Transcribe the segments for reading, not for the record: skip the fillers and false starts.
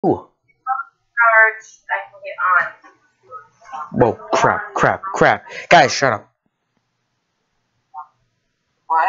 Ooh. Charge, I can get on. Whoa, crap, crap, crap. Guys, shut up. What?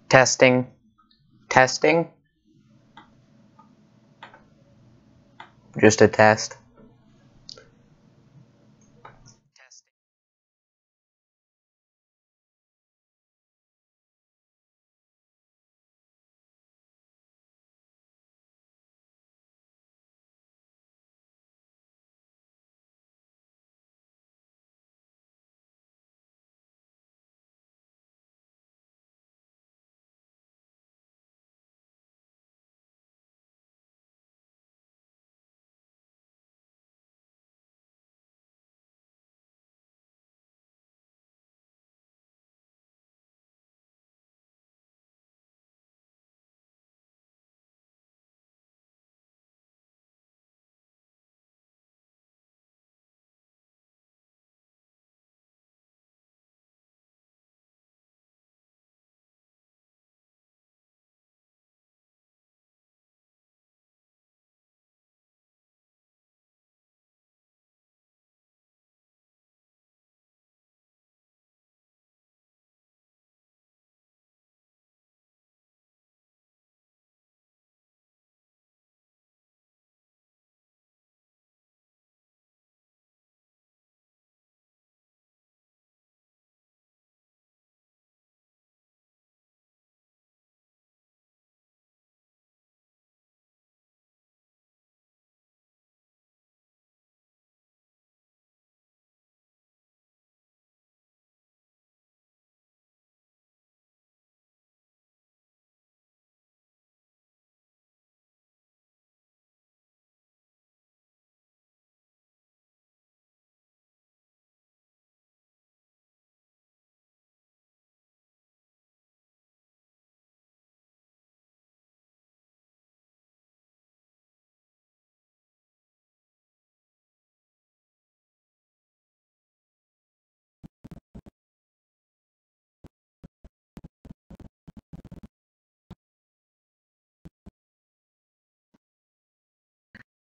Testing. Testing. Just a test.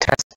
Test.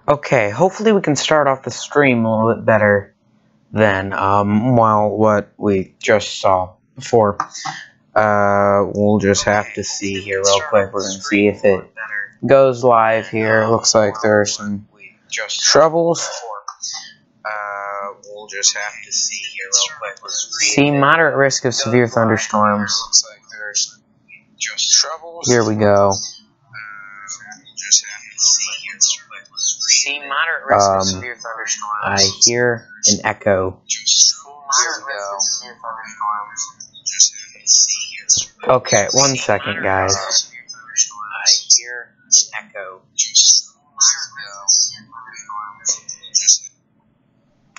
Okay, hopefully we can start off the stream a little bit better than what we just saw before. We'll just have to see here real quick. We're going to see if it goes live here. Looks like there are some troubles. We'll just have to see here real quick. See moderate risk of severe thunderstorms. Here we go. See moderate risk of severe thunderstorms. I hear an echo. Here we go. Okay, 1 second, guys. I hear an echo.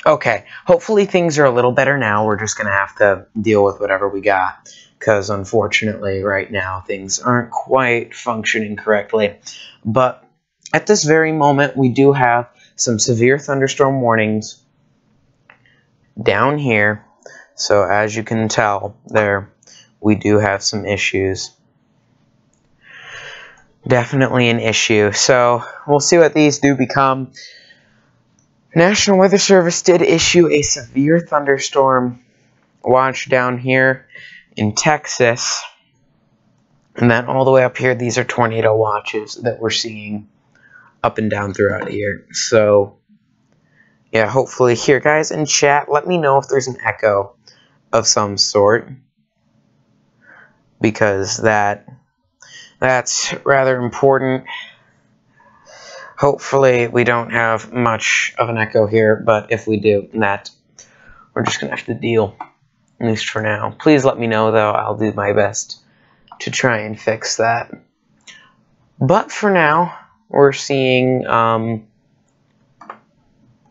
Okay, hopefully things are a little better now. We're just going to have to deal with whatever we got, because unfortunately right now things aren't quite functioning correctly. But at this very moment, we do have some severe thunderstorm warnings down here. So as you can tell there, we do have some issues. Definitely an issue. So we'll see what these do become. National Weather Service did issue a severe thunderstorm watch down here in Texas. And then all the way up here, these are tornado watches that we're seeing up and down throughout here. So, yeah, hopefully here, guys, in chat, let me know if there's an echo of some sort, because that's rather important. Hopefully we don't have much of an echo here, but if we do, that we're just going to have to deal, at least for now. Please let me know, though. I'll do my best to try and fix that. But for now, we're seeing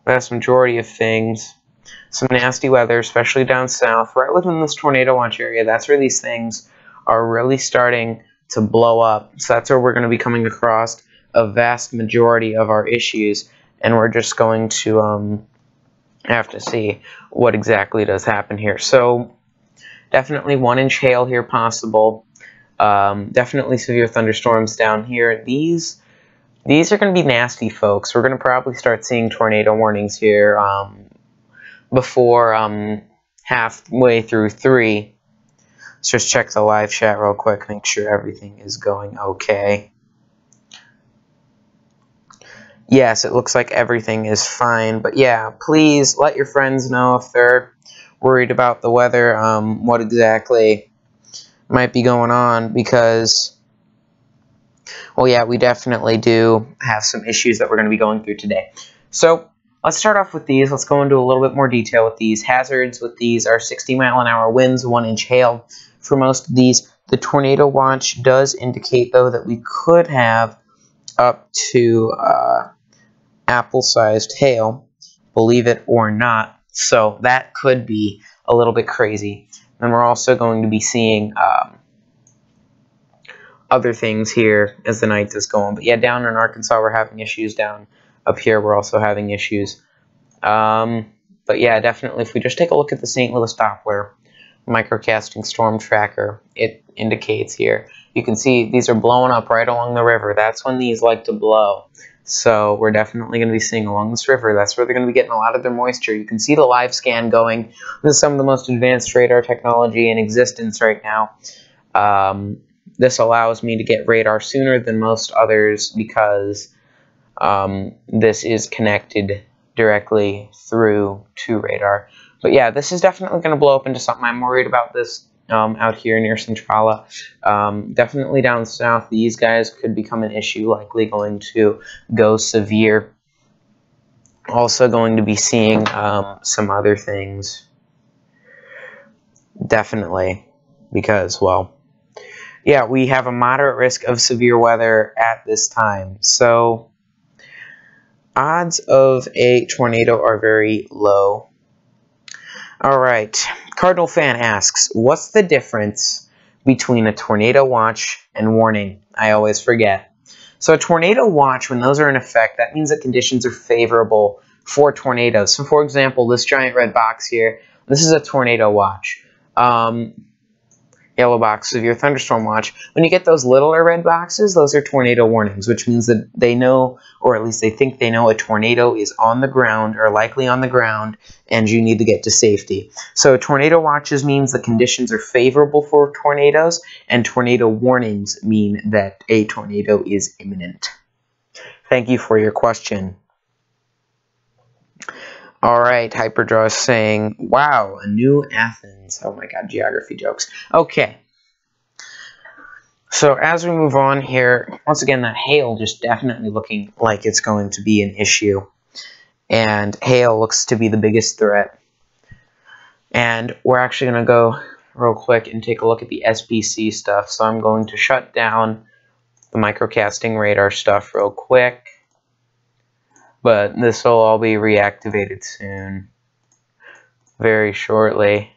vast majority of things. Some nasty weather, especially down south, right within this tornado watch area. That's where these things are really starting to blow up. So that's where we're going to be coming across a vast majority of our issues, and we're just going to have to see what exactly does happen here. So definitely 1-inch hail here possible. Definitely severe thunderstorms down here. These are going to be nasty, folks. We're going to probably start seeing tornado warnings here before halfway through 3. Let's just check the live chat real quick, make sure everything is going okay. Yes, it looks like everything is fine. But yeah, please let your friends know if they're worried about the weather, what exactly might be going on, because, well, yeah, we definitely do have some issues that we're going to be going through today. So let's start off with these. Let's go into a little bit more detail with these. Hazards with these are 60-mile-an-hour winds, 1-inch hail for most of these. The tornado watch does indicate, though, that we could have up to apple-sized hail, believe it or not. So that could be a little bit crazy. And we're also going to be seeing other things here as the night is going. But yeah, down in Arkansas, we're having issues. Down up here, we're also having issues. But yeah, definitely, if we just take a look at the St. Louis Doppler microcasting storm tracker, it indicates here. You can see these are blowing up right along the river. That's when these like to blow. So we're definitely going to be seeing along this river. That's where they're going to be getting a lot of their moisture. You can see the live scan going. This is some of the most advanced radar technology in existence right now. This allows me to get radar sooner than most others because this is connected directly through to radar. But yeah, this is definitely going to blow up into something. I'm worried about this out here near Centrala. Definitely down south, these guys could become an issue, likely going to go severe. Also going to be seeing some other things. Definitely, because, well, yeah, we have a moderate risk of severe weather at this time. So odds of a tornado are very low. All right, Cardinal Fan asks, what's the difference between a tornado watch and warning? I always forget. So a tornado watch, when those are in effect, that means that conditions are favorable for tornadoes. So for example, this giant red box here, this is a tornado watch. Yellow box, severe thunderstorm watch. When you get those littler red boxes, those are tornado warnings, which means that they know, or at least they think they know, a tornado is on the ground or likely on the ground, and you need to get to safety. So tornado watches means the conditions are favorable for tornadoes, and tornado warnings mean that a tornado is imminent. Thank you for your question. All right, Hyperdraw is saying, wow, a new Athens. Oh my god, geography jokes. Okay. So as we move on here, once again, that hail just definitely looking like it's going to be an issue. And hail looks to be the biggest threat. And we're actually going to go real quick and take a look at the SPC stuff. So I'm going to shut down the microcasting radar stuff real quick. But this will all be reactivated soon, very shortly,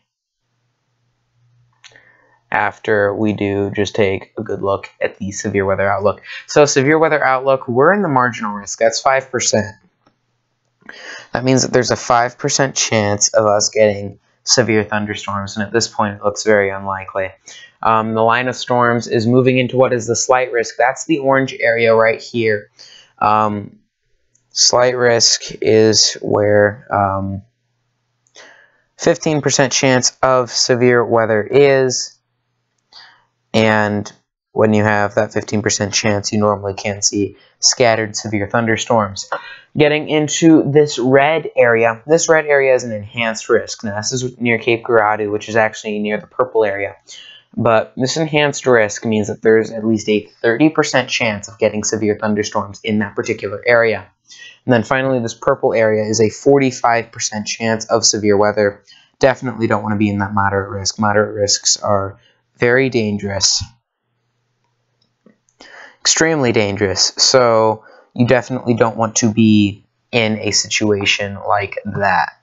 after we do just take a good look at the severe weather outlook. So severe weather outlook, we're in the marginal risk. That's 5%. That means that there's a 5% chance of us getting severe thunderstorms, and at this point it looks very unlikely. The line of storms is moving into what is the slight risk. That's the orange area right here. Slight risk is where 15% chance of severe weather is, and when you have that 15% chance, you normally can see scattered severe thunderstorms. Getting into this red area is an enhanced risk. Now, this is near Cape Girardeau, which is actually near the purple area. But this enhanced risk means that there's at least a 30% chance of getting severe thunderstorms in that particular area. And then finally, this purple area is a 45% chance of severe weather. Definitely don't want to be in that moderate risk. Moderate risks are very dangerous. Extremely dangerous. So you definitely don't want to be in a situation like that.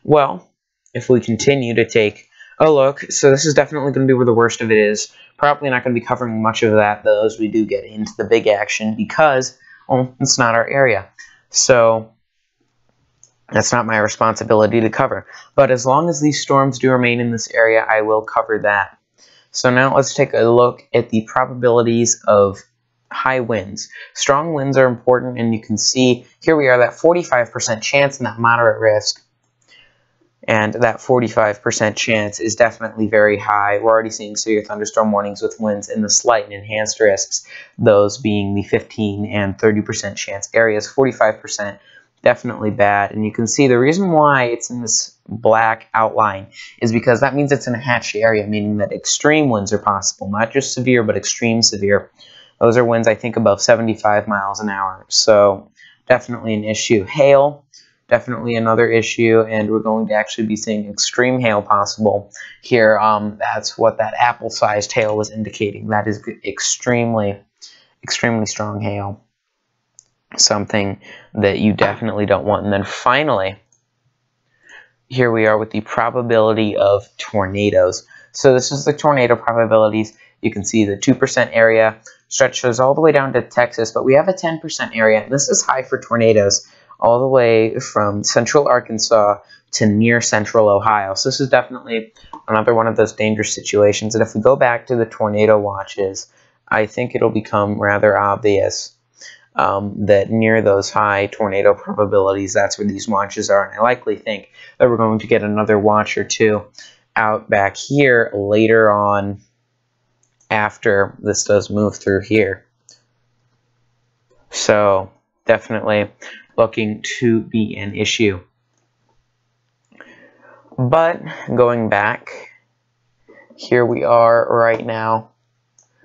Well, if we continue to take a look, so this is definitely going to be where the worst of it is. Probably not going to be covering much of that, though, as we do get into the big action, because, well, it's not our area. So that's not my responsibility to cover. But as long as these storms do remain in this area, I will cover that. So now let's take a look at the probabilities of high winds. Strong winds are important, and you can see here we are, that 45% chance and that moderate risk. And that 45% chance is definitely very high. We're already seeing severe thunderstorm warnings with winds in the slight and enhanced risks, those being the 15 and 30% chance areas. 45%, definitely bad. And you can see the reason why it's in this black outline is because that means it's in a hatched area, meaning that extreme winds are possible, not just severe, but extreme severe. Those are winds, I think, above 75 miles an hour. So definitely an issue. Hail, definitely another issue, and we're going to actually be seeing extreme hail possible here. That's what that apple-sized hail was indicating. That is extremely, extremely strong hail. Something that you definitely don't want. And then finally, here we are with the probability of tornadoes. So this is the tornado probabilities. You can see the 2% area stretches all the way down to Texas, but we have a 10% area, and this is high for tornadoes, all the way from central Arkansas to near central Ohio. So this is definitely another one of those dangerous situations. And if we go back to the tornado watches, I think it'll become rather obvious that near those high tornado probabilities, that's where these watches are. And I likely think that we're going to get another watch or two out back here later on after this does move through here. So definitely looking to be an issue. But going back, here we are right now.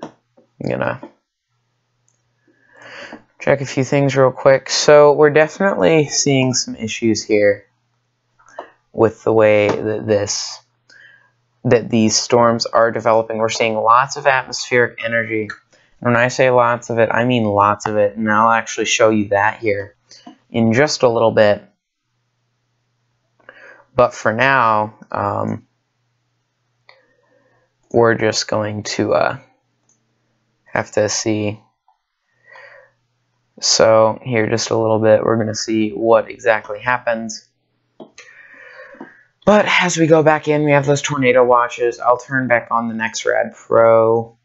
I'm gonna check a few things real quick. So we're definitely seeing some issues here with the way that these storms are developing. We're seeing lots of atmospheric energy. And when I say lots of it, I mean lots of it. And I'll actually show you that here in just a little bit. But for now, we're just going to have to see. So here, just a little bit, we're going to see what exactly happens. But as we go back in, we have those tornado watches. I'll turn back on the NextRad Pro,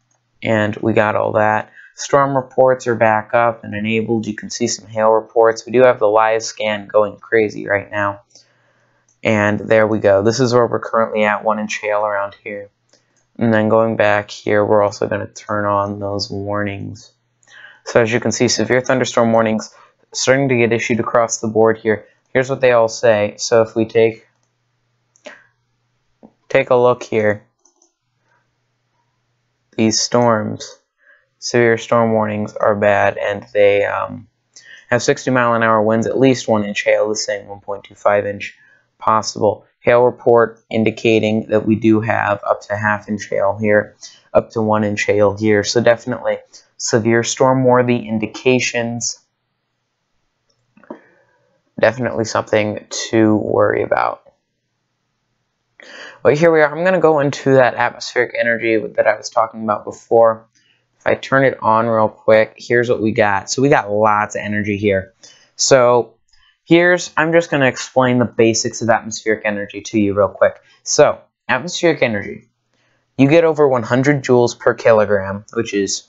and we got all that. Storm reports are back up and enabled. You can see some hail reports. We do have the live scan going crazy right now. And there we go. This is where we're currently at, 1-inch hail around here. And then going back here, we're also going to turn on those warnings. So as you can see, severe thunderstorm warnings starting to get issued across the board here. Here's what they all say. So if we take a look here, these storms, severe storm warnings are bad, and they have 60-mile-an-hour winds, at least 1-inch hail, the same 1.25-inch possible. Hail report indicating that we do have up to half-inch hail here, up to 1-inch hail here. So definitely severe storm-worthy indications. Definitely something to worry about. But here we are. I'm going to go into that atmospheric energy that I was talking about before. If I turn it on real quick, here's what we got. So we got lots of energy here. So I'm just going to explain the basics of atmospheric energy to you real quick. So atmospheric energy, you get over 100 joules per kilogram, which is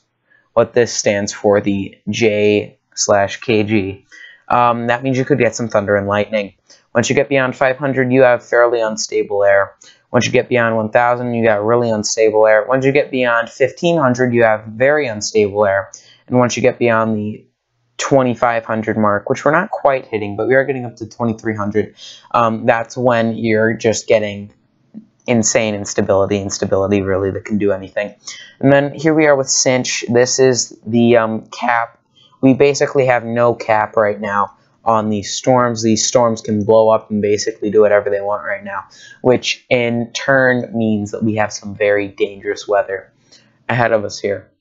what this stands for, the J /kg. That means you could get some thunder and lightning. Once you get beyond 500, you have fairly unstable air. Once you get beyond 1,000, you got really unstable air. Once you get beyond 1,500, you have very unstable air. And once you get beyond the 2,500 mark, which we're not quite hitting, but we are getting up to 2,300, that's when you're just getting insane instability really that can do anything. And then here we are with cinch. This is the cap. We basically have no cap right now on these storms. These storms can blow up and basically do whatever they want right now, which in turn means that we have some very dangerous weather ahead of us here.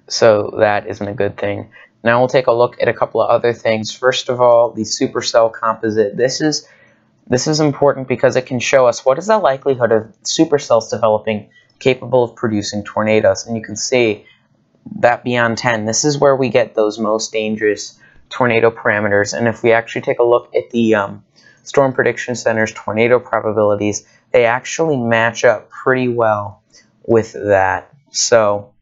So that isn't a good thing. Now we'll take a look at a couple of other things. First of all, the supercell composite. This is important because it can show us what is the likelihood of supercells developing capable of producing tornadoes. And you can see that beyond 10, this is where we get those most dangerous tornado parameters. And if we actually take a look at the Storm Prediction Center's tornado probabilities, they actually match up pretty well with that. So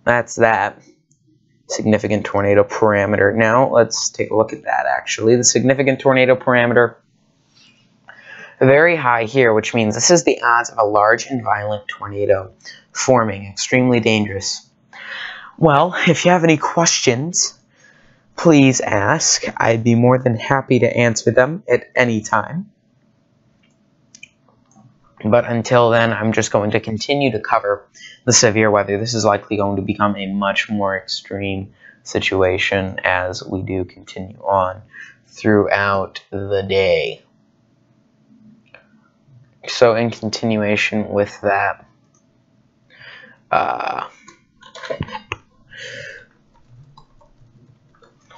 that's that significant tornado parameter. Now let's take a look at that actually. The significant tornado parameter, very high here, which means this is the odds of a large and violent tornado forming, extremely dangerous. Well, if you have any questions, please ask. I'd be more than happy to answer them at any time. But until then, I'm just going to continue to cover the severe weather. This is likely going to become a much more extreme situation as we do continue on throughout the day. So in continuation with that,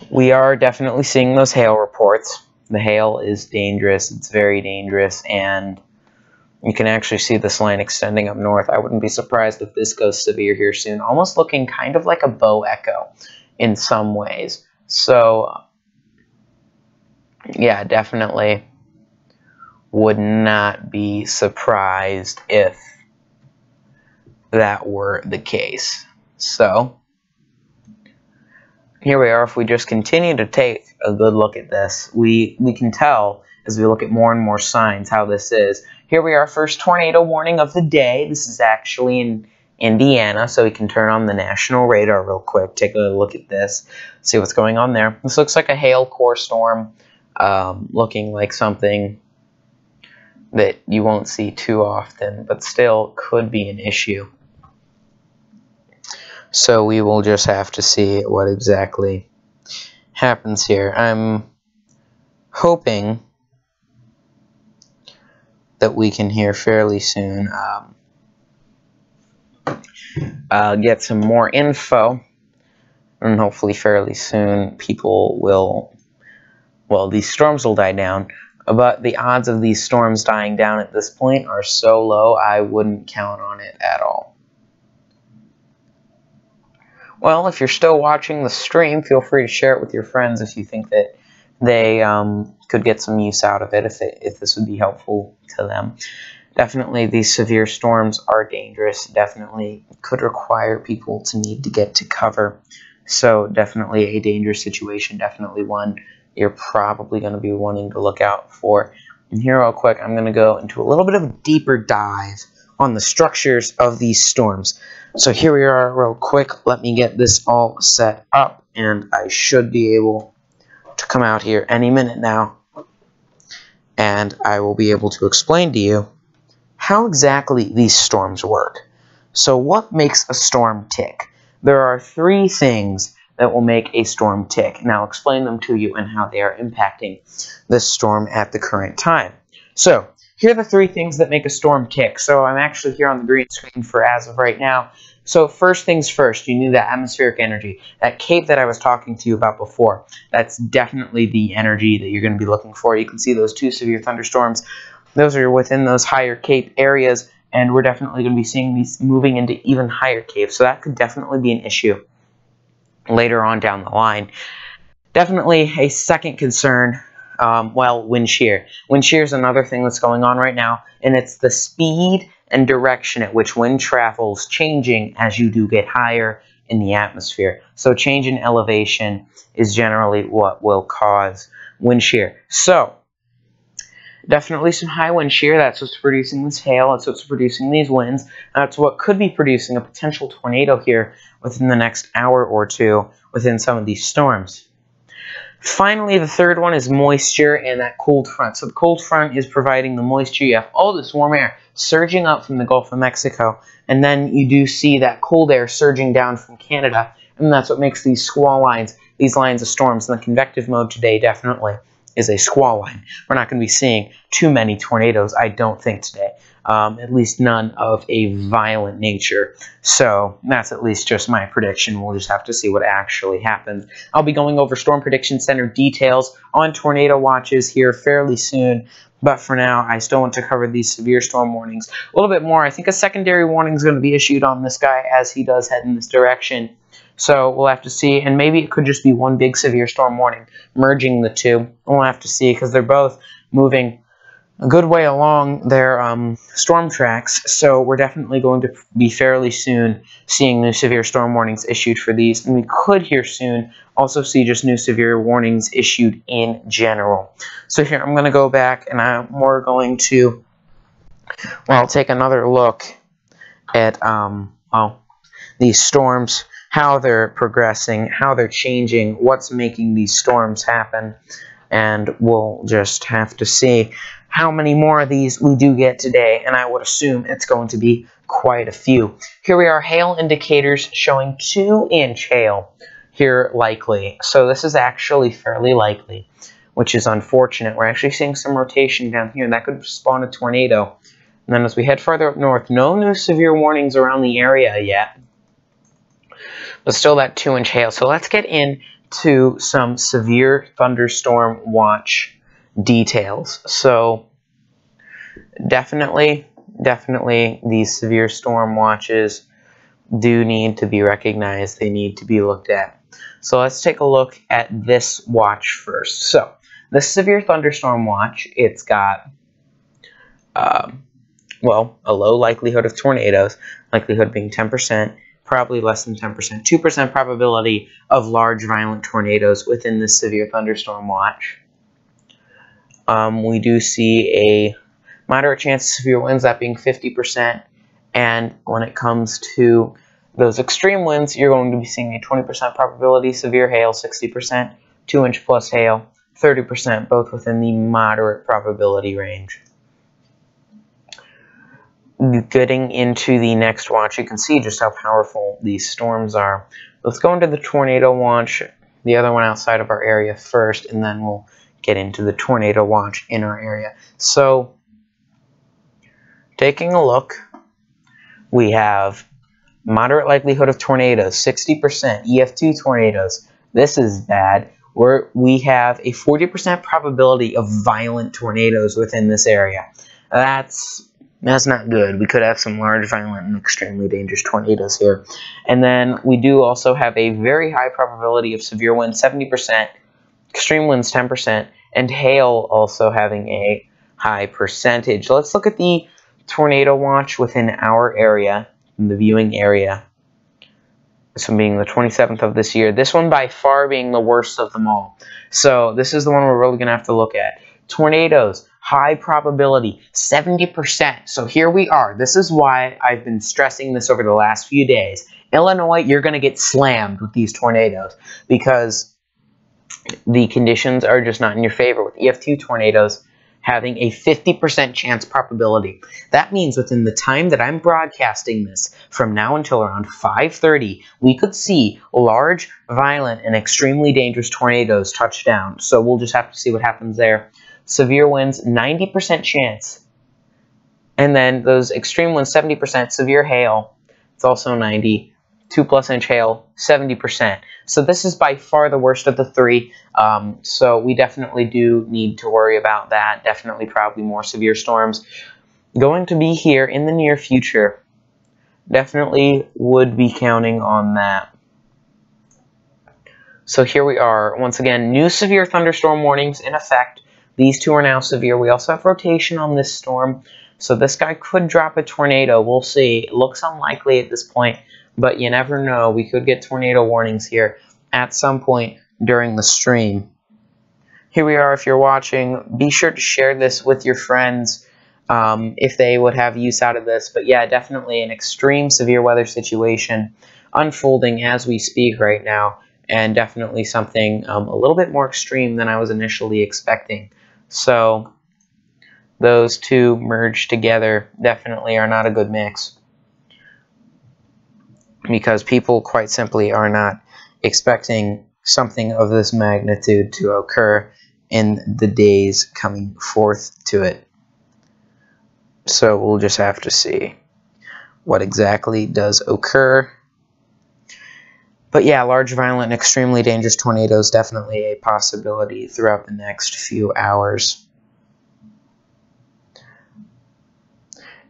we are definitely seeing those hail reports. The hail is dangerous. It's very dangerous, and you can actually see this line extending up north. I wouldn't be surprised if this goes severe here soon, almost looking kind of like a bow echo in some ways. So, yeah, definitely would not be surprised if that were the case. So, here we are. If we just continue to take a good look at this, we can tell as we look at more and more signs how this is. Here we are, first tornado warning of the day. This is actually in Indiana, so we can turn on the national radar real quick, take a look at this, see what's going on there. This looks like a hail core storm, looking like something that you won't see too often, but still could be an issue. So we will just have to see what exactly happens here. I'm hoping that we can hear fairly soon get some more info, and hopefully fairly soon people will, well, these storms will die down, but the odds of these storms dying down at this point are so low I wouldn't count on it at all. Well, if you're still watching the stream, feel free to share it with your friends if you think that they could get some use out of it, if this would be helpful to them. Definitely, these severe storms are dangerous. Definitely could require people to need to get to cover. So definitely a dangerous situation. Definitely one you're probably going to be wanting to look out for. And here real quick, I'm going to go into a little bit of a deeper dive on the structures of these storms. So here we are real quick. Let me get this all set up, and I should be able to come out here any minute now, and I will be able to explain to you how exactly these storms work. So what makes a storm tick? There are three things that will make a storm tick, and I'll explain them to you and how they are impacting this storm at the current time. So here are the three things that make a storm tick. So I'm actually here on the green screen for as of right now. So first things first, you need that atmospheric energy, that cape that I was talking to you about before. That's definitely the energy that you're going to be looking for. You can see those two severe thunderstorms. Those are within those higher cape areas, and we're definitely going to be seeing these moving into even higher capes. So that could definitely be an issue later on down the line. Definitely a second concern, well, wind shear. Wind shear is another thing that's going on right now, and it's the speed and direction at which wind travels changing as you do get higher in the atmosphere. So change in elevation is generally what will cause wind shear. So definitely some high wind shear. That's what's producing this hail. That's what's producing these winds. That's what could be producing a potential tornado here within the next hour or two within some of these storms. Finally, the third one is moisture and that cold front. So the cold front is providing the moisture. You have all this warm air surging up from the Gulf of Mexico, and then you do see that cold air surging down from Canada, and that's what makes these squall lines, these lines of storms. In the convective mode today definitely is a squall line. We're not going to be seeing too many tornadoes, I don't think, today. At least none of a violent nature. So that's at least just my prediction. We'll just have to see what actually happens. I'll be going over Storm Prediction Center details on tornado watches here fairly soon. But for now, I still want to cover these severe storm warnings a little bit more. I think a secondary warning is going to be issued on this guy as he does head in this direction. So we'll have to see, and maybe it could just be one big severe storm warning, merging the two. We'll have to see because they're both moving a good way along their storm tracks. So we're definitely going to be fairly soon seeing new severe storm warnings issued for these. And we could here soon also see just new severe warnings issued in general. So here I'm going to go back and we're going to, well, take another look at these storms, how they're progressing, how they're changing, what's making these storms happen, and we'll just have to see how many more of these we do get today, and I would assume it's going to be quite a few. Here we are, hail indicators showing 2-inch hail here likely. So this is actually fairly likely, which is unfortunate. We're actually seeing some rotation down here, and that could spawn a tornado. And then as we head further up north, no new severe warnings around the area yet, but still that 2-inch hail. So let's get into some severe thunderstorm watch details. So definitely these severe storm watches do need to be recognized. They need to be looked at. So let's take a look at this watch first. So the severe thunderstorm watch, it's got well, a low likelihood of tornadoes, likelihood being 10%, probably less than 10%, 2% probability of large violent tornadoes within this severe thunderstorm watch. We do see a moderate chance of severe winds, that being 50%, and when it comes to those extreme winds, you're going to be seeing a 20% probability, severe hail, 60%, 2-inch plus hail, 30%, both within the moderate probability range. Getting into the next watch, you can see just how powerful these storms are. Let's go into the tornado watch, the other one outside of our area first, and then we'll get into the tornado watch in our area. So, taking a look, we have moderate likelihood of tornadoes, 60%, EF2 tornadoes. This is bad. We have a 40% probability of violent tornadoes within this area. That's not good. We could have some large, violent, and extremely dangerous tornadoes here. And then we do also have a very high probability of severe winds, 70%, extreme winds, 10%, and hail also having a high percentage. Let's look at the tornado watch within our area, in the viewing area. This one being the 27th of this year. This one by far being the worst of them all. So this is the one we're really going to have to look at. Tornadoes, high probability, 70%. So here we are. This is why I've been stressing this over the last few days. Illinois, you're going to get slammed with these tornadoes because the conditions are just not in your favor, with EF2 tornadoes having a 50% chance probability. That means within the time that I'm broadcasting this, from now until around 5:30, we could see large, violent, and extremely dangerous tornadoes touch down. So we'll just have to see what happens there. Severe winds, 90% chance. And then those extreme winds, 70%. Severe hail, it's also 90. 2+ inch hail, 70%. So this is by far the worst of the three. So we definitely do need to worry about that. Definitely probably more severe storms going to be here in the near future. Definitely would be counting on that. So here we are. Once again, new severe thunderstorm warnings in effect. These two are now severe. We also have rotation on this storm. So this guy could drop a tornado. We'll see. It looks unlikely at this point. but you never know. We could get tornado warnings here at some point during the stream. Here we are. If you're watching, be sure to share this with your friends if they would have use out of this. But yeah, definitely an extreme severe weather situation unfolding as we speak right now, and definitely something a little bit more extreme than I was initially expecting. So those two merged together definitely are not a good mix, because people quite simply are not expecting something of this magnitude to occur in the days coming forth to it. So we'll just have to see what exactly does occur. But yeah, large, violent, and extremely dangerous tornadoes definitely a possibility throughout the next few hours.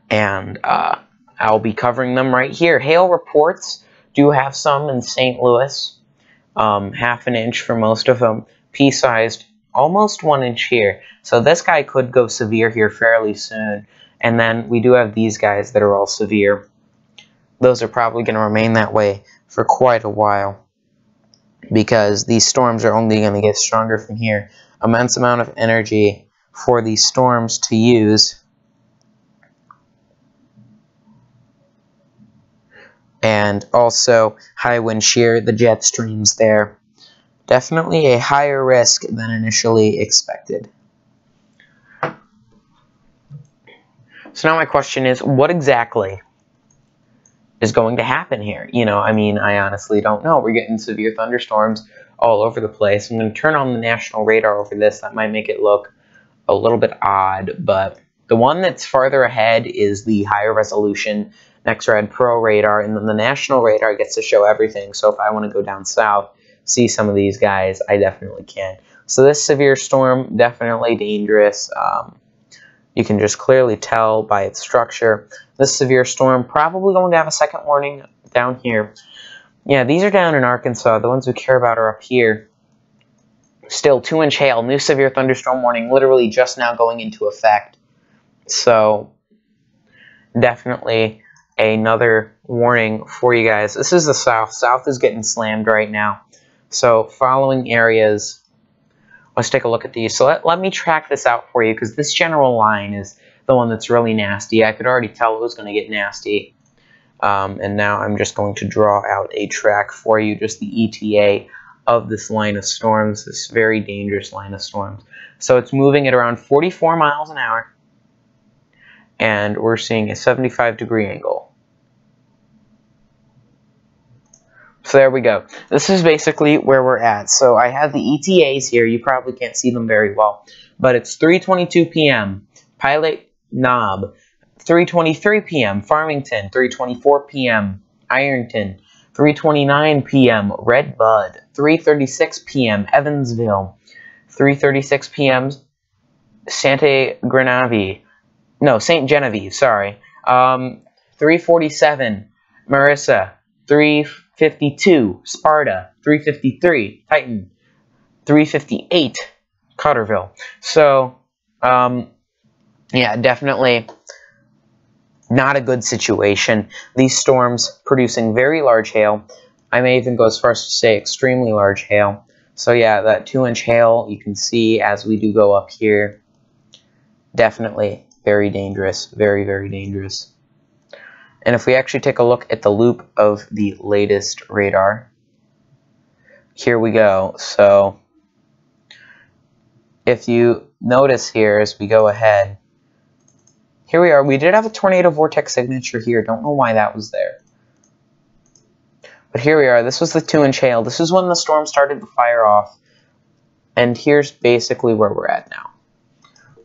And I'll be covering them right here. Hail reports do have some in St. Louis. Half an inch for most of them. Pea-sized, almost 1 inch here. So this guy could go severe here fairly soon. And then we do have these guys that are all severe. Those are probably going to remain that way for quite a while, because these storms are only going to get stronger from here. Immense amount of energy for these storms to use. And also high wind shear, the jet streams there. Definitely a higher risk than initially expected. So now my question is, what exactly is going to happen here? You know, I mean, I honestly don't know. We're getting severe thunderstorms all over the place. I'm going to turn on the national radar over this. That might make it look a little bit odd, but the one that's farther ahead is the higher resolution NextRad Pro radar, and then the national radar gets to show everything. So if I want to go down south, see some of these guys, I definitely can. So this severe storm, definitely dangerous. You can just clearly tell by its structure. This severe storm probably going to have a second warning down here. Yeah, these are down in Arkansas. The ones we care about are up here. Still 2 inch hail, new severe thunderstorm warning, literally just now going into effect. So definitely another warning for you guys. This is the south. South is getting slammed right now. So following areas, let's take a look at these. So let me track this out for you, because this general line is the one that's really nasty. I could already tell it was going to get nasty. And now I'm just going to draw out a track for you, just the ETA of this line of storms, this very dangerous line of storms. So it's moving at around 44 miles an hour, and we're seeing a 75-degree angle. So there we go. This is basically where we're at. So I have the ETAs here. You probably can't see them very well, but it's 3:22 p.m. Pilot Knob, 3:23 p.m. Farmington, 3:24 p.m. Ironton, 3:29 p.m. Red Bud, 3:36 p.m. Evansville, 3:36 p.m. St. Genevieve, sorry. 3:47 Marissa, 3:52 Sparta, 3:53 Titan, 3:58 Cotterville. So, yeah, definitely not a good situation. These storms producing very large hail. I may even go as far as to say extremely large hail. So yeah, that 2 inch hail you can see as we do go up here. Definitely very dangerous. Very, very dangerous. And if we actually take a look at the loop of the latest radar, here we go. So if you notice here as we go ahead, here we are. We did have a tornado vortex signature here. Don't know why that was there. But here we are. This was the 2 inch hail. This is when the storm started to fire off. And here's basically where we're at now.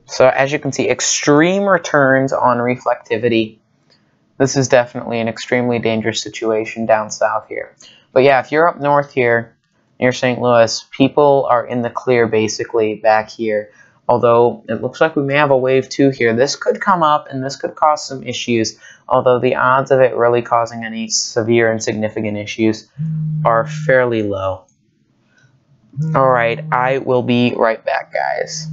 So as you can see, extreme returns on reflectivity. This is definitely an extremely dangerous situation down south here. But yeah, if you're up north here, near St. Louis, people are in the clear basically back here. Although it looks like we may have a wave 2 here. This could come up and this could cause some issues. Although the odds of it really causing any severe and significant issues are fairly low. Alright, I will be right back, guys.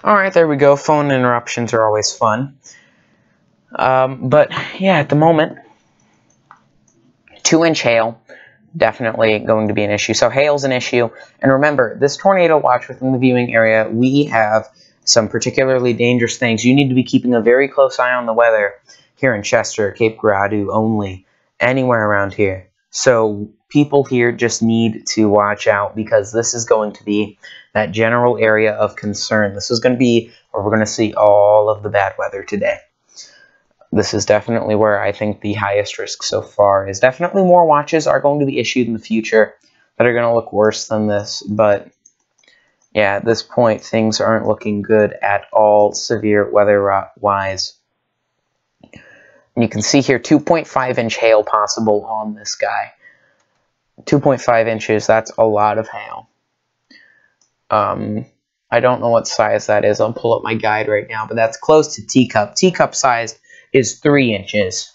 Alright, there we go. Phone interruptions are always fun. But, yeah, at the moment, 2-inch hail, definitely going to be an issue. So hail's an issue. And remember, this tornado watch within the viewing area, we have some particularly dangerous things. You need to be keeping a very close eye on the weather here in Chester, Cape Girardeau only, anywhere around here. So people here just need to watch out because this is going to be that general area of concern. This is going to be where we're going to see all of the bad weather today. This is definitely where I think the highest risk so far is. Definitely more watches are going to be issued in the future that are going to look worse than this. But, yeah, at this point, things aren't looking good at all severe weather-wise. You can see here 2.5-inch hail possible on this guy. 2.5 inches, that's a lot of hail. I don't know what size that is. I'll pull up my guide right now, but that's close to teacup. Teacup size is 3 inches,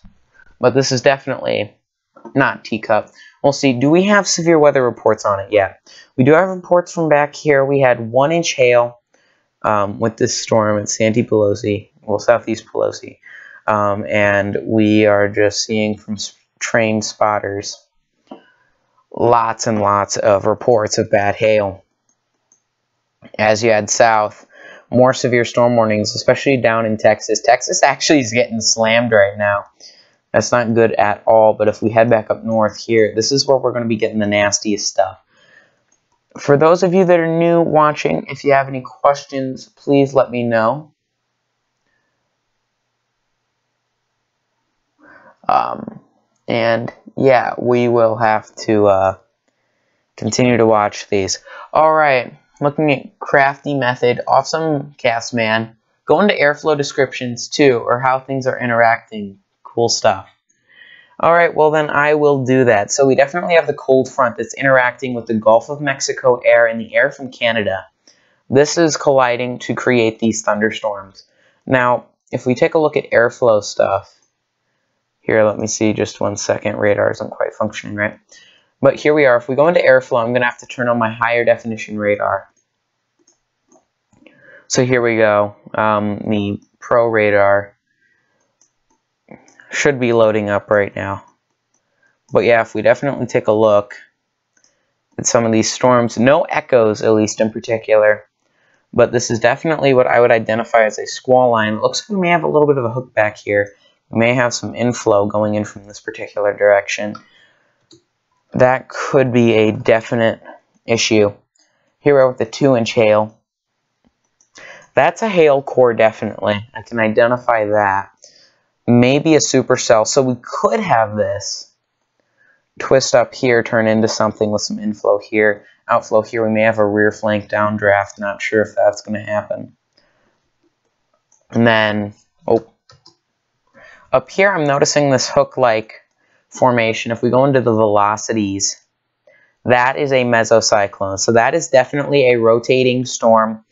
but this is definitely not teacup. We'll see. Do we have severe weather reports on it yet? We do have reports from back here. We had 1-inch hail with this storm at Santee Pelosi, well, Southeast Pelosi, and we are just seeing from trained spotters lots and lots of reports of bad hail. As you head south, more severe storm warnings, especially down in Texas. Texas actually is getting slammed right now. That's not good at all, but if we head back up north here, this is where we're going to be getting the nastiest stuff. For those of you that are new watching, if you have any questions, please let me know. And yeah, we will have to continue to watch these. Alright. Looking at crafty method, awesome cast man. Go into airflow descriptions too, or how things are interacting. Cool stuff. Alright, well then I will do that. So we definitely have the cold front that's interacting with the Gulf of Mexico air and the air from Canada. This is colliding to create these thunderstorms. Now, if we take a look at airflow stuff, here, let me see just 1 second. Radar isn't quite functioning right. But here we are. If we go into airflow, I'm going to have to turn on my higher definition radar. So here we go. The Pro radar should be loading up right now. But yeah, if we definitely take a look at some of these storms, no echoes at least in particular. But this is definitely what I would identify as a squall line. It looks like we may have a little bit of a hook back here. We may have some inflow going in from this particular direction. That could be a definite issue. Here we are with the 2-inch hail. That's a hail core, definitely. I can identify that. Maybe a supercell. So we could have this twist up here, turn into something with some inflow here. Outflow here. We may have a rear flank downdraft. Not sure if that's going to happen. And then, up here I'm noticing this hook-like formation. If we go into the velocities, that is a mesocyclone. So that is definitely a rotating storm,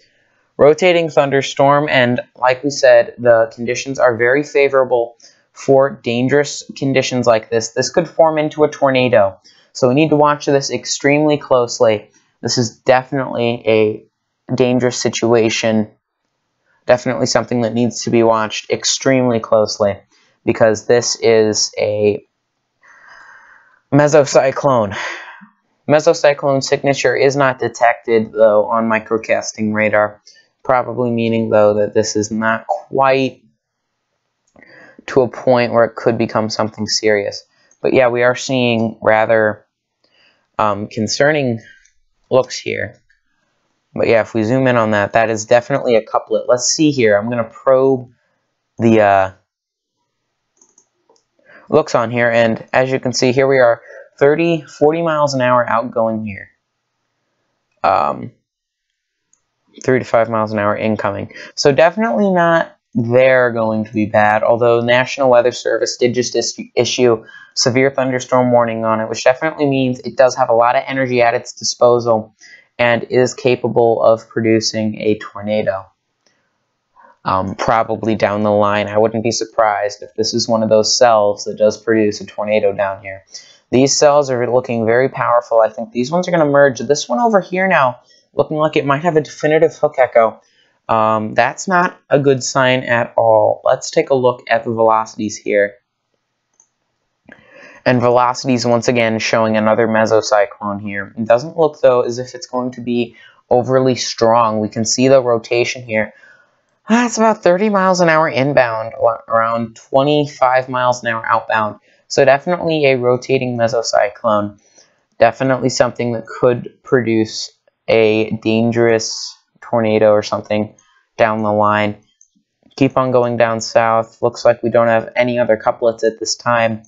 rotating thunderstorm, and like we said, the conditions are very favorable for dangerous conditions like this. This could form into a tornado. So we need to watch this extremely closely. This is definitely a dangerous situation. Definitely something that needs to be watched extremely closely because this is a mesocyclone. Mesocyclone signature is not detected, though, on microcasting radar. Probably meaning, though, that this is not quite to a point where it could become something serious. But yeah, we are seeing rather concerning looks here. But yeah, if we zoom in on that, that is definitely a couplet. Let's see here. I'm going to probe the looks on here, and as you can see, here we are, 40 miles an hour outgoing here. 3 to 5 miles an hour incoming. So definitely not there going to be bad, although National Weather Service did just issue severe thunderstorm warning on it, which definitely means it does have a lot of energy at its disposal and is capable of producing a tornado. Probably down the line. I wouldn't be surprised if this is one of those cells that does produce a tornado down here. These cells are looking very powerful. I think these ones are going to merge. This one over here now, looking like it might have a definitive hook echo. That's not a good sign at all. Let's take a look at the velocities here. And velocities, once again, showing another mesocyclone here. It doesn't look, though, as if it's going to be overly strong. We can see the rotation here. That's about 30 miles an hour inbound, around 25 miles an hour outbound. So definitely a rotating mesocyclone. Definitely something that could produce a dangerous tornado or something down the line. Keep on going down south. Looks like we don't have any other couplets at this time.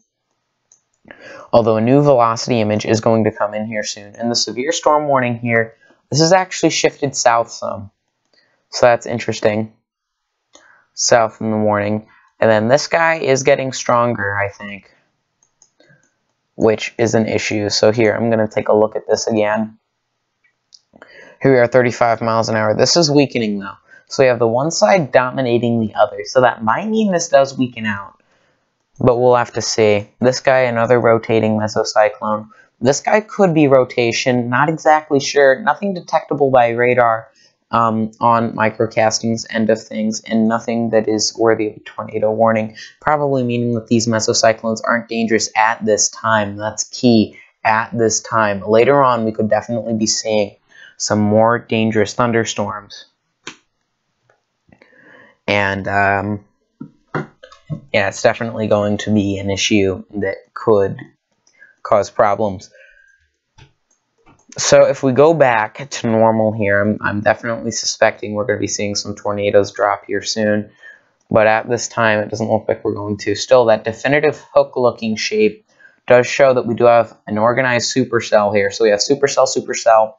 Although a new velocity image is going to come in here soon. And the severe storm warning here, this is actually shifted south some. So that's interesting. South in the morning. And then this guy is getting stronger, I think, which is an issue. So here, I'm going to take a look at this again. Here we are, 35 miles an hour. This is weakening, though. So we have the one side dominating the other. So that might mean this does weaken out. But we'll have to see. This guy, another rotating mesocyclone. This guy could be rotation. Not exactly sure. Nothing detectable by radar on microcasting's end of things. And nothing that is worthy of a tornado warning. Probably meaning that these mesocyclones aren't dangerous at this time. That's key. At this time. Later on, we could definitely be seeing some more dangerous thunderstorms. And, yeah, it's definitely going to be an issue that could cause problems. So if we go back to normal here, I'm definitely suspecting we're going to be seeing some tornadoes drop here soon. But at this time, it doesn't look like we're going to. Still, that definitive hook-looking shape does show that we do have an organized supercell here. So we have supercell, supercell,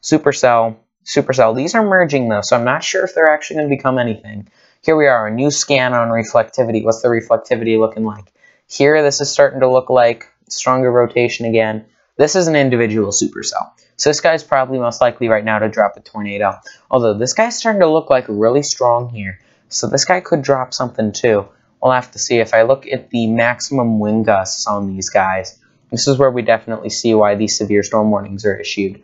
supercell, supercell. These are merging, though, so I'm not sure if they're actually going to become anything. Here we are, a new scan on reflectivity. What's the reflectivity looking like? Here, this is starting to look like stronger rotation again. This is an individual supercell. So this guy's probably most likely right now to drop a tornado. Although this guy's starting to look like really strong here. So this guy could drop something too. We'll have to see. If I look at the maximum wind gusts on these guys, this is where we definitely see why these severe storm warnings are issued.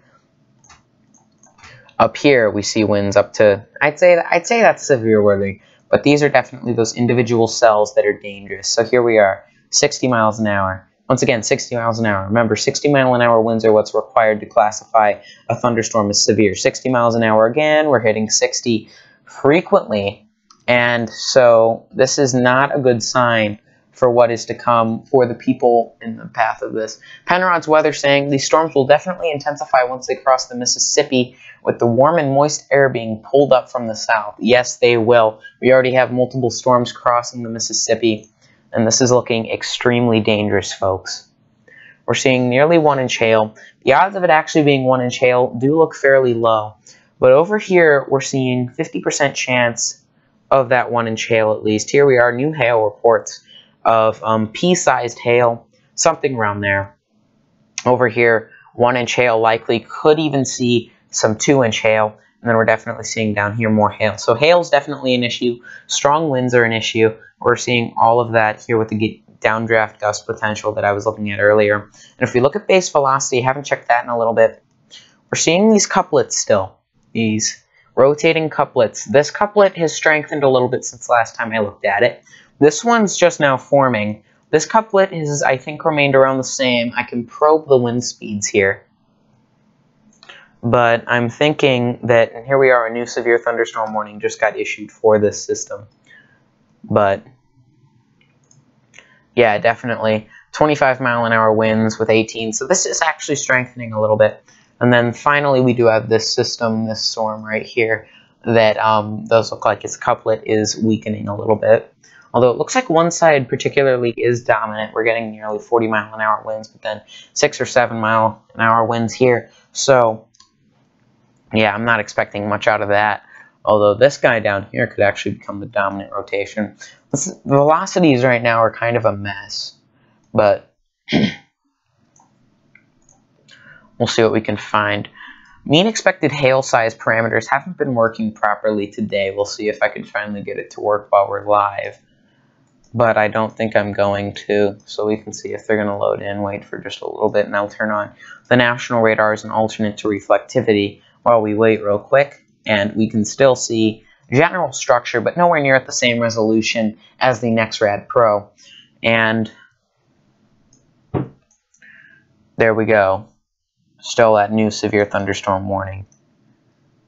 Up here, we see winds up to, I'd say that's severe worthy, but these are definitely those individual cells that are dangerous. So here we are, 60 miles an hour. Once again, 60 miles an hour. Remember, 60 mile an hour winds are what's required to classify a thunderstorm as severe. 60 miles an hour again, we're hitting 60 frequently, and so this is not a good sign for what is to come for the people in the path of this. Penrod's weather saying these storms will definitely intensify once they cross the Mississippi, with the warm and moist air being pulled up from the south. Yes, they will. We already have multiple storms crossing the Mississippi, and this is looking extremely dangerous, folks. We're seeing nearly 1-inch hail. The odds of it actually being 1-inch hail do look fairly low, but over here we're seeing 50% chance of that 1-inch hail at least. Here we are, new hail reports of pea-sized hail, something around there. Over here, 1-inch hail likely, could even see some 2-inch hail, and then we're definitely seeing down here more hail. So hail's definitely an issue. Strong winds are an issue. We're seeing all of that here with the downdraft gust potential that I was looking at earlier. And if we look at base velocity, I haven't checked that in a little bit, we're seeing these couplets still, these rotating couplets. This couplet has strengthened a little bit since last time I looked at it. This one's just now forming. This couplet has, I think, remained around the same. I can probe the wind speeds here. But I'm thinking that, and here we are, a new severe thunderstorm warning just got issued for this system. But, yeah, definitely 25 mile an hour winds with 18. So this is actually strengthening a little bit. And then finally we do have this system, this storm right here, that does look like its couplet is weakening a little bit. Although it looks like one side particularly is dominant. We're getting nearly 40 mile an hour winds, but then 6 or 7 mile an hour winds here. So, yeah, I'm not expecting much out of that. Although this guy down here could actually become the dominant rotation. The velocities right now are kind of a mess. But we'll see what we can find. Mean expected hail size parameters haven't been working properly today. We'll see if I can finally get it to work while we're live. But I don't think I'm going to, so we can see if they're going to load in. Wait for just a little bit, and I'll turn on the national radar as an alternate to reflectivity while we wait real quick. And we can still see general structure, but nowhere near at the same resolution as the NexRad Pro. And there we go. Still that new severe thunderstorm warning.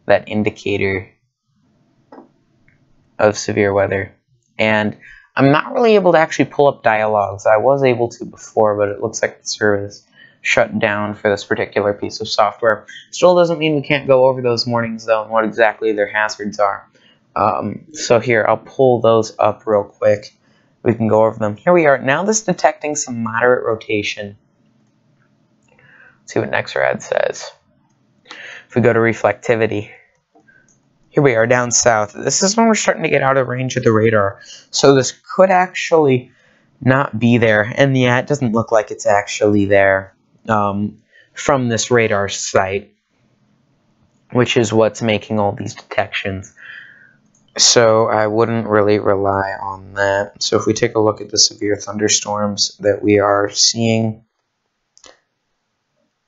That indicator of severe weather. And I'm not really able to actually pull up dialogues. I was able to before, but it looks like the service shut down for this particular piece of software. Still doesn't mean we can't go over those warnings, though, and what exactly their hazards are. So here, I'll pull those up real quick. We can go over them. Here we are. Now this is detecting some moderate rotation. Let's see what NexRad says. If we go to reflectivity, here we are down south. This is when we're starting to get out of range of the radar. So this could actually not be there. And yeah, it doesn't look like it's actually there from this radar site, which is what's making all these detections. So I wouldn't really rely on that. So if we take a look at the severe thunderstorms that we are seeing,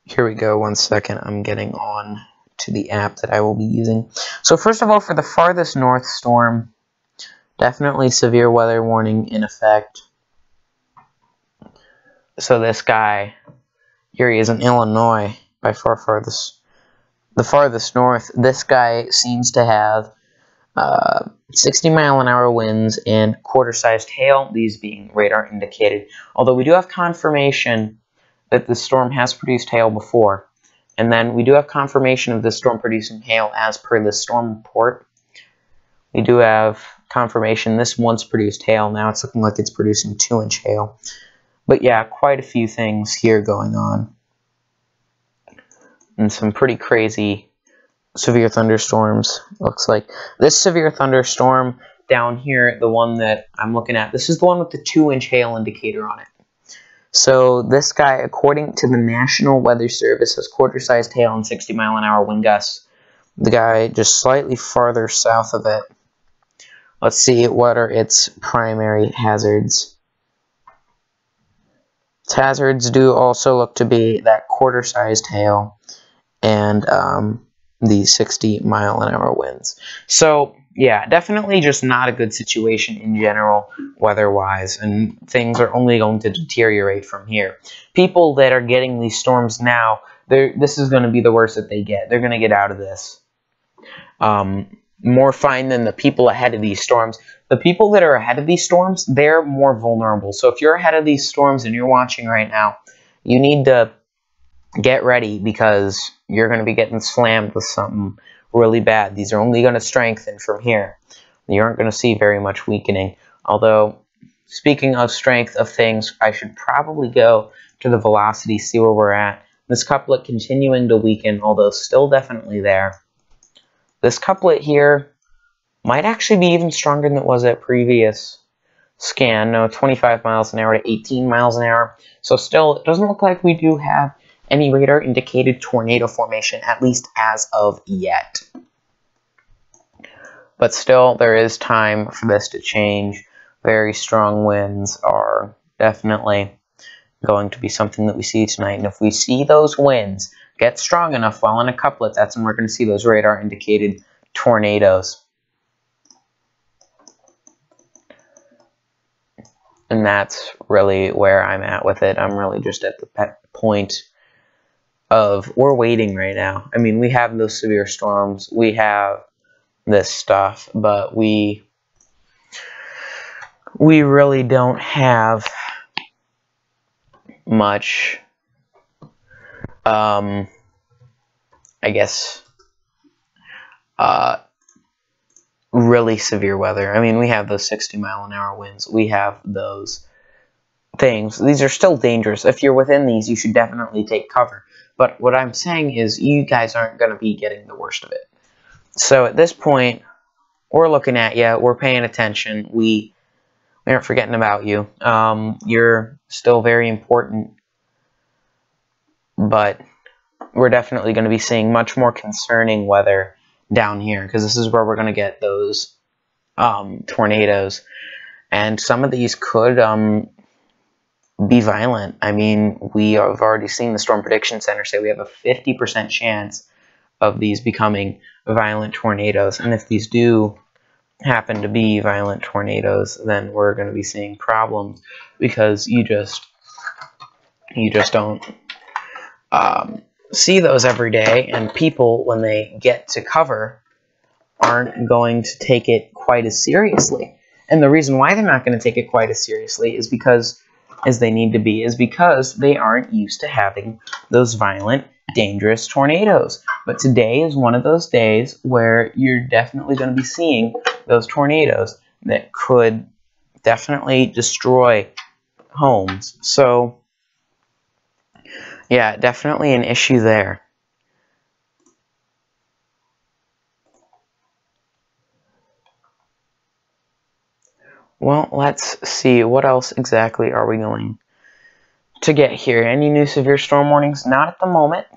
here we go. 1 second. I'm getting on to the app that I will be using. So first of all, for the farthest north storm, definitely severe weather warning in effect. So this guy, here he is in Illinois, by far the farthest north. This guy seems to have 60-mile-an-hour winds and quarter-sized hail, these being radar indicated. Although we do have confirmation that the storm has produced hail before. And then we do have confirmation of this storm producing hail as per the storm report. We do have confirmation this once produced hail. Now it's looking like it's producing 2-inch hail. But yeah, quite a few things here going on. And some pretty crazy severe thunderstorms, looks like. This severe thunderstorm down here, the one that I'm looking at, this is the one with the 2-inch hail indicator on it. So this guy, according to the National Weather Service, has quarter-sized hail and 60-mile-an-hour wind gusts. The guy just slightly farther south of it. Let's see, what are its primary hazards? Its hazards do also look to be that quarter-sized hail and the 60-mile-an-hour winds. So yeah, definitely just not a good situation in general, weather-wise, and things are only going to deteriorate from here. People that are getting these storms now, this is going to be the worst that they get. They're going to get out of this more fine than the people ahead of these storms. The people that are ahead of these storms, they're more vulnerable. So if you're ahead of these storms and you're watching right now, you need to get ready because you're going to be getting slammed with something really bad. These are only going to strengthen from here. You aren't going to see very much weakening. Although, speaking of strength of things, I should probably go to the velocity, see where we're at. This couplet continuing to weaken, although still definitely there. This couplet here might actually be even stronger than it was at previous scan. No, 25 miles an hour to 18 miles an hour. So still, it doesn't look like we do have any radar indicated tornado formation, at least as of yet. But still, there is time for this to change. Very strong winds are definitely going to be something that we see tonight. And if we see those winds get strong enough while in a couplet, that's when we're going to see those radar indicated tornadoes. And that's really where I'm at with it. I'm really just at the point of we're waiting right now. I mean, we have those severe storms, we have this stuff, but we really don't have much, I guess, really severe weather. I mean, we have those 60-mile-an-hour winds. We have those things. These are still dangerous. If you're within these, you should definitely take cover. But what I'm saying is you guys aren't going to be getting the worst of it. So at this point, we're looking at you. We're paying attention. We aren't forgetting about you. You're still very important. But we're definitely going to be seeing much more concerning weather down here, because this is where we're going to get those tornadoes. And some of these could be violent. I mean, we have already seen the Storm Prediction Center say we have a 50% chance of these becoming violent tornadoes. And if these do happen to be violent tornadoes, then we're going to be seeing problems, because you just don't see those every day, and people, when they get to cover, aren't going to take it quite as seriously. And the reason why they're not going to take it quite as seriously is because, as they need to be, is because they aren't used to having those violent, dangerous tornadoes. But today is one of those days where you're definitely going to be seeing those tornadoes that could definitely destroy homes. So, yeah, definitely an issue there. Well, let's see. What else exactly are we going to get here? Any new severe storm warnings? Not at the moment.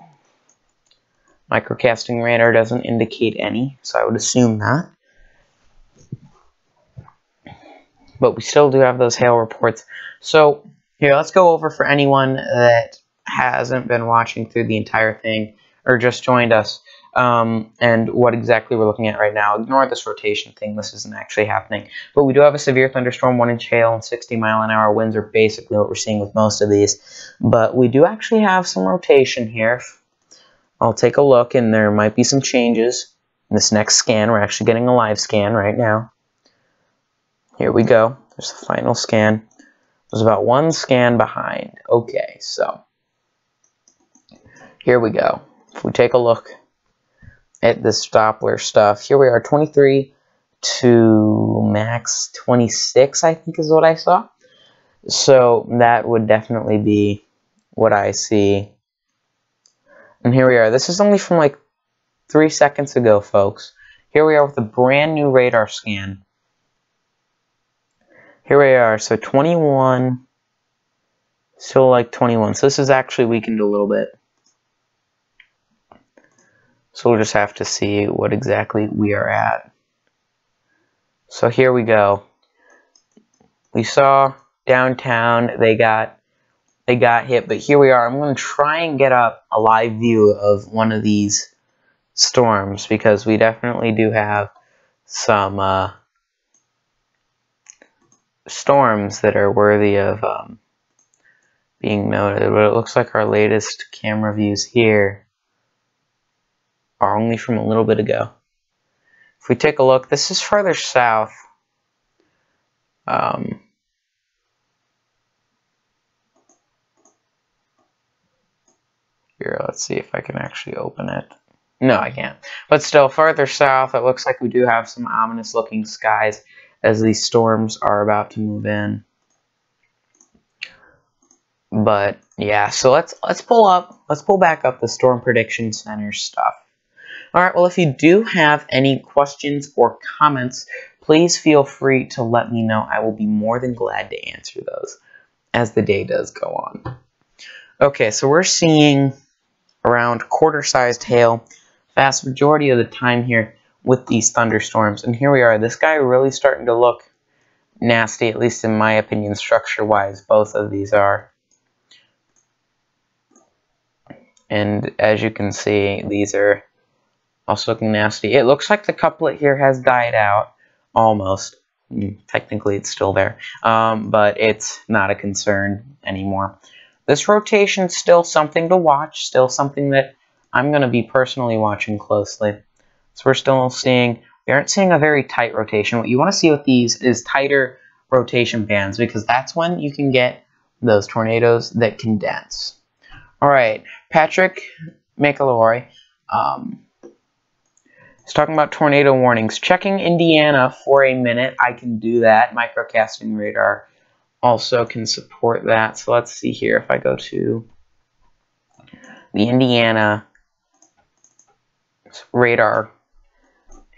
Microcasting radar doesn't indicate any, so I would assume not. But we still do have those hail reports. So, here, let's go over for anyone that hasn't been watching through the entire thing, or just joined us, and what exactly we're looking at right now. Ignore this rotation thing. This isn't actually happening. But we do have a severe thunderstorm, 1-inch hail, and 60-mile-an-hour winds are basically what we're seeing with most of these. But we do actually have some rotation here. I'll take a look, and there might be some changes in this next scan. We're actually getting a live scan right now. Here we go. There's the final scan. There's about one scan behind. Okay, so here we go. If we take a look at this Doppler stuff, here we are, 23 to max 26, I think is what I saw. So that would definitely be what I see. And here we are. This is only from like 3 seconds ago, folks. Here we are with a brand new radar scan. Here we are, so 21, still like 21. So this is actually weakened a little bit. So we'll just have to see what exactly we are at. So here we go. We saw downtown, they got hit, but here we are. I'm going to try and get up a live view of one of these storms, because we definitely do have some storms that are worthy of being noted. But it looks like our latest camera views here are only from a little bit ago. If we take a look, this is further south. Here, let's see if I can actually open it. No, I can't. But still, farther south, it looks like we do have some ominous looking skies as these storms are about to move in. But yeah, so let's pull back up the Storm Prediction Center stuff. Alright, well, if you do have any questions or comments, please feel free to let me know. I will be more than glad to answer those as the day does go on. Okay, so we're seeing around quarter-sized hail vast majority of the time here with these thunderstorms. And here we are. This guy really starting to look nasty, at least in my opinion, structure-wise. Both of these are. And as you can see, these are also looking nasty. It looks like the couplet here has died out, almost. Technically, it's still there, but it's not a concern anymore. This rotation's still something to watch, still something that I'm going to be personally watching closely. So we're still seeing, we aren't seeing a very tight rotation. What you want to see with these is tighter rotation bands, because that's when you can get those tornadoes that condense. All right, Patrick McElroy is talking about tornado warnings. Checking Indiana for a minute. I can do that. Microcasting radar also can support that. So let's see here. If I go to the Indiana radar,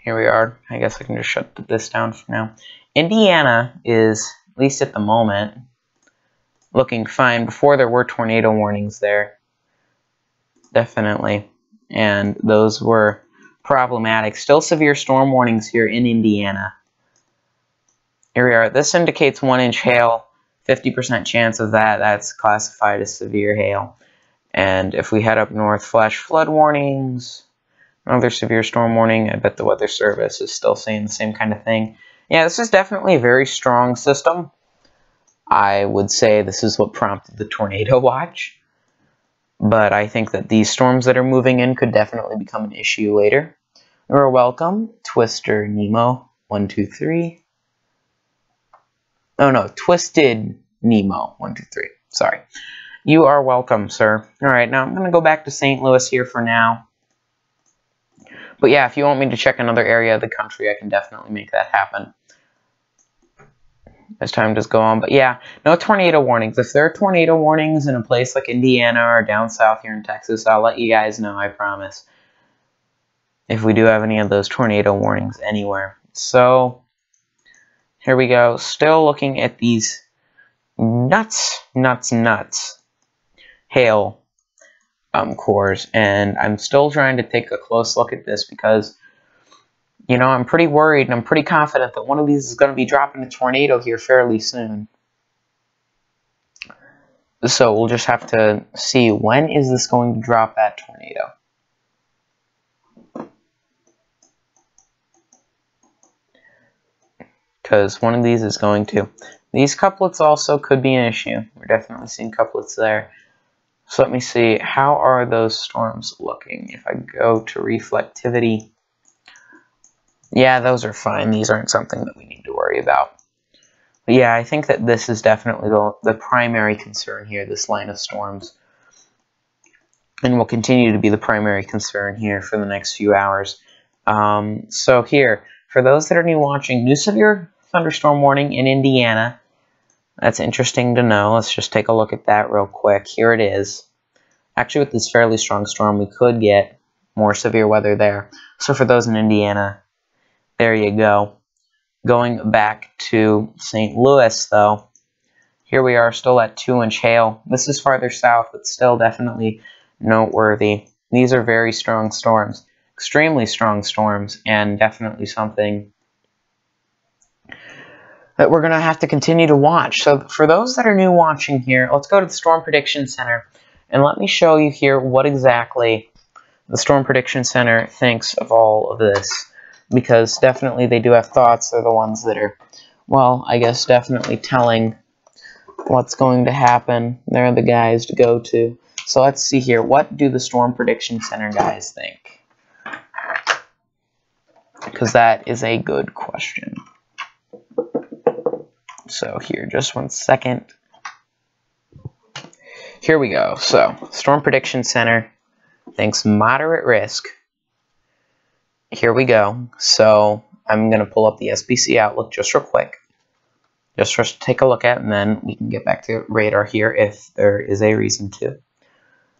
here we are. I guess I can just shut this down for now. Indiana is, at least at the moment, looking fine. Before there were tornado warnings there, definitely, and those were problematic. Still severe storm warnings here in Indiana. Here we are. This indicates 1-inch hail, 50% chance of that. That's classified as severe hail. And if we head up north, flash flood warnings, Another severe storm warning. I bet the Weather Service is still saying the same kind of thing. Yeah, this is definitely a very strong system. I would say this is what prompted the tornado watch. But I think that these storms that are moving in could definitely become an issue later. You're welcome, Twister Nemo 123. Oh no, Twisted Nemo 123. Sorry. You are welcome, sir. Alright, now I'm going to go back to St. Louis here for now. But yeah, if you want me to check another area of the country, I can definitely make that happen as time does go on. But yeah, no tornado warnings. If there are tornado warnings in a place like Indiana or down south here in Texas, I'll let you guys know, I promise. If we do have any of those tornado warnings anywhere. So, here we go. Still looking at these nuts hail cores, and I'm still trying to take a close look at this because, you know, I'm pretty worried and I'm pretty confident that one of these is going to be dropping a tornado here fairly soon. So we'll just have to see, when is this going to drop that tornado? Because one of these is going to. These couplets also could be an issue. We're definitely seeing couplets there. So let me see, how are those storms looking? If I go to reflectivity, yeah, those are fine. These aren't something that we need to worry about. But yeah, I think that this is definitely the primary concern here, this line of storms. And will continue to be the primary concern here for the next few hours. So here, for those that are new watching, new severe thunderstorm warning in Indiana. That's interesting to know. Let's just take a look at that real quick. Here it is. Actually, with this fairly strong storm, we could get more severe weather there. So for those in Indiana, there you go. Going back to St. Louis, though, here we are still at 2-inch hail. This is farther south, but still definitely noteworthy. These are very strong storms, extremely strong storms, and definitely something that we're going to have to continue to watch. So for those that are new watching here, let's go to the Storm Prediction Center, and let me show you here what exactly the Storm Prediction Center thinks of all of this. Because definitely they do have thoughts. They're the ones that are, well, I guess definitely telling what's going to happen. They're the guys to go to. So let's see here. What do the Storm Prediction Center guys think? Because that is a good question. So here, just 1 second. Here we go. So, Storm Prediction Center thinks moderate risk. Here we go. So, I'm going to pull up the SBC Outlook just real quick. Just for us to take a look at, and then we can get back to radar here if there is a reason to.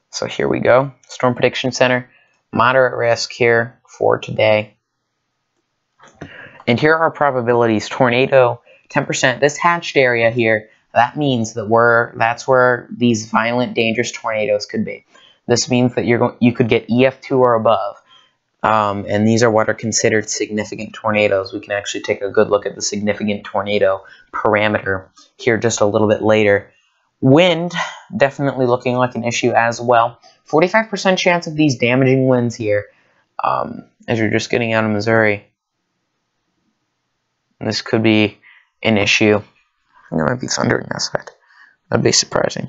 So, here we go. Storm Prediction Center. Moderate risk here for today. And here are our probabilities. Tornado, 10%. This hatched area here, that means that that's where these violent, dangerous tornadoes could be. This means that you could get EF2 or above. And these are what are considered significant tornadoes. We can actually take a good look at the significant tornado parameter here just a little bit later. Wind, definitely looking like an issue as well. 45% chance of these damaging winds here as you're just getting out of Missouri. And this could be an issue. I think there might be thunder in that side. That'd be surprising.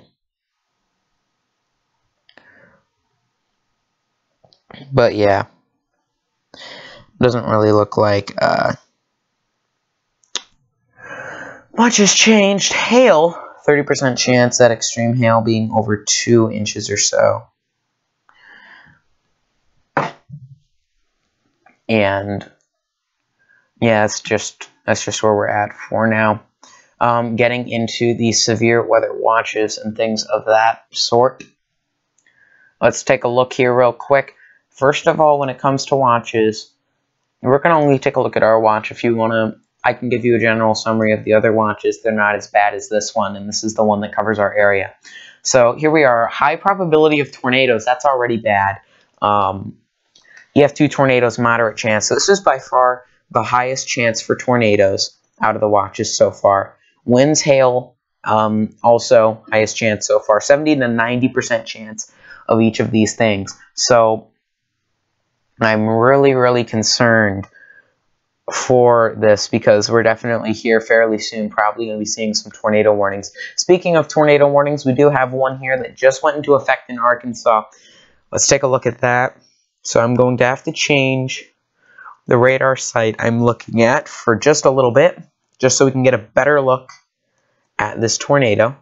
But yeah. Doesn't really look like much has changed. Hail, 30% chance, that extreme hail being over 2 inches or so. And yeah, that's just where we're at for now. Getting into the severe weather watches and things of that sort. Let's take a look here real quick. First of all, when it comes to watches, we're going to only take a look at our watch. If you want to, I can give you a general summary of the other watches. They're not as bad as this one, and this is the one that covers our area. So here we are. High probability of tornadoes. That's already bad. EF2 tornadoes, moderate chance. So this is by far the highest chance for tornadoes out of the watches so far. Winds, hail, also highest chance so far. 70 to 90% chance of each of these things. So And I'm really, really concerned for this because we're definitely here fairly soon, probably going to be seeing some tornado warnings. Speaking of tornado warnings, we do have one here that just went into effect in Arkansas. Let's take a look at that. So I'm going to have to change the radar site I'm looking at for just a little bit, just so we can get a better look at this tornado.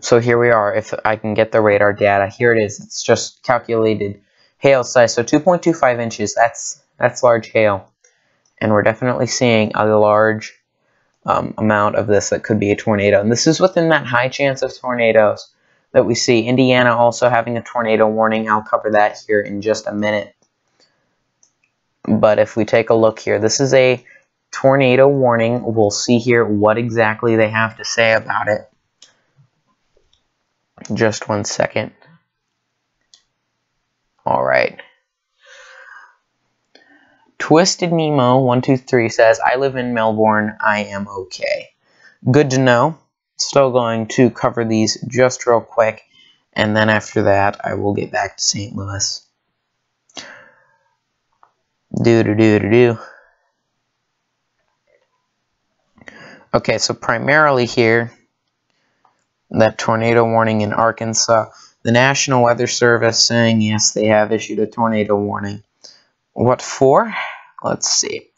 So here we are. If I can get the radar data, here it is. It's just calculated hail size. So 2.25 inches. That's large hail, and we're definitely seeing a large amount of this that could be a tornado. And this is within that high chance of tornadoes that we see. Indiana also having a tornado warning. I'll cover that here in just a minute. But if we take a look here, this is a tornado warning. We'll see here what exactly they have to say about it. Just one second. All right. Twisted Nemo 123 says, I live in Melbourne. I am okay. Good to know. Still going to cover these just real quick, and then after that, I will get back to St. Louis. Okay, so primarily here, that tornado warning in Arkansas. The National Weather Service saying, yes, they have issued a tornado warning. What for? Let's see.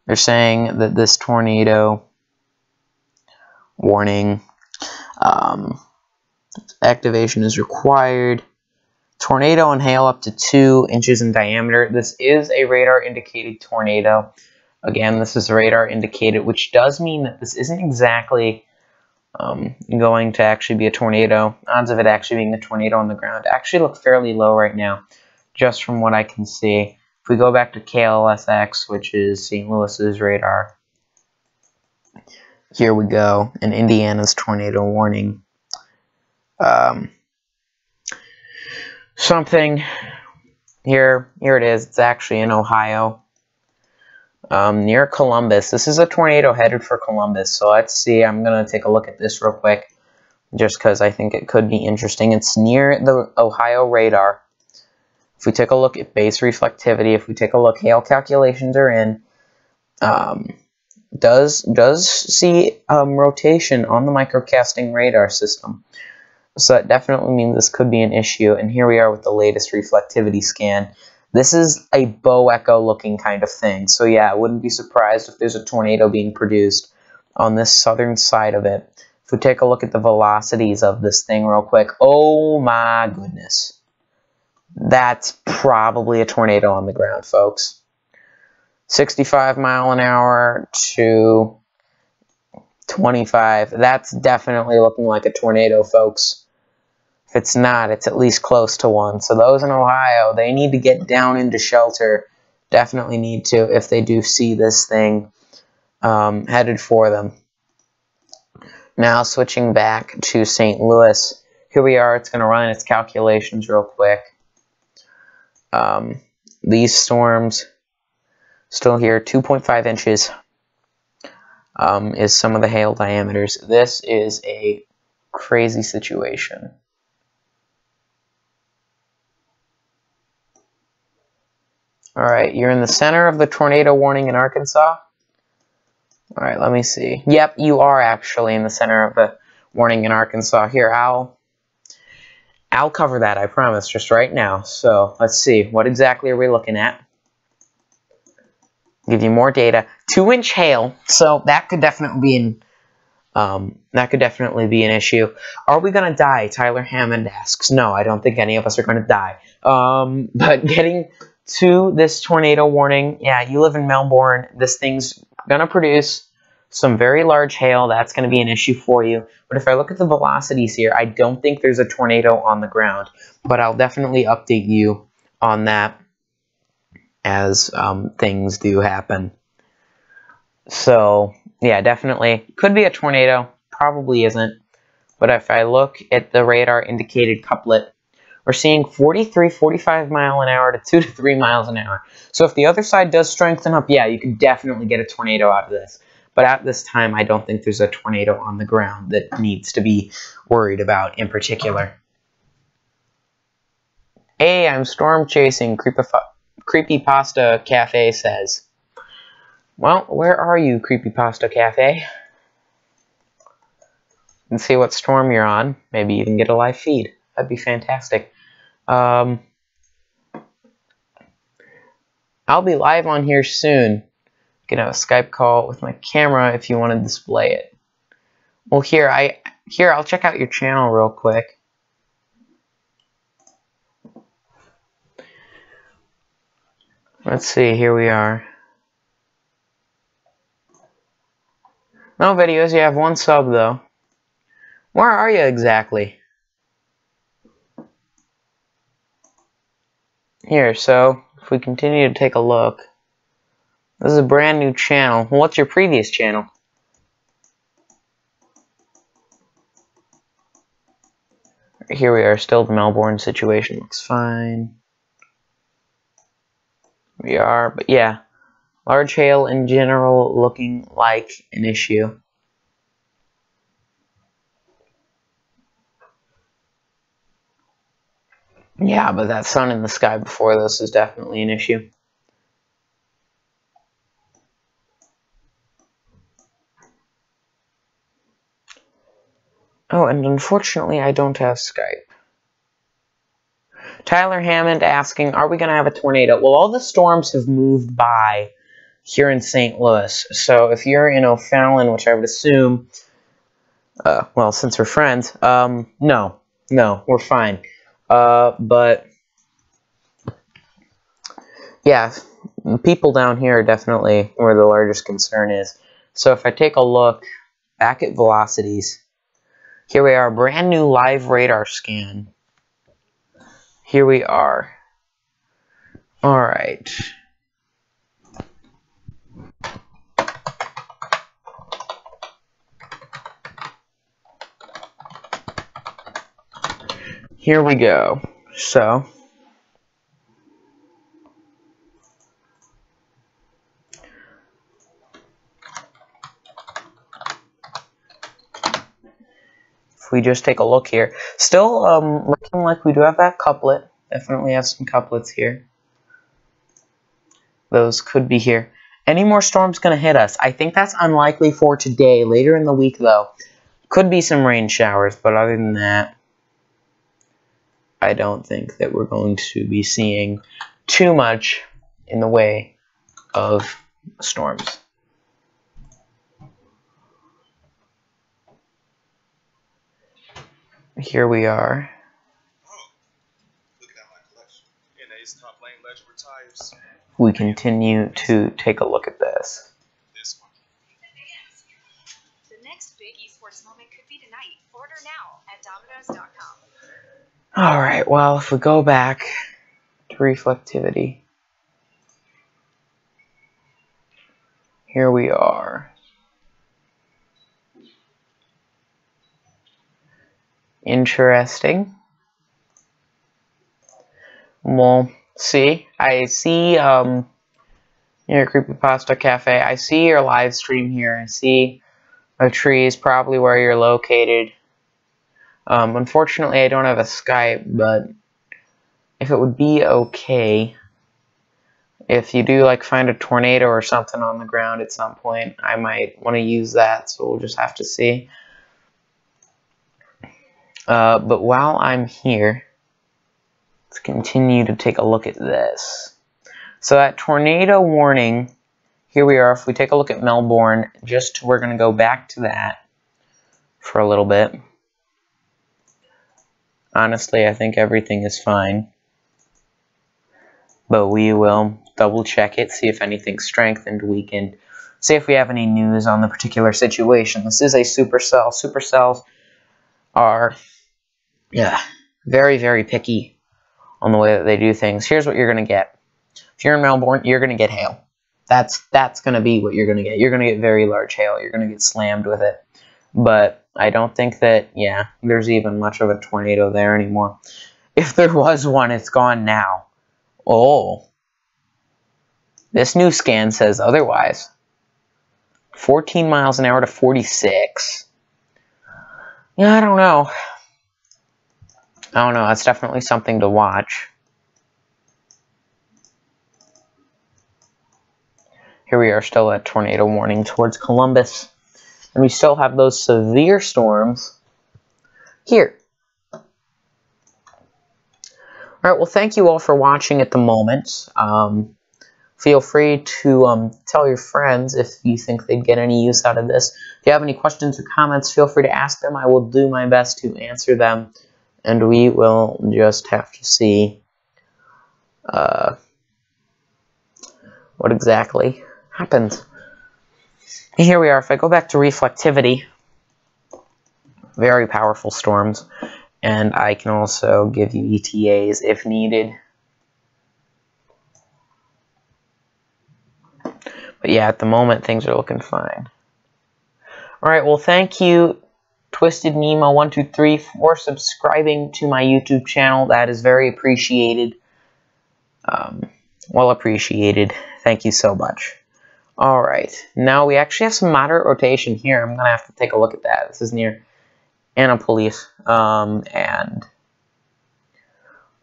They're saying that this tornado warning activation is required. Tornado and hail up to 2 inches in diameter. This is a radar indicated tornado. Again, this is radar indicated, which does mean that this isn't exactly going to actually be a tornado. Odds of it actually being a tornado on the ground actually look fairly low right now, just from what I can see. If we go back to KLSX, which is St. Louis's radar, here we go, and Indiana's tornado warning. Something here it is. It's actually in Ohio, near Columbus. This is a tornado headed for Columbus. So let's see. I'm gonna take a look at this real quick, just because I think it could be interesting. It's near the Ohio radar. If we take a look at base reflectivity, if we take a look, hail calculations are in. Does see rotation on the microcasting radar system. So that definitely means this could be an issue. And here we are with the latest reflectivity scan. This is a bow echo looking kind of thing. So yeah, I wouldn't be surprised if there's a tornado being produced on this southern side of it. If we take a look at the velocities of this thing real quick, oh my goodness. That's probably a tornado on the ground, folks. 65 mile an hour to 25. That's definitely looking like a tornado, folks. If it's not, it's at least close to one. So those in Ohio, they need to get down into shelter. Definitely need to if they do see this thing headed for them. Now switching back to St. Louis. Here we are. It's going to run its calculations real quick. These storms still here, 2.5 inches is some of the hail diameters. This is a crazy situation. Alright, you're in the center of the tornado warning in Arkansas. Alright, let me see. Yep, you are actually in the center of the warning in Arkansas. Here, I'll cover that, I promise, just right now. So, let's see. What exactly are we looking at? Give you more data. 2-inch hail, so that could definitely be an issue. Are we gonna die? Tyler Hammond asks. No, I don't think any of us are gonna die. But getting to this tornado warning, yeah, you live in Melbourne. This thing's gonna produce some very large hail. That's gonna be an issue for you. But if I look at the velocities here, I don't think there's a tornado on the ground. But I'll definitely update you on that as things do happen. So, yeah, definitely could be a tornado. Probably isn't. But if I look at the radar indicated couplet, we're seeing 43, 45 mile an hour to 2 to 3 miles an hour. So if the other side does strengthen up, yeah, you could definitely get a tornado out of this. But at this time, I don't think there's a tornado on the ground that needs to be worried about in particular. Hey, I'm storm chasing, Creepypasta Cafe says. Well, where are you, Creepypasta Cafe? And see what storm you're on. Maybe even get a live feed. That'd be fantastic. I'll be live on here soon. You can have a Skype call with my camera if you want to display it. Well, I'll check out your channel real quick. Let's see, here we are. No videos, you have 1 sub though. Where are you exactly? Here, so if we continue to take a look, this is a brand new channel. What's your previous channel? Here we are, still the Melbourne situation looks fine. We are, but yeah, large hail in general looking like an issue. Yeah, but that sun in the sky before this is definitely an issue. Oh, and unfortunately I don't have Skype. Tyler Hammond asking, are we going to have a tornado? Well, all the storms have moved by here in St. Louis. So if you're in O'Fallon, which I would assume, well, since we're friends, no, we're fine. But, yeah, people down here are definitely where the largest concern is. So if I take a look back at velocities, here we are, brand new live radar scan. Here we are. All right. Here we go. So, if we just take a look here, still looking like we do have that couplet. Definitely have some couplets here. Those could be here. Any more storms going to hit us? I think that's unlikely for today. Later in the week, though, could be some rain showers, but other than that, I don't think that we're going to be seeing too much in the way of storms. Here we are. We continue to take a look at this. The next big esports moment could be tonight. Order now at Domino's.com. Alright, well, if we go back to reflectivity, here we are. Interesting. Well, see, I see, your Creepypasta Cafe, I see your live stream here, I see a tree is probably where you're located. Unfortunately, I don't have a Skype, but if it would be okay, if you do, like, find a tornado or something on the ground at some point, I might want to use that, so we'll just have to see. But while I'm here, let's continue to take a look at this. So that tornado warning, here we are. If we take a look at Melbourne, we're going to go back to that for a little bit. Honestly, I think everything is fine. But we will double check it, see if anything's strengthened, weakened, see if we have any news on the particular situation. This is a supercell. Supercells are, yeah, very, very picky on the way that they do things. Here's what you're going to get. If you're in Melbourne, you're going to get hail. That's going to be what you're going to get. You're going to get very large hail. You're going to get slammed with it. But I don't think that, yeah, there's even much of a tornado there anymore. If there was one, it's gone now. Oh. This new scan says otherwise. 14 miles an hour to 46. Yeah, I don't know. That's definitely something to watch. Here we are still at tornado warning towards Columbus. And we still have those severe storms here. Alright, well, thank you all for watching at the moment. Feel free to tell your friends if you think they'd get any use out of this. If you have any questions or comments, feel free to ask them. I will do my best to answer them. And we will just have to see what exactly happens. Here we are. If I go back to reflectivity, very powerful storms. And I can also give you ETAs if needed. But yeah, at the moment, things are looking fine. Alright, well, thank you, Twisted Nemo 123, for subscribing to my YouTube channel. That is very appreciated. Well appreciated. Thank you so much. Alright, now we actually have some moderate rotation here. I'm going to have to take a look at that. This is near Annapolis. And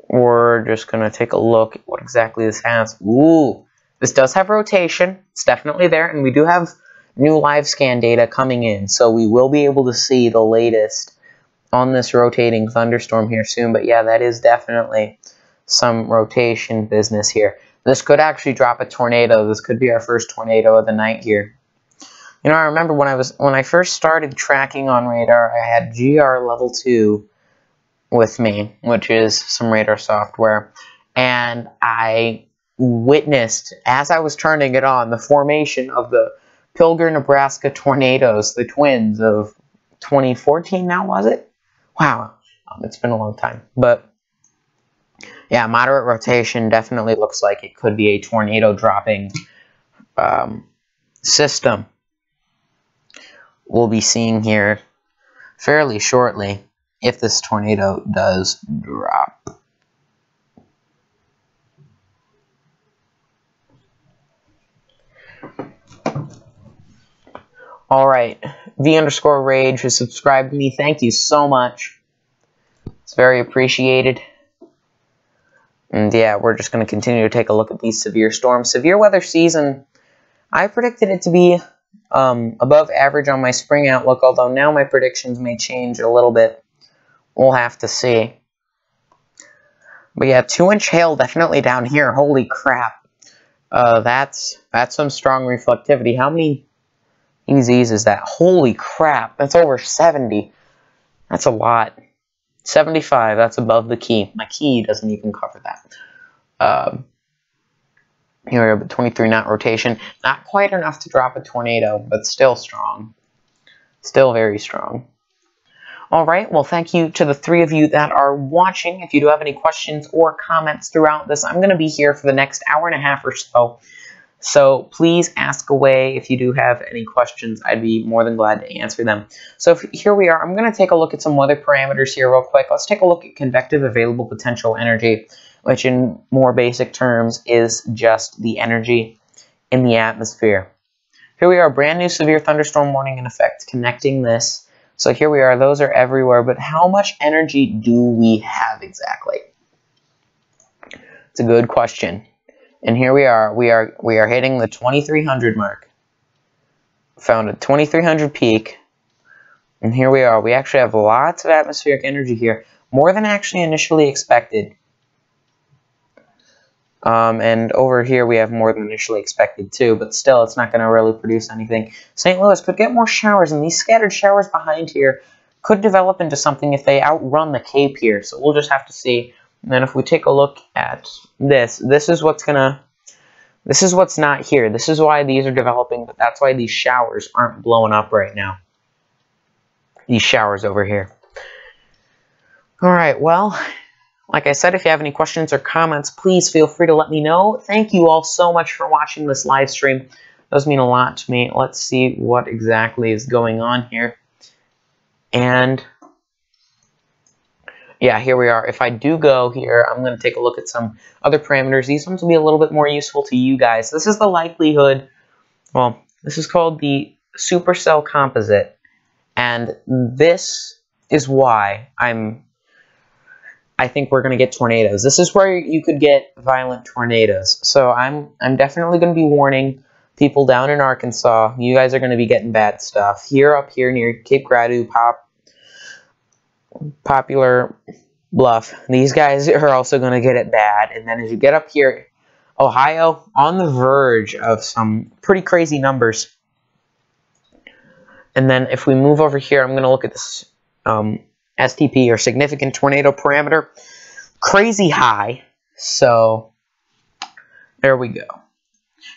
we're just going to take a look at what exactly this has. Ooh, this does have rotation. It's definitely there. And we do have new live scan data coming in. So we will be able to see the latest on this rotating thunderstorm here soon. But yeah, that is definitely some rotation business here. This could actually drop a tornado. This could be our first tornado of the night here. You know, I remember when I first started tracking on radar, I had GR level 2 with me, which is some radar software, and I witnessed, as I was turning it on, the formation of the Pilger, Nebraska tornadoes, the twins of 2014 now, was it? Wow, it's been a long time. But yeah, moderate rotation definitely looks like it could be a tornado dropping system. We'll be seeing here fairly shortly if this tornado does drop. Alright, V_Rage has subscribed to me. Thank you so much. It's very appreciated. And yeah, we're just going to continue to take a look at these severe storms. Severe weather season, I predicted it to be above average on my spring outlook, although now my predictions may change a little bit. We'll have to see. But yeah, 2-inch hail definitely down here. Holy crap. That's some strong reflectivity. How many EZs is that? Holy crap. That's over 70. That's a lot. 75, that's above the key. My key doesn't even cover that. Here we are, but 23 knot rotation. Not quite enough to drop a tornado, but still strong. Still very strong. Alright, well, thank you to the 3 of you that are watching. If you do have any questions or comments throughout this, I'm going to be here for the next hour and a half or so. So please ask away if you do have any questions. I'd be more than glad to answer them. So here we are. I'm going to take a look at some weather parameters here real quick. Let's take a look at convective available potential energy, which in more basic terms is just the energy in the atmosphere. Here we are, brand new severe thunderstorm warning in effect, connecting this. So here we are, those are everywhere, but how much energy do we have exactly? It's a good question. And here we are hitting the 2300 mark. Found a 2300 peak. And here we are. We actually have lots of atmospheric energy here, more than actually initially expected. And over here we have more than initially expected too, but still it's not going to really produce anything. St. Louis could get more showers, and these scattered showers behind here could develop into something if they outrun the Cape here. So we'll just have to see. And then if we take a look at this is what's not here. This is why these are developing, but that's why these showers aren't blowing up right now. These showers over here. Alright, well, like I said, if you have any questions or comments, please feel free to let me know. Thank you all so much for watching this live stream. It does mean a lot to me. Let's see what exactly is going on here. And yeah, here we are. If I do go here, I'm going to take a look at some other parameters. These ones will be a little bit more useful to you guys. This is the likelihood, well, this is called the supercell composite. And this is why I think we're going to get tornadoes. This is where you could get violent tornadoes. So I'm definitely going to be warning people down in Arkansas, you guys are going to be getting bad stuff. Here, up here near Cape Gradu, Popular Bluff, these guys are also going to get it bad. And then as you get up here, Ohio, on the verge of some pretty crazy numbers. And then if we move over here, I'm going to look at this STP, or significant tornado parameter. Crazy high. So there we go.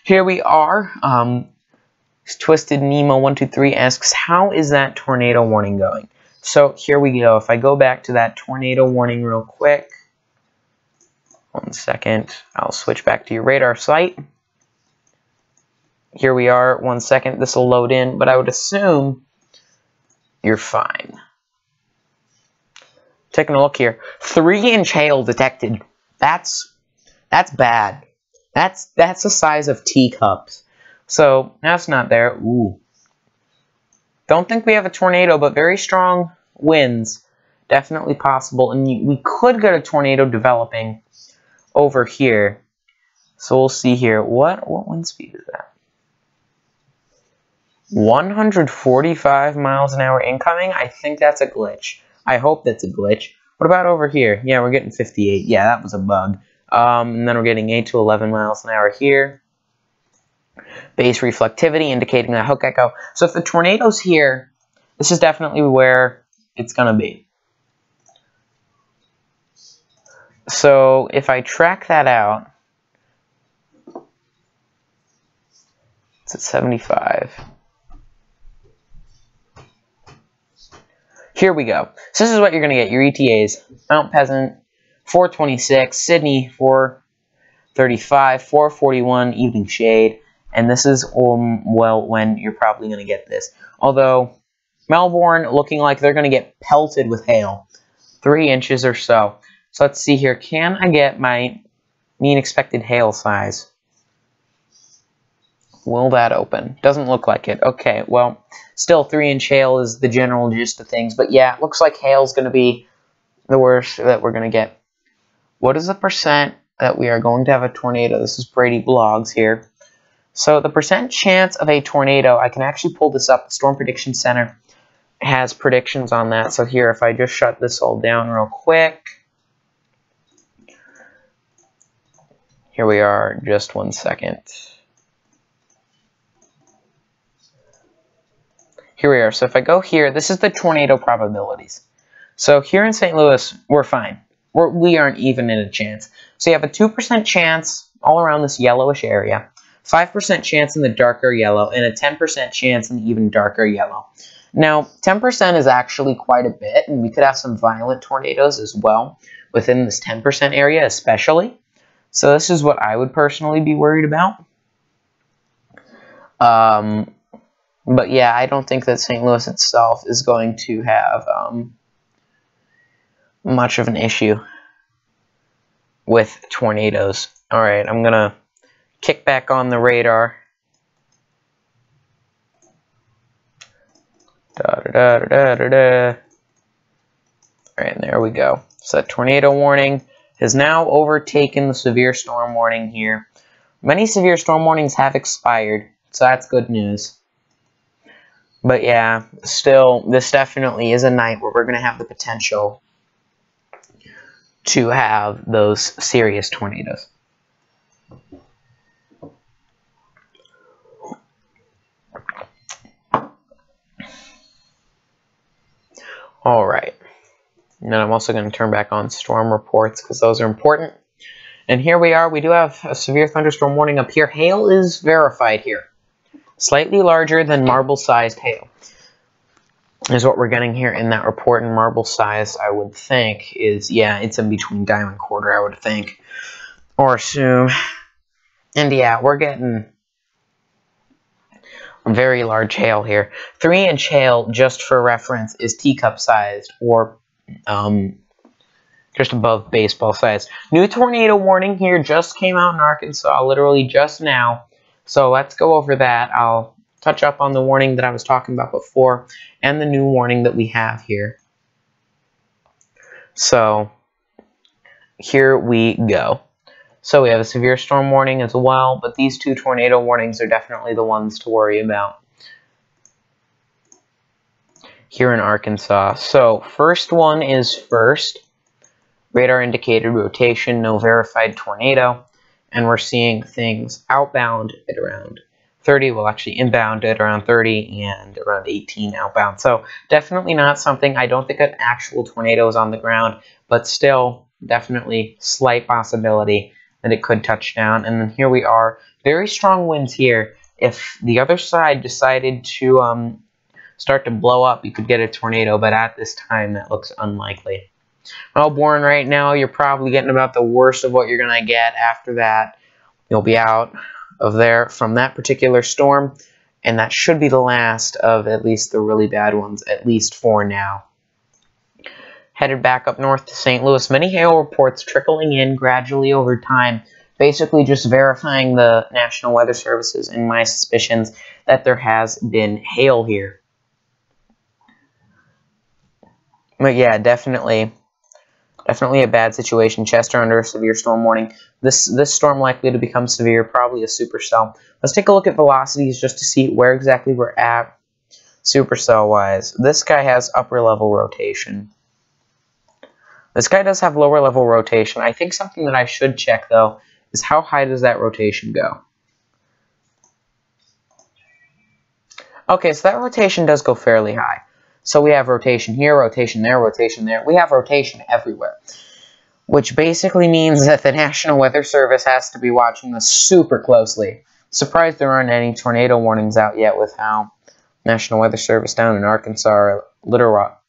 Here we are. Twisted Nemo 123 asks, how is that tornado warning going? So here we go. If I go back to that tornado warning real quick. 1 second. I'll switch back to your radar site. Here we are. 1 second. This will load in, but I would assume you're fine. Taking a look here. 3-inch hail detected. That's bad. That's the size of teacups. So that's not there. Ooh. Don't think we have a tornado, but very strong winds. Definitely possible. And we could get a tornado developing over here. So we'll see here. What wind speed is that? 145 miles an hour incoming? I think that's a glitch. I hope that's a glitch. What about over here? Yeah, we're getting 58. Yeah, that was a bug. And then we're getting 8 to 11 miles an hour here. Base reflectivity indicating that hook echo. So if the tornado's here, this is definitely where it's going to be. So if I track that out, it's at 75. Here we go. So this is what you're going to get. Your ETAs. Mount Pleasant, 426. Sydney, 435. 441, evening shade. And this is, well, when you're probably going to get this. Although, Melbourne looking like they're going to get pelted with hail. 3 inches or so. So let's see here. Can I get my mean expected hail size? Will that open? Doesn't look like it. Okay, well, still 3-inch hail is the general gist of things. But yeah, it looks like hail's going to be the worst that we're going to get. What is the percent that we are going to have a tornado? This is Brady Blogs here. So the percent chance of a tornado, I can actually pull this up. The Storm Prediction Center has predictions on that. So here, if I just shut this all down real quick. Here we are, just 1 second. Here we are. So if I go here, this is the tornado probabilities. So here in St. Louis, we're fine. We aren't even in a chance. So you have a 2% chance all around this yellowish area, 5% chance in the darker yellow, and a 10% chance in the even darker yellow. Now, 10% is actually quite a bit, and we could have some violent tornadoes as well within this 10% area especially. So this is what I would personally be worried about. But yeah, I don't think that St. Louis itself is going to have much of an issue with tornadoes. Alright, I'm going to kick back on the radar. Alright, and there we go. So that tornado warning has now overtaken the severe storm warning here. Many severe storm warnings have expired, so that's good news. But yeah, still, this definitely is a night where we're going to have the potential to have those serious tornadoes. Alright. And then I'm also going to turn back on storm reports because those are important. And here we are. We do have a severe thunderstorm warning up here. Hail is verified here. Slightly larger than marble-sized hail is what we're getting here in that report. And marble size, I would think, is, yeah, it's in between dime and quarter, I would think, or assume. And yeah, we're getting a very large hail here. 3-inch hail, just for reference, is teacup-sized, or just above baseball size. New tornado warning here just came out in Arkansas, literally just now. So let's go over that. I'll touch up on the warning that I was talking about before and the new warning that we have here. So here we go. So we have a severe storm warning as well, but these two tornado warnings are definitely the ones to worry about here in Arkansas. So first one is first. Radar indicated rotation, no verified tornado. And we're seeing things outbound at around 30, well actually inbound at around 30 and around 18 outbound. So definitely not something, I don't think an actual tornado is on the ground, but still definitely slight possibility that it could touch down. And then here we are, very strong winds here. If the other side decided to start to blow up, you could get a tornado, but at this time that looks unlikely. Melbourne right now, you're probably getting about the worst of what you're going to get. After that, you'll be out of there from that particular storm, and that should be the last of at least the really bad ones, at least for now. Headed back up north to St. Louis, many hail reports trickling in gradually over time, basically just verifying the National Weather Services and my suspicions that there has been hail here. But yeah, definitely a bad situation. Chester under a severe storm warning. This storm likely to become severe, probably a supercell. Let's take a look at velocities just to see where exactly we're at supercell-wise. This guy has upper level rotation. This guy does have lower level rotation. I think something that I should check, though, is how high does that rotation go? Okay, so that rotation does go fairly high. So we have rotation here, rotation there, rotation there. We have rotation everywhere, which basically means that the National Weather Service has to be watching this super closely. Surprised there aren't any tornado warnings out yet with how National Weather Service down in Arkansas or Little Rock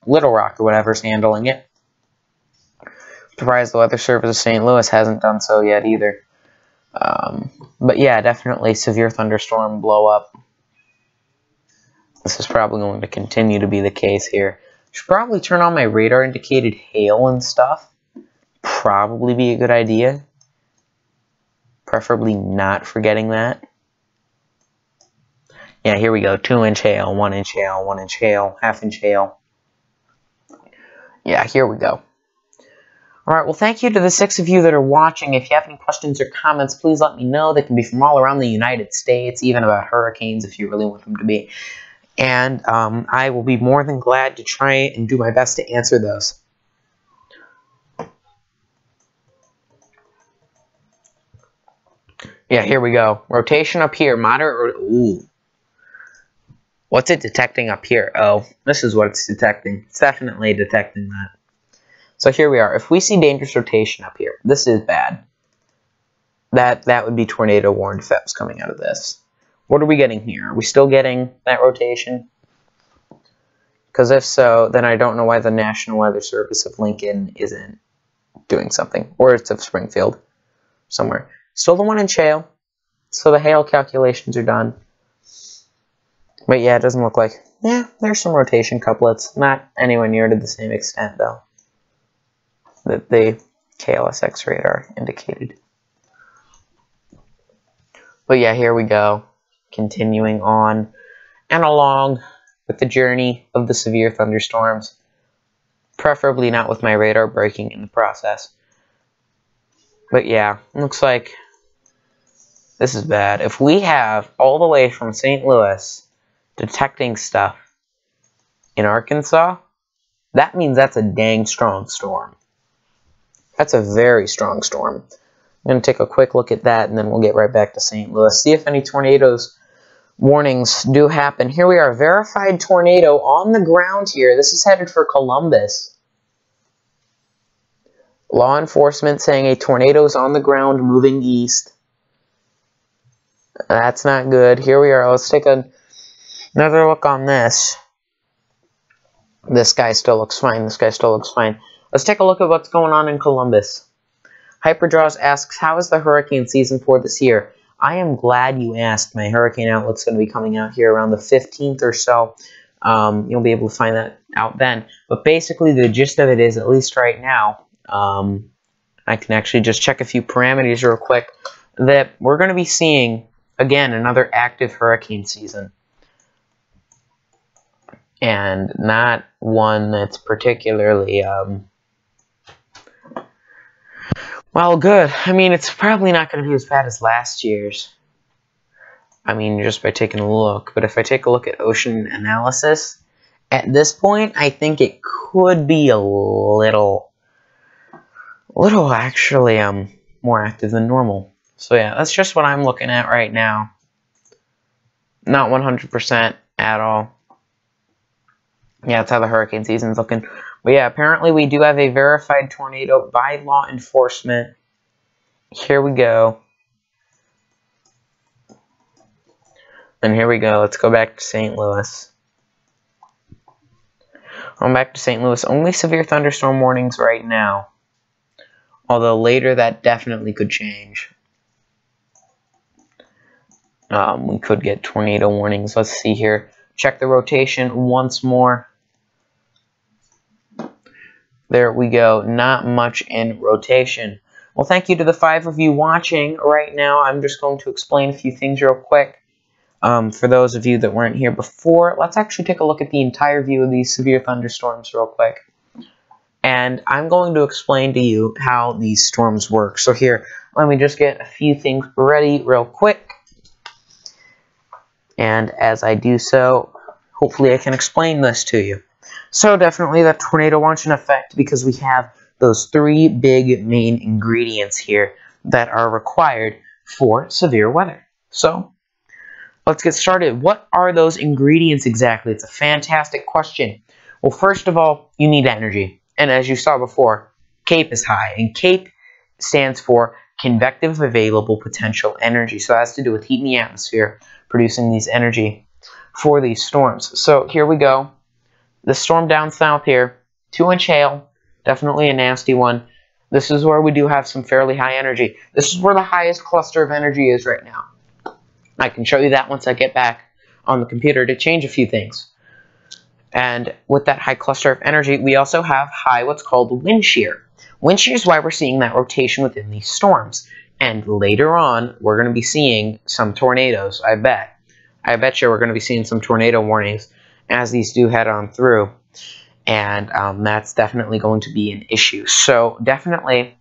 or whatever is handling it. Surprised the Weather Service of St. Louis hasn't done so yet either. But yeah, definitely severe thunderstorm blow up. This is probably going to continue to be the case here. Should probably turn on my radar indicated hail and stuff. Probably be a good idea. Preferably not forgetting that. Yeah, here we go. 2-inch hail, 1-inch hail, 1-inch hail, half-inch hail. Yeah, here we go. Alright, well thank you to the 6 of you that are watching. If you have any questions or comments, please let me know. They can be from all around the United States, even about hurricanes if you really want them to be. And I will be more than glad to try and do my best to answer those. Yeah, here we go. Rotation up here, moderate. Ooh. What's it detecting up here? Oh, this is what it's detecting. It's definitely detecting that. So here we are. If we see dangerous rotation up here, this is bad. That would be tornado warned if that was coming out of this. What are we getting here? Are we still getting that rotation? Because if so, then I don't know why the National Weather Service of Lincoln isn't doing something. Or it's of Springfield. Somewhere. Still the 1-inch hail. So the hail calculations are done. But yeah, it doesn't look like... Yeah, there's some rotation couplets. Not anywhere near to the same extent, though, that the KLSX radar indicated. But yeah, here we go. Continuing on and along with the journey of the severe thunderstorms. Preferably not with my radar breaking in the process. But yeah, looks like this is bad. If we have all the way from St. Louis detecting stuff in Arkansas, that means that's a dang strong storm. That's a very strong storm. I'm going to take a quick look at that, and then we'll get right back to St. Louis. See if any tornadoes warnings do happen. Here we are, verified tornado on the ground here. This is headed for Columbus. Law enforcement saying a tornado is on the ground moving east. That's not good. Here we are. Let's take another look on this. This guy still looks fine. This guy still looks fine. Let's take a look at what's going on in Columbus. Hyperdraws asks, how is the hurricane season for this year? I am glad you asked. My hurricane outlook's going to be coming out here around the 15th or so. You'll be able to find that out then. But basically, the gist of it is, at least right now, I can actually just check a few parameters real quick, that we're going to be seeing, again, another active hurricane season. And not one that's particularly, Well, good. I mean, it's probably not going to be as bad as last year's. I mean, just by taking a look. But if I take a look at ocean analysis, at this point, I think it could be a little actually, more active than normal. So yeah, that's just what I'm looking at right now. Not 100% at all. Yeah, that's how the hurricane season's looking. But yeah, apparently we do have a verified tornado by law enforcement. Here we go. And here we go. Let's go back to St. Louis. I'm back to St. Louis. Only severe thunderstorm warnings right now. Although later that definitely could change. We could get tornado warnings. Let's see here. Check the rotation once more. There we go. Not much in rotation. Well, thank you to the 5 of you watching right now. I'm just going to explain a few things real quick. For those of you that weren't here before, let's actually take a look at the entire view of these severe thunderstorms real quick. And I'm going to explain to you how these storms work. So here, let me just get a few things ready real quick. And as I do so, hopefully I can explain this to you. So definitely that tornado watch in effect because we have those 3 big main ingredients here that are required for severe weather. So let's get started. What are those ingredients exactly? It's a fantastic question. Well, first of all, you need energy. And as you saw before, CAPE is high. And CAPE stands for convective available potential energy. So it has to do with heat in the atmosphere, producing these energy for these storms. So here we go. The storm down south here, 2-inch hail, definitely a nasty one. This is where we do have some fairly high energy. This is where the highest cluster of energy is right now. I can show you that once I get back on the computer to change a few things. And with that high cluster of energy, we also have high what's called wind shear. Wind shear is why we're seeing that rotation within these storms. And later on, we're going to be seeing some tornadoes, I bet. I bet you we're going to be seeing some tornado warnings as these do head on through. And that's definitely going to be an issue. So definitely,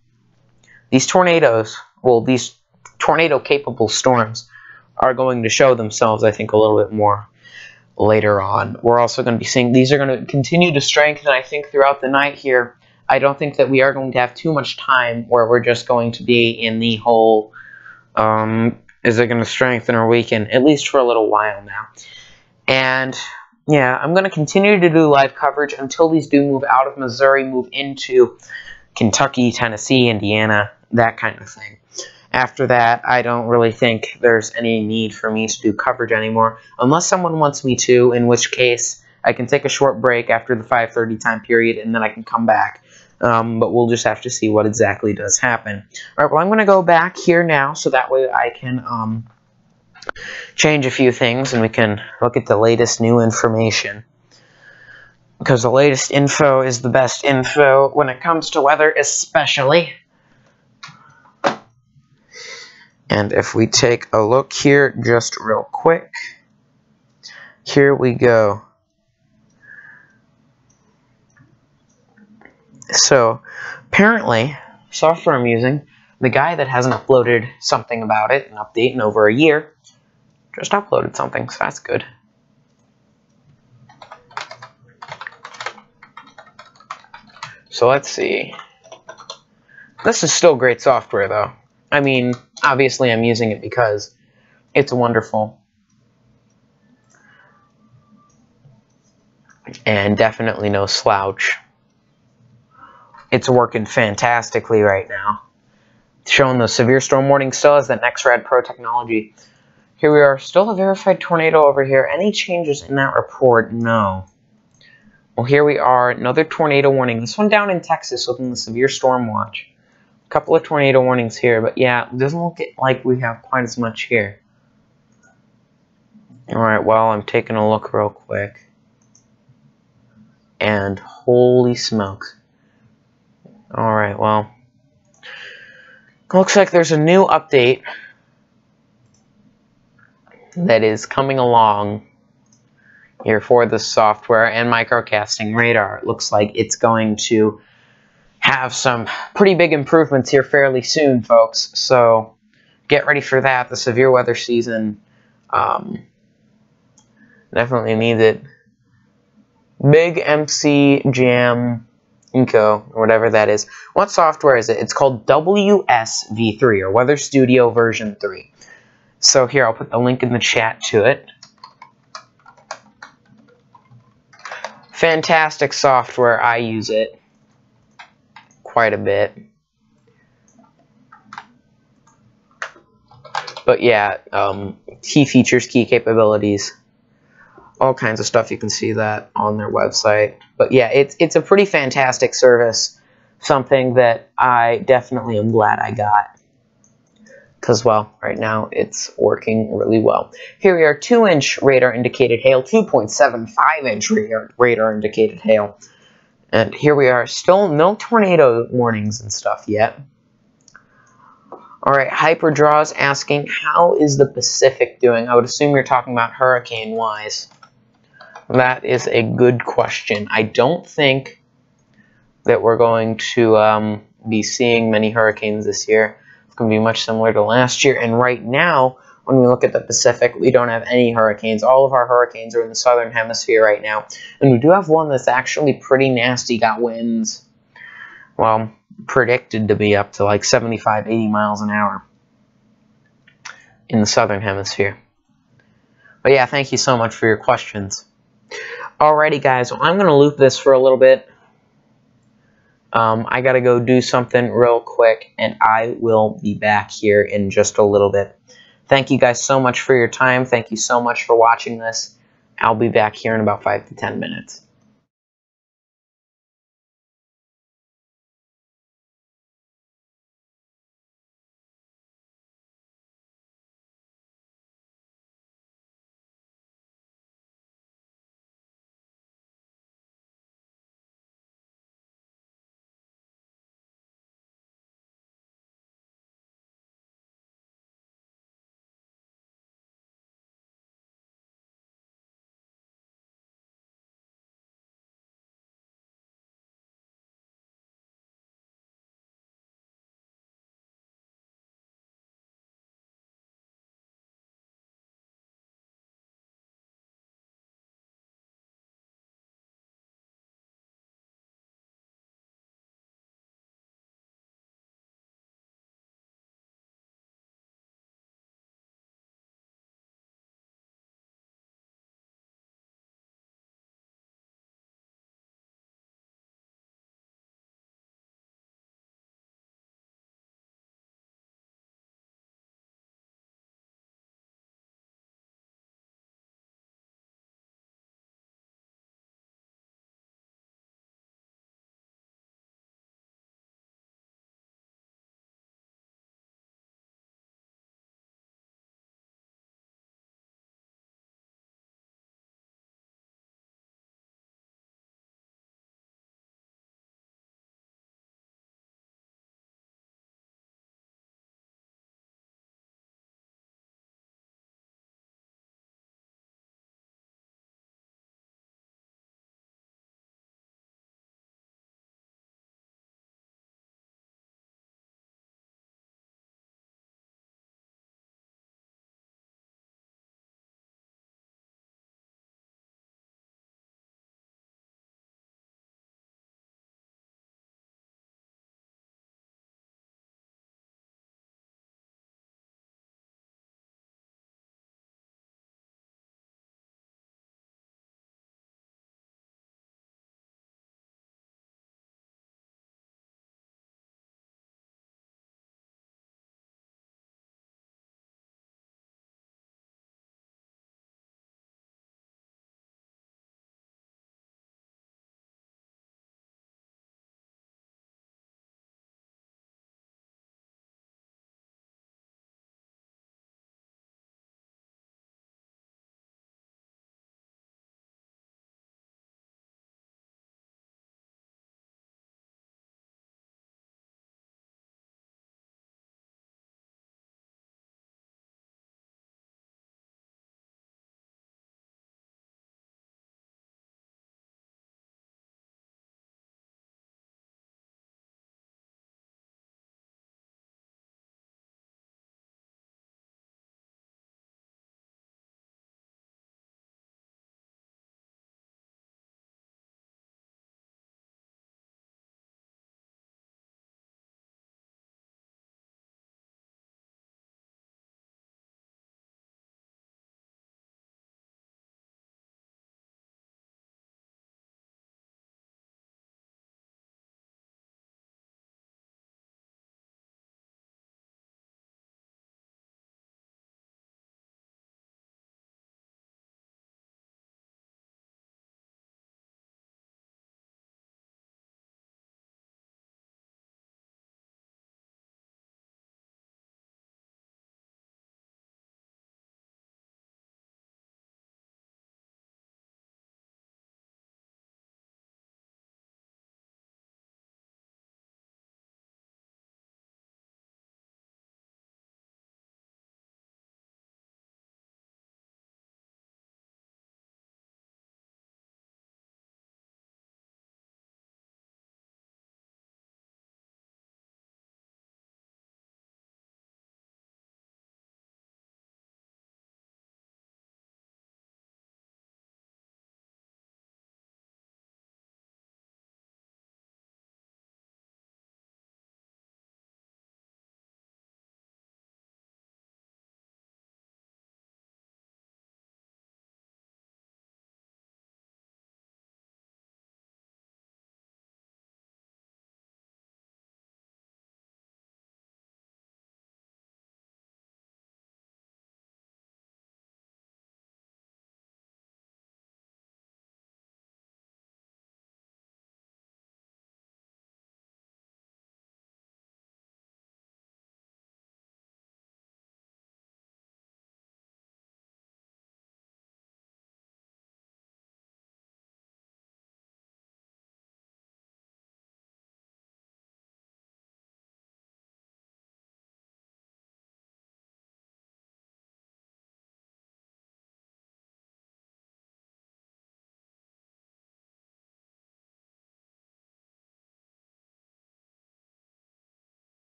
these tornadoes, well, these tornado-capable storms are going to show themselves, I think, a little bit more later on. We're also going to be seeing these are going to continue to strengthen, I think, throughout the night here. I don't think that we are going to have too much time where we're just going to be in the whole, is it going to strengthen or weaken, at least for a little while now. And yeah, I'm going to continue to do live coverage until these do move out of Missouri, move into Kentucky, Tennessee, Indiana, that kind of thing. After that, I don't really think there's any need for me to do coverage anymore, unless someone wants me to, in which case I can take a short break after the 5:30 time period, and then I can come back. But we'll just have to see what exactly does happen. All right, well, I'm going to go back here now, so that way I can change a few things, and we can look at the latest new information. Because the latest info is the best info when it comes to weather, especially. And if we take a look here just real quick, here we go. So, apparently, software I'm using, the guy that hasn't uploaded something about it, an update in over a year, just uploaded something, so that's good. So let's see. This is still great software, though. I mean, obviously I'm using it because it's wonderful. And definitely no slouch. It's working fantastically right now. It's showing those severe storm warnings still has that NextRad Pro technology. Here we are, still a verified tornado over here. Any changes in that report? No. Well, here we are, another tornado warning. This one down in Texas within the severe storm watch. A couple of tornado warnings here, but yeah, it doesn't look like we have quite as much here. Alright, well, I'm taking a look real quick. And holy smokes. Alright, well, looks like there's a new update that is coming along here for the software and microcasting radar. It looks like it's going to have some pretty big improvements here fairly soon, folks. So get ready for that. The severe weather season definitely needs it. Big MC Jam Inco, or whatever that is. What software is it? It's called WSV3, or Weather Studio version 3. So here, I'll put the link in the chat to it. Fantastic software. I use it quite a bit. But yeah, key features, key capabilities, all kinds of stuff. You can see that on their website. But yeah, it's a pretty fantastic service. Something that I definitely am glad I got. Because, well, right now it's working really well. Here we are, 2-inch radar indicated hail, 2.75-inch radar indicated hail. And here we are, still no tornado warnings and stuff yet. Alright, Hyperdraws asking, how is the Pacific doing? I would assume you're talking about hurricane-wise. That is a good question. I don't think that we're going to be seeing many hurricanes this year. It's going to be much similar to last year. And right now, when we look at the Pacific, we don't have any hurricanes. All of our hurricanes are in the southern hemisphere right now. And we do have one that's actually pretty nasty, got winds, well, predicted to be up to like 75, 80 miles an hour in the southern hemisphere. But yeah, thank you so much for your questions. Alrighty, guys, well, I'm going to loop this for a little bit. I got to go do something real quick, and I will be back here in just a little bit. Thank you guys so much for your time. Thank you so much for watching this. I'll be back here in about 5 to 10 minutes.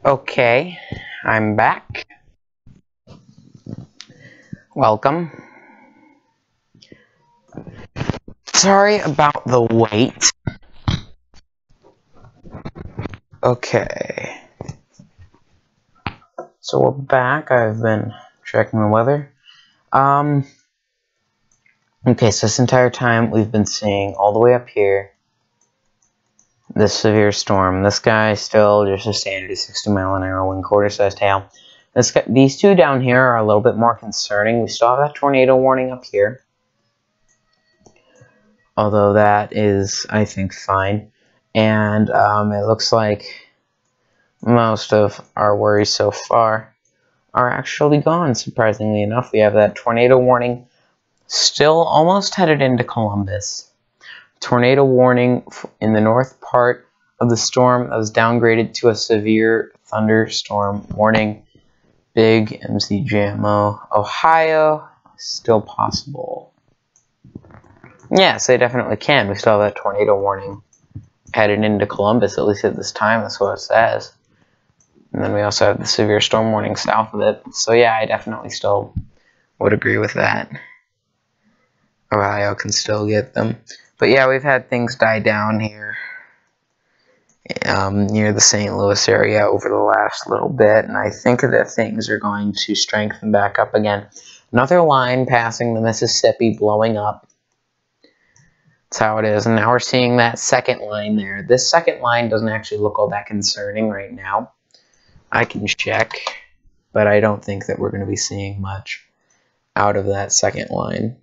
Okay, I'm back. Welcome. Sorry about the wait. Okay. So we're back. I've been checking the weather. Okay, so this entire time we've been seeing all the way up here this severe storm. This guy still just a standard 60-mile-an-hour wind, quarter-sized hail. These two down here are a little bit more concerning. We still have that tornado warning up here, although that is, I think, fine. And it looks like most of our worries so far are actually gone, surprisingly enough. We have that tornado warning still almost headed into Columbus. Tornado warning in the north part of the storm that was downgraded to a severe thunderstorm warning. Big MCGMO. Ohio, still possible. Yes, they definitely can. We still have that tornado warning headed into Columbus, at least at this time. That's what it says. And then we also have the severe storm warning south of it. So yeah, I definitely still would agree with that. Ohio can still get them. But yeah, we've had things die down here near the St. Louis area over the last little bit, and I think that things are going to strengthen back up again. Another line passing the Mississippi blowing up. That's how it is. And now we're seeing that second line there. This second line doesn't actually look all that concerning right now. I can check, but I don't think that we're going to be seeing much out of that second line.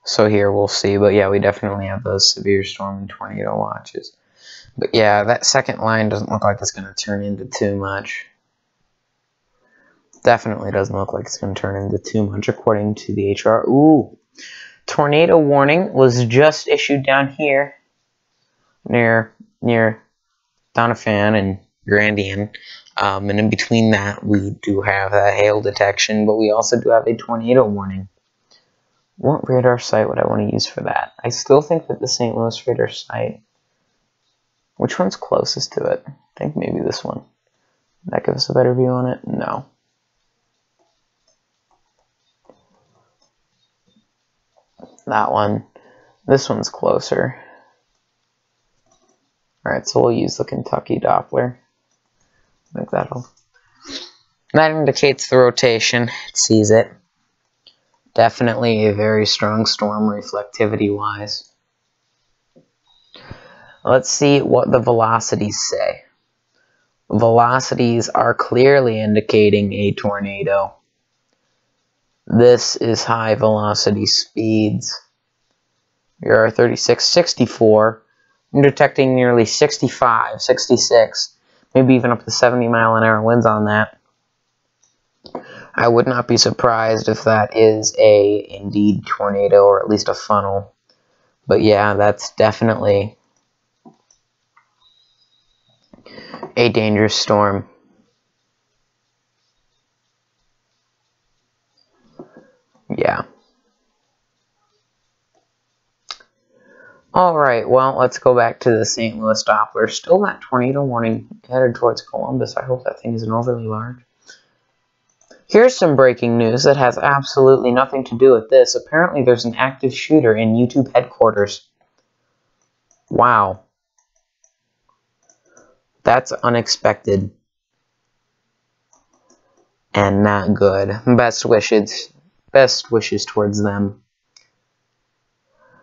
So here we'll see, but yeah, we definitely have those severe storm and tornado watches. But yeah, that second line doesn't look like it's going to turn into too much. Definitely doesn't look like it's going to turn into too much according to the HR. Ooh, tornado warning was just issued down here near Doniphan and Grandian. And in between that, we do have that hail detection, but we also do have a tornado warning. What radar site would I want to use for that? I still think that the St. Louis radar site... Which one's closest to it? I think maybe this one. Would that give us a better view on it? No. That one. This one's closer. Alright, so we'll use the Kentucky Doppler. I think that'll... That indicates the rotation. It sees it. Definitely a very strong storm reflectivity-wise. Let's see what the velocities say. Velocities are clearly indicating a tornado. This is high velocity speeds. We are 36, 64. I'm detecting nearly 65, 66, maybe even up to 70-mile-an-hour winds on that. I would not be surprised if that is a indeed tornado, or at least a funnel. But yeah, that's definitely a dangerous storm. Yeah. Alright, well, let's go back to the St. Louis Doppler. Still that tornado warning headed towards Columbus. I hope that thing isn't overly large. Here's some breaking news that has absolutely nothing to do with this. Apparently there's an active shooter in YouTube headquarters. Wow. That's unexpected. And not good. Best wishes towards them.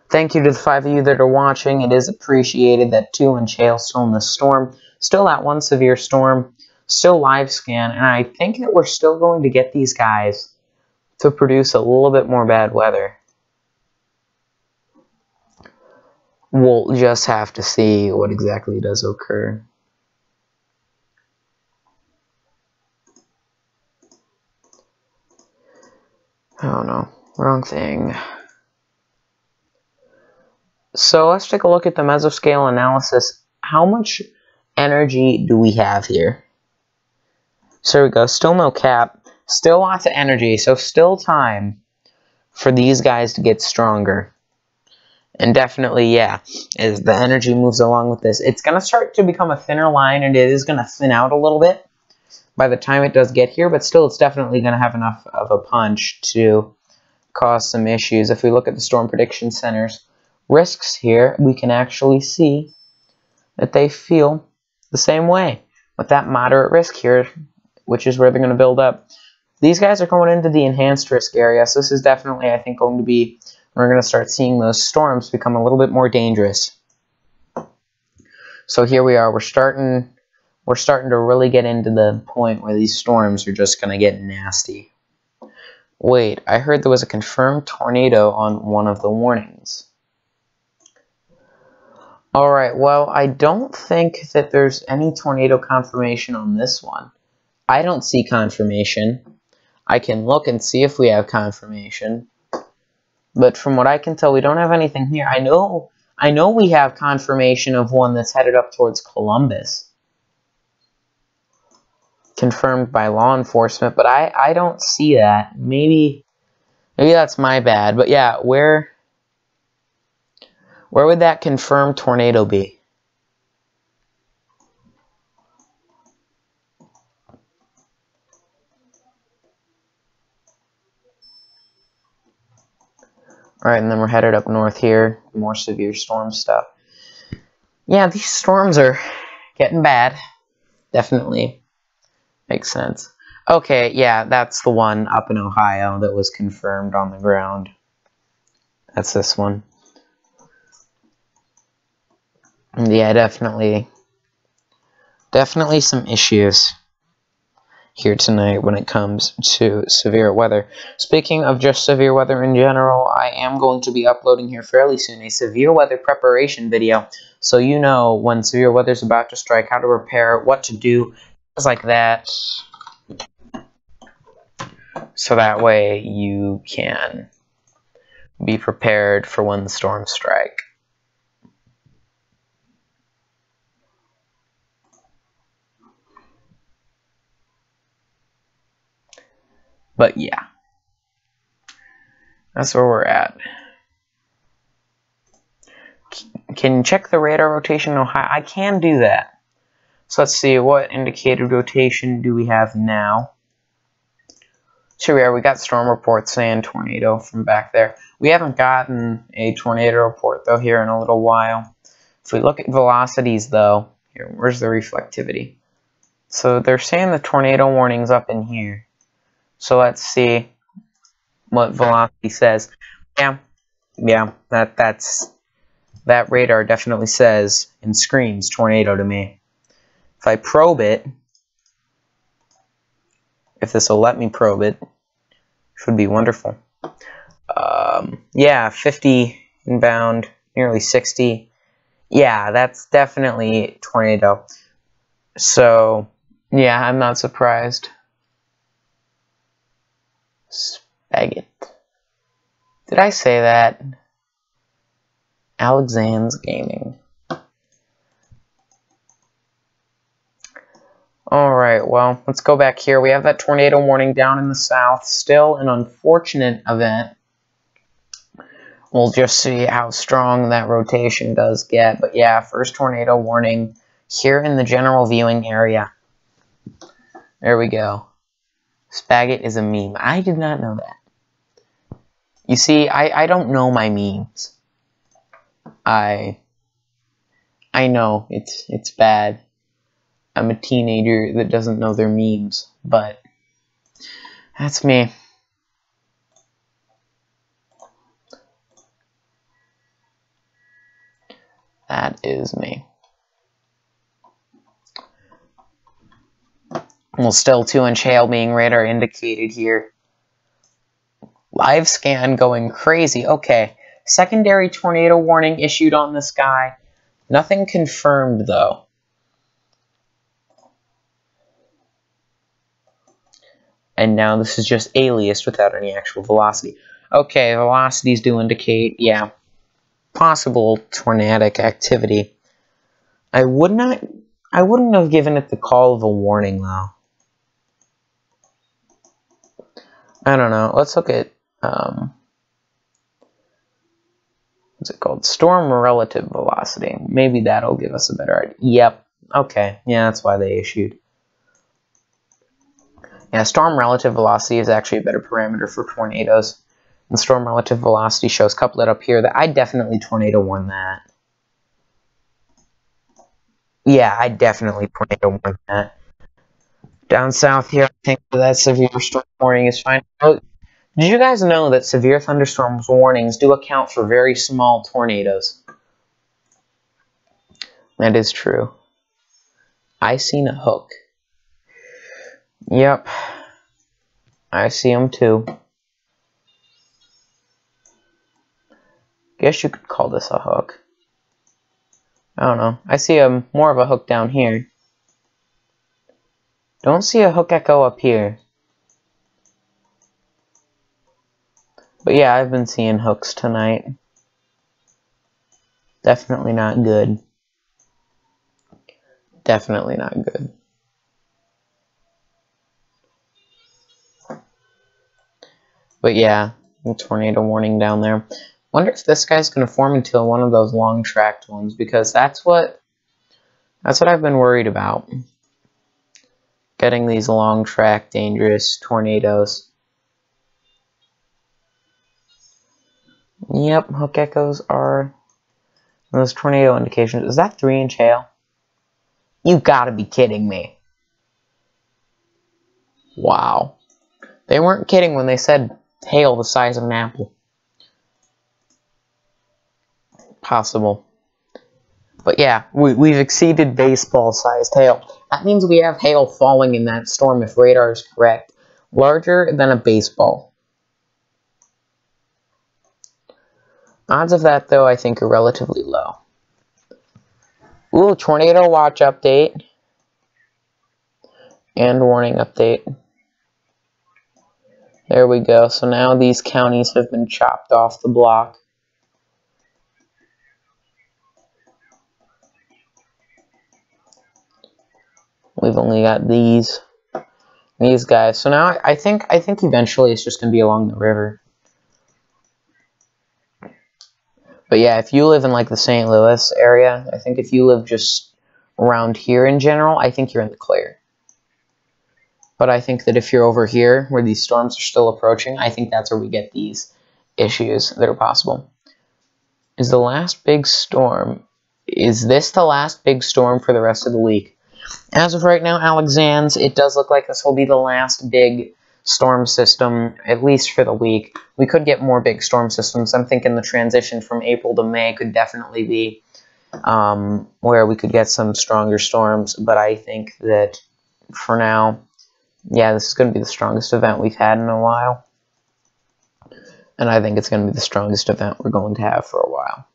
Thank you to the 5 of you that are watching. It is appreciated. That 2-inch hail still in the storm. Still that one severe storm. Still live scan. And I think that we're still going to get these guys to produce a little bit more bad weather. We'll just have to see what exactly does occur. Oh no, wrong thing. So let's take a look at the mesoscale analysis. How much energy do we have here? So here we go, still no cap, still lots of energy, so still time for these guys to get stronger. And definitely, yeah, as the energy moves along with this, it's going to start to become a thinner line, and it is going to thin out a little bit by the time it does get here, but still it's definitely going to have enough of a punch to cause some issues. If we look at the Storm Prediction Center's risks here, we can actually see that they feel the same way with that moderate risk here, which is where they're going to build up. These guys are going into the enhanced risk area, so this is definitely, I think, going to be, we're going to start seeing those storms become a little bit more dangerous. So here we are, we're starting to really get into the point where these storms are just going to get nasty. Wait, I heard there was a confirmed tornado on one of the warnings. Alright, well, I don't think that there's any tornado confirmation on this one. I don't see confirmation. I can look and see if we have confirmation. But from what I can tell, we don't have anything here. I know we have confirmation of one that's headed up towards Columbus. Confirmed by law enforcement, but I don't see that. Maybe that's my bad. But yeah, where would that confirmed tornado be? Alright, and then we're headed up north here. More severe storm stuff. Yeah, these storms are getting bad. Definitely. Makes sense. Okay, yeah, that's the one up in Ohio that was confirmed on the ground. That's this one. Yeah, definitely some issues here tonight when it comes to severe weather. Speaking of just severe weather in general, I am going to be uploading here fairly soon a severe weather preparation video, so you know when severe weather is about to strike, how to prepare, what to do, things like that, so that way you can be prepared for when the storms strike. But yeah, that's where we're at. Can you check the radar rotation in Ohio? I can do that. So let's see, what indicated rotation do we have now? So we got storm reports saying tornado from back there. We haven't gotten a tornado report, though, here in a little while. If we look at velocities, though, here, where's the reflectivity? So they're saying the tornado warning's up in here. So let's see what velocity says. Yeah, that radar definitely says and screams tornado to me. If I probe it, if this will let me probe it, which would be wonderful. Yeah, 50 inbound, nearly 60. Yeah, that's definitely tornado. So, yeah, I'm not surprised. Spaghetti. Did I say that? Alexander's Gaming. Alright, well, let's go back here. We have that tornado warning down in the south. Still an unfortunate event. We'll just see how strong that rotation does get. But yeah, first tornado warning here in the general viewing area. There we go. Spaghetti is a meme. I did not know that. You see, I don't know my memes. I know it's bad. I'm a teenager that doesn't know their memes, but that's me. That is me. Well, still 2-inch hail being radar indicated here. Live scan going crazy. Okay, secondary tornado warning issued on this guy. Nothing confirmed, though. And now this is just aliased without any actual velocity. Okay, velocities do indicate, yeah, possible tornadic activity. I wouldn't have given it the call of a warning, though. I don't know. Let's look at What's it called? Storm relative velocity. Maybe that'll give us a better idea. Yep. Okay. Yeah, that's why they issued. Yeah, storm relative velocity is actually a better parameter for tornadoes. And storm relative velocity shows couplet up here that I definitely tornado warn that. Yeah, I definitely tornado warn that. Down south here, I think that severe storm warning is fine. Oh, did you guys know that severe thunderstorm warnings do account for very small tornadoes? That is true. I seen a hook. Yep. I see them too. Guess you could call this a hook. I don't know. I see more of a hook down here. Don't see a hook echo up here. But yeah, I've been seeing hooks tonight. Definitely not good. Definitely not good. But yeah, tornado warning down there. Wonder if this guy's gonna form into one of those long tracked ones, because that's what I've been worried about. Getting these long track dangerous tornadoes. Yep, hook echoes are those tornado indications. Is that 3-inch hail? You gotta be kidding me. Wow. They weren't kidding when they said hail the size of an apple. Possible. But yeah, we've exceeded baseball-sized hail. That means we have hail falling in that storm if radar is correct. Larger than a baseball. Odds of that, though, I think are relatively low. Ooh, tornado watch update. And warning update. There we go. So now these counties have been chopped off the block. We've only got these guys. So now I think eventually it's just going to be along the river. But yeah, if you live in like the St. Louis area, I think if you live just around here in general, I think you're in the clear. But I think that if you're over here, where these storms are still approaching, I think that's where we get these issues that are possible. Is the last big storm, is this the last big storm for the rest of the week? As of right now, Alexander's, it does look like this will be the last big storm system, at least for the week. We could get more big storm systems. I'm thinking the transition from April to May could definitely be where we could get some stronger storms. But I think that for now, yeah, this is going to be the strongest event we've had in a while. And I think it's going to be the strongest event we're going to have for a while.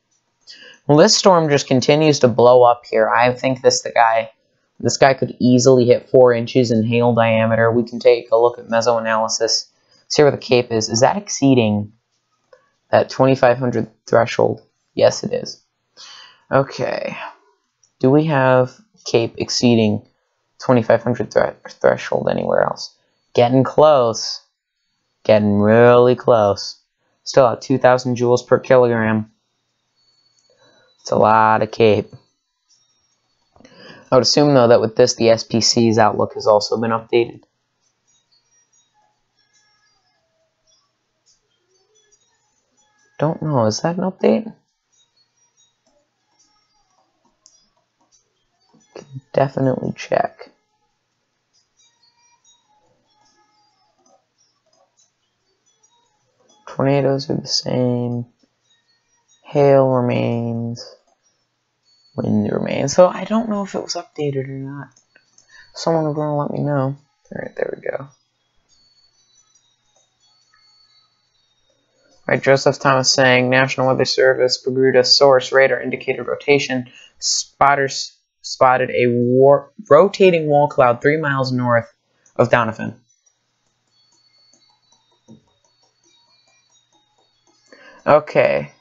Well, this storm just continues to blow up here. I think this guy could easily hit 4 inches in hail diameter. We can take a look at mesoanalysis, see where the cape is. Is that exceeding that 2,500 threshold? Yes, it is. Okay. Do we have cape exceeding 2,500 threshold anywhere else? Getting close. Getting really close. Still at 2,000 joules per kilogram. It's a lot of cape. I would assume, though, that with this, the SPC's outlook has also been updated. Don't know. Is that an update? Can definitely check. Tornadoes are the same. Hail remains. Wind remains. So I don't know if it was updated or not. Someone will going to let me know. Alright, there we go. Right, Joseph Thomas saying, National Weather Service, Bermuda source, radar indicated rotation. Spotters spotted a rotating wall cloud 3 miles north of Donovan. Okay.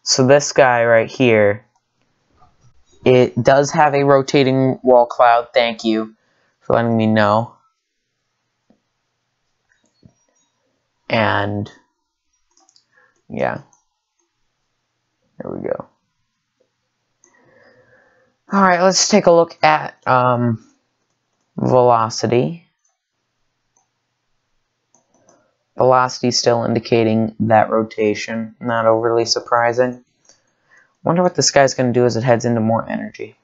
So this guy right here, it does have a rotating wall cloud. Thank you for letting me know. And yeah. There we go. Alright, let's take a look at velocity. Velocity still indicating that rotation. Not overly surprising. Wonder what this guy's going to do as it heads into more energy.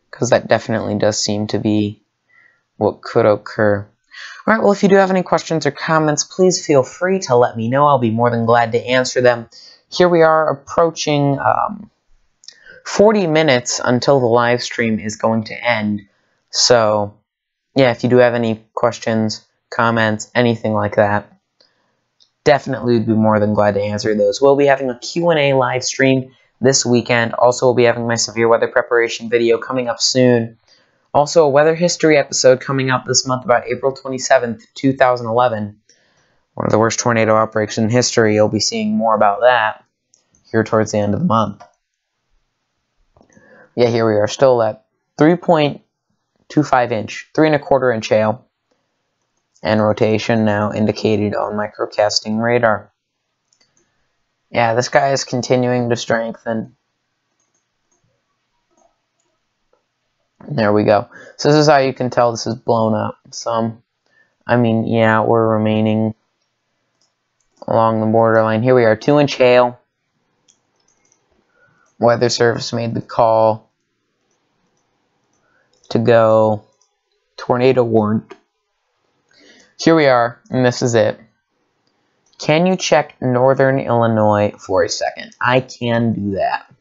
Because that definitely does seem to be what could occur. Alright, well, if you do have any questions or comments, please feel free to let me know. I'll be more than glad to answer them. Here we are approaching 40 minutes until the live stream is going to end. So, yeah, if you do have any questions, comments, anything like that, definitely would be more than glad to answer those. We'll be having a Q&A live stream this weekend. Also, we'll be having my severe weather preparation video coming up soon. Also, a weather history episode coming out this month about April 27th, 2011. One of the worst tornado outbreaks in history. You'll be seeing more about that here towards the end of the month. Yeah, here we are, still at 3.25 inch, 3 1/4 inch hail. And rotation now indicated on microcasting radar. Yeah, this guy is continuing to strengthen. There we go. So this is how you can tell this is blown up some. I mean, yeah, we're remaining along the borderline. Here we are, 2 inch hail. Weather Service made the call to go tornado warned. Here we are, and this is it. Can you check Northern Illinois for a second? I can do that.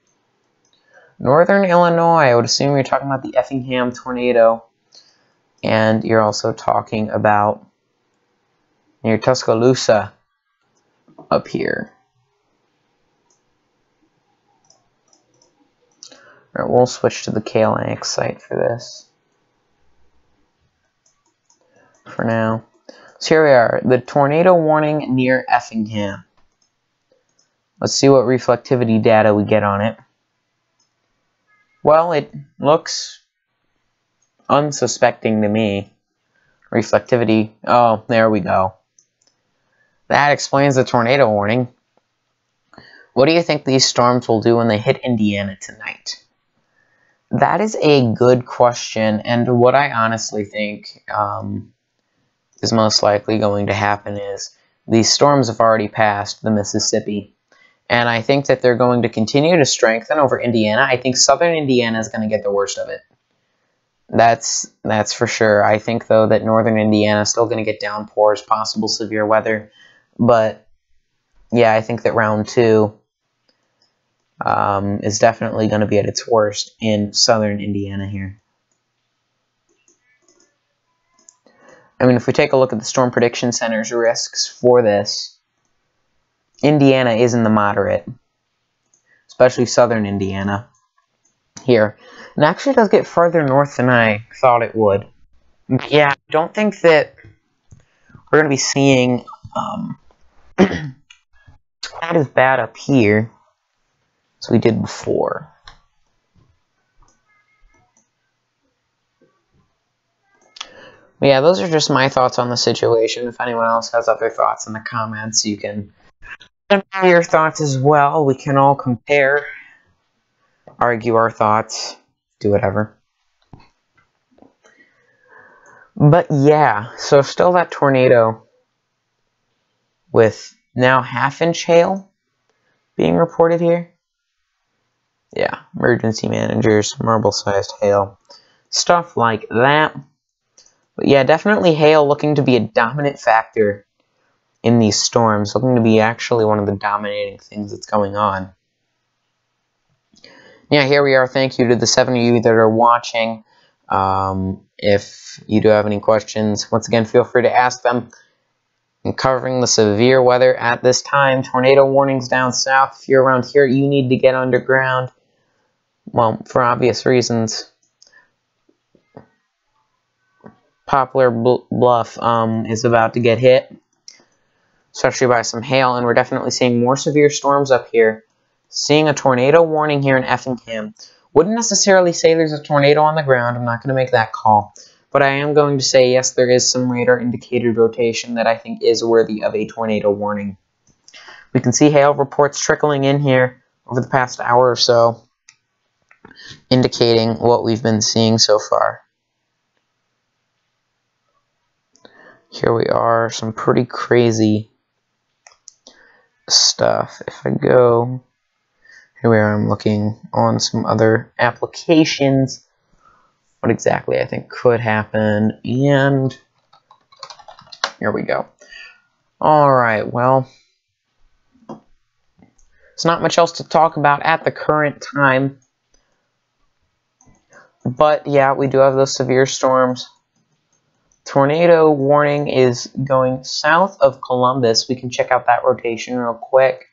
Northern Illinois, I would assume you're talking about the Effingham tornado. And you're also talking about near Tuscaloosa up here. Alright, we'll switch to the KLAX site for this. For now. So here we are, the tornado warning near Effingham. Let's see what reflectivity data we get on it. Well, it looks unsuspecting to me. Reflectivity, oh, there we go. That explains the tornado warning. What do you think these storms will do when they hit Indiana tonight? That is a good question, and what I honestly think is most likely going to happen is these storms have already passed the Mississippi, and I think that they're going to continue to strengthen over Indiana. I think southern Indiana is going to get the worst of it. That's for sure. I think, though, that northern Indiana is still going to get downpours, possible severe weather, but yeah, I think that round 2 is definitely going to be at its worst in southern Indiana here. I mean, if we take a look at the Storm Prediction Center's risks for this, Indiana is in the moderate, especially southern Indiana here. And actually does get farther north than I thought it would. Yeah, I don't think that we're going to be seeing quite as bad up here as we did before. But yeah, those are just my thoughts on the situation. If anyone else has other thoughts in the comments, you can send me your thoughts as well. We can all compare, argue our thoughts, do whatever. But yeah, so still that tornado with now half-inch hail being reported here. Yeah, emergency managers, marble-sized hail, stuff like that. But yeah, definitely hail looking to be a dominant factor in these storms, looking to be actually one of the dominating things that's going on. Yeah, here we are. Thank you to the 7 of you that are watching. If you do have any questions, once again, feel free to ask them. I'm covering the severe weather at this time. Tornado warnings down south. If you're around here, you need to get underground. Well, for obvious reasons. Poplar Bluff is about to get hit, especially by some hail, and we're definitely seeing more severe storms up here. Seeing a tornado warning here in Effingham. Wouldn't necessarily say there's a tornado on the ground. I'm not going to make that call. But I am going to say, yes, there is some radar indicated rotation that I think is worthy of a tornado warning. We can see hail reports trickling in here over the past hour or so, indicating what we've been seeing so far. Here we are, some pretty crazy stuff. If I go, here we are, I'm looking on some other applications, what exactly I think could happen, and here we go. Alright, well, there's not much else to talk about at the current time, but yeah, we do have those severe storms. Tornado warning is going south of Columbus. We can check out that rotation real quick.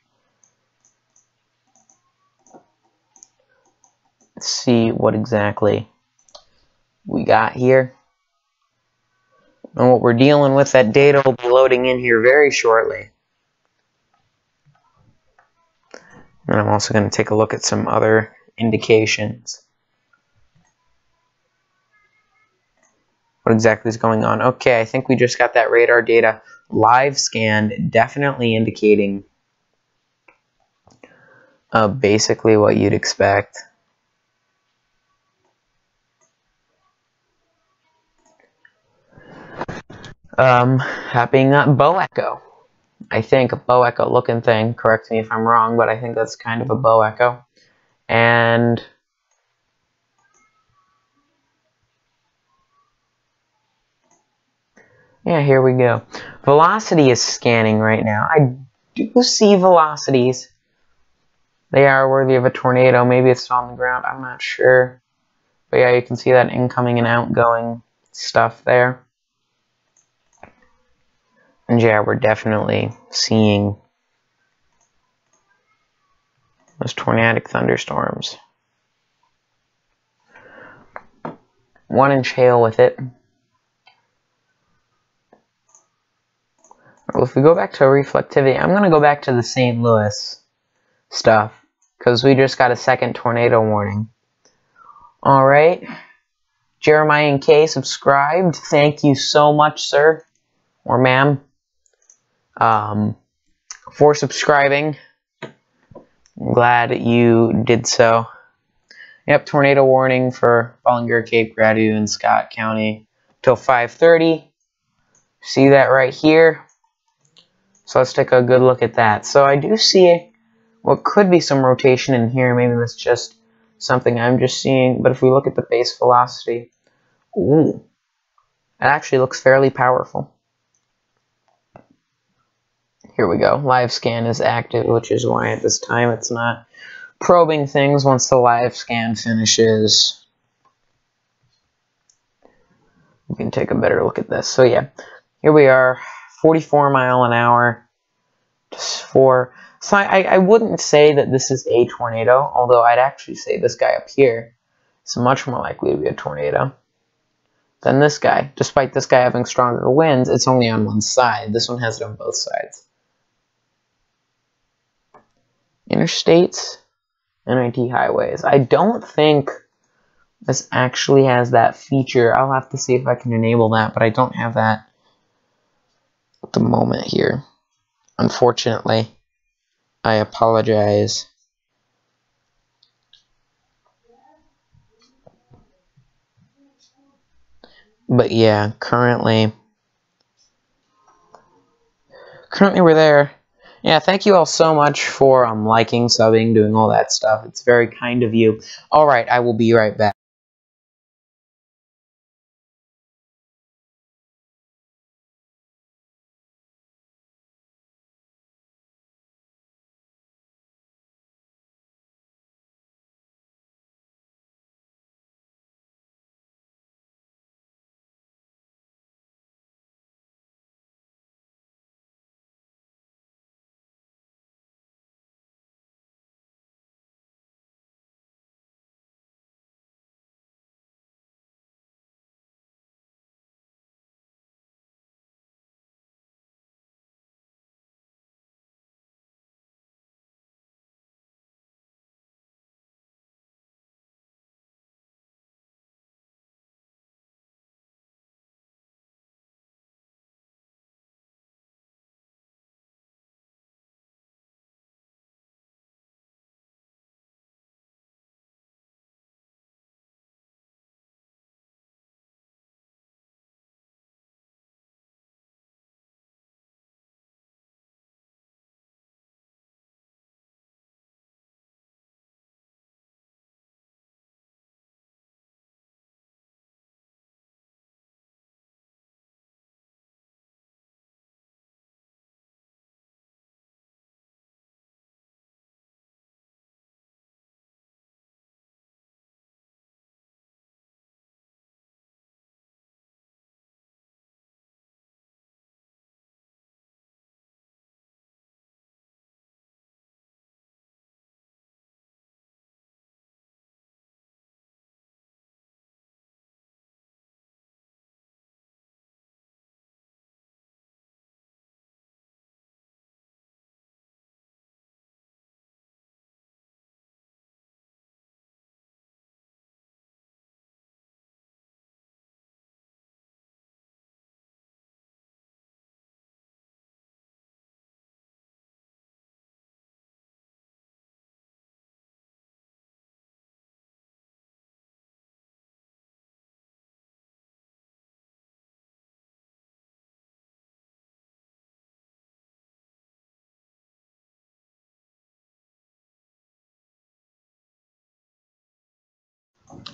Let's see what exactly we got here. And what we're dealing with, that data will be loading in here very shortly. And I'm also going to take a look at some other indications. What exactly is going on? Okay, I think we just got that radar data live scanned, definitely indicating basically what you'd expect. Having a bow echo. I think a bow echo looking thing. Correct me if I'm wrong, but I think that's kind of a bow echo. And yeah, here we go. Velocity is scanning right now. I do see velocities. They are worthy of a tornado. Maybe it's on the ground. I'm not sure. But yeah, you can see that incoming and outgoing stuff there. And yeah, we're definitely seeing those tornadic thunderstorms. 1-inch hail with it. Well, if we go back to reflectivity, I'm going to go back to the St. Louis stuff, because we just got a second tornado warning. Alright. Jeremiah and Kay subscribed. Thank you so much, sir. Or ma'am. For subscribing. I'm glad you did so. Yep, tornado warning for Ballinger, Cape Gradu, and Scott County till 5:30. See that right here? So let's take a good look at that. So I do see what could be some rotation in here. Maybe that's just something I'm just seeing. But if we look at the base velocity, ooh, it actually looks fairly powerful. Here we go. Live scan is active, which is why at this time it's not probing things. Once the live scan finishes, we can take a better look at this. So yeah, here we are, 44 mile an hour. So I wouldn't say that this is a tornado, although I'd actually say this guy up here is much more likely to be a tornado than this guy. Despite this guy having stronger winds, it's only on one side. This one has it on both sides. Interstates, NIT highways. I don't think this actually has that feature. I'll have to see if I can enable that, but I don't have that at the moment here. Unfortunately, I apologize. But yeah, currently we're there. Yeah, thank you all so much for liking, subbing, doing all that stuff. It's very kind of you. Alright, I will be right back.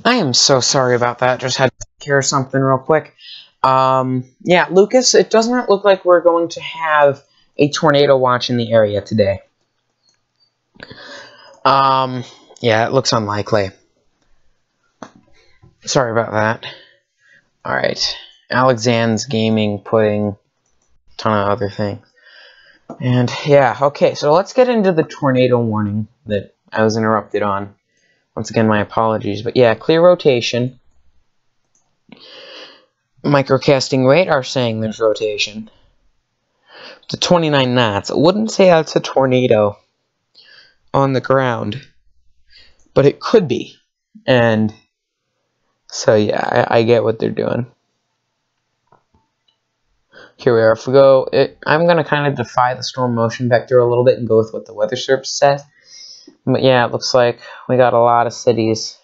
I am so sorry about that. Just had to take care of something real quick. Yeah, Lucas, it does not look like we're going to have a tornado watch in the area today. Yeah, it looks unlikely. Sorry about that. Alright. Alexander's Gaming putting a ton of other things. And, yeah, okay, so let's get into the tornado warning that I was interrupted on. Once again, my apologies. But, yeah, clear rotation. Microcasting radar saying there's rotation. To 29 knots. I wouldn't say that's a tornado on the ground, but it could be. And so, yeah, I get what they're doing. Here we are. If we go, I'm going to kind of defy the storm motion vector a little bit and go with what the weather service says. But yeah, it looks like we got a lot of cities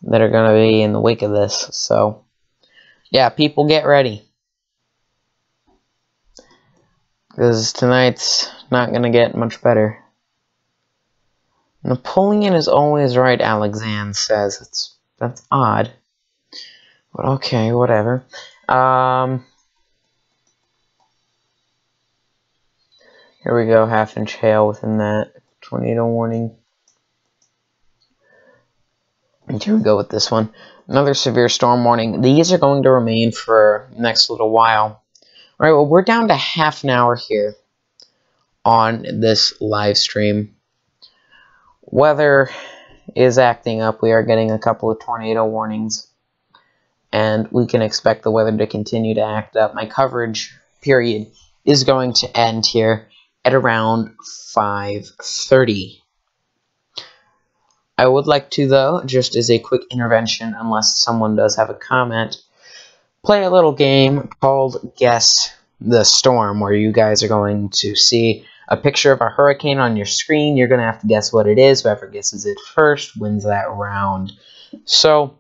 that are going to be in the wake of this. So, yeah, people get ready. Because tonight's not going to get much better. Napoleon is always right, Alexander says. That's odd. But okay, whatever. Here we go, half-inch hail within that tornado warning. And here we go with this one. Another severe storm warning. These are going to remain for the next little while. Alright, well, we're down to half an hour here on this live stream. Weather is acting up. We are getting a couple of tornado warnings. And we can expect the weather to continue to act up. My coverage period is going to end here at around 5:30. I would like to, though, just as a quick intervention, unless someone does have a comment, play a little game called Guess the Storm, where you guys are going to see a picture of a hurricane on your screen. You're going to have to guess what it is. Whoever guesses it first wins that round. So,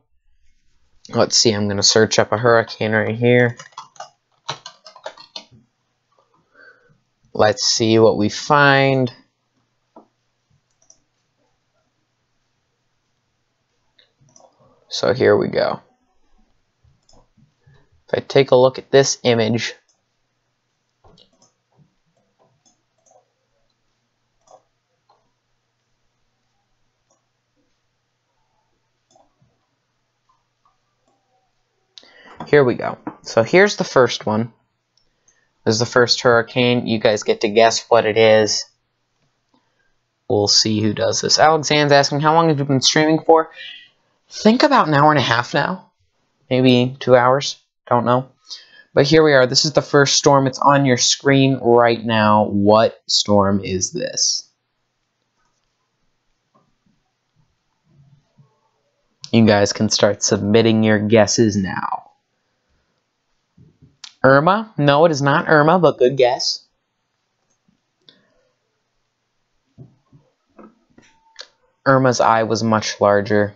let's see. I'm going to search up a hurricane right here. Let's see what we find. So here we go. If I take a look at this image, here we go. So here's the first one. This is the first hurricane. You guys get to guess what it is. We'll see who does this. Alexander's asking, how long have you been streaming for? Think about an hour and a half now. Maybe 2 hours. Don't know. But here we are. This is the first storm. It's on your screen right now. What storm is this? You guys can start submitting your guesses now. Irma? No, it is not Irma, but good guess. Irma's eye was much larger.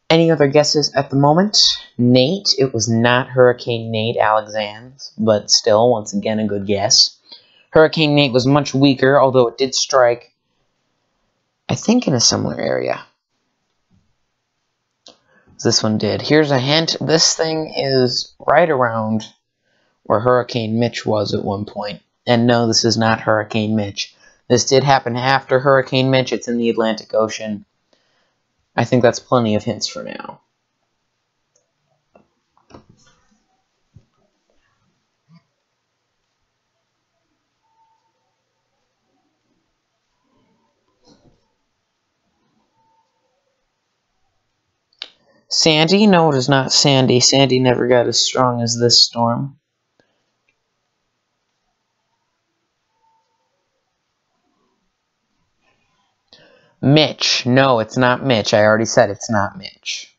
Any other guesses at the moment? Nate, it was not Hurricane Nate, Alexander's, but still, once again, a good guess. Hurricane Nate was much weaker, although it did strike, I think, in a similar area. This one did. Here's a hint. This thing is right around where Hurricane Mitch was at one point. And no, this is not Hurricane Mitch. This did happen after Hurricane Mitch. It's in the Atlantic Ocean. I think that's plenty of hints for now. Sandy? No, it is not Sandy. Sandy never got as strong as this storm. Mitch. No, it's not Mitch. I already said it's not Mitch.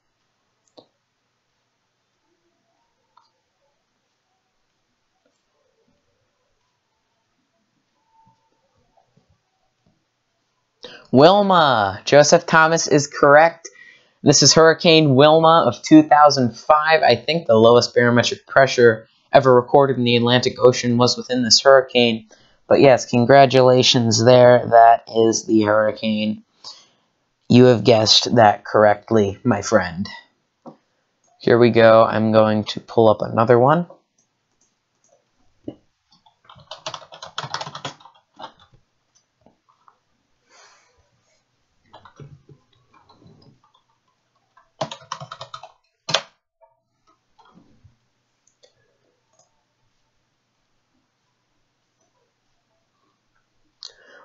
Wilma. Joseph Thomas is correct. This is Hurricane Wilma of 2005. I think the lowest barometric pressure ever recorded in the Atlantic Ocean was within this hurricane. But yes, congratulations there. That is the hurricane. You have guessed that correctly, my friend. Here we go. I'm going to pull up another one.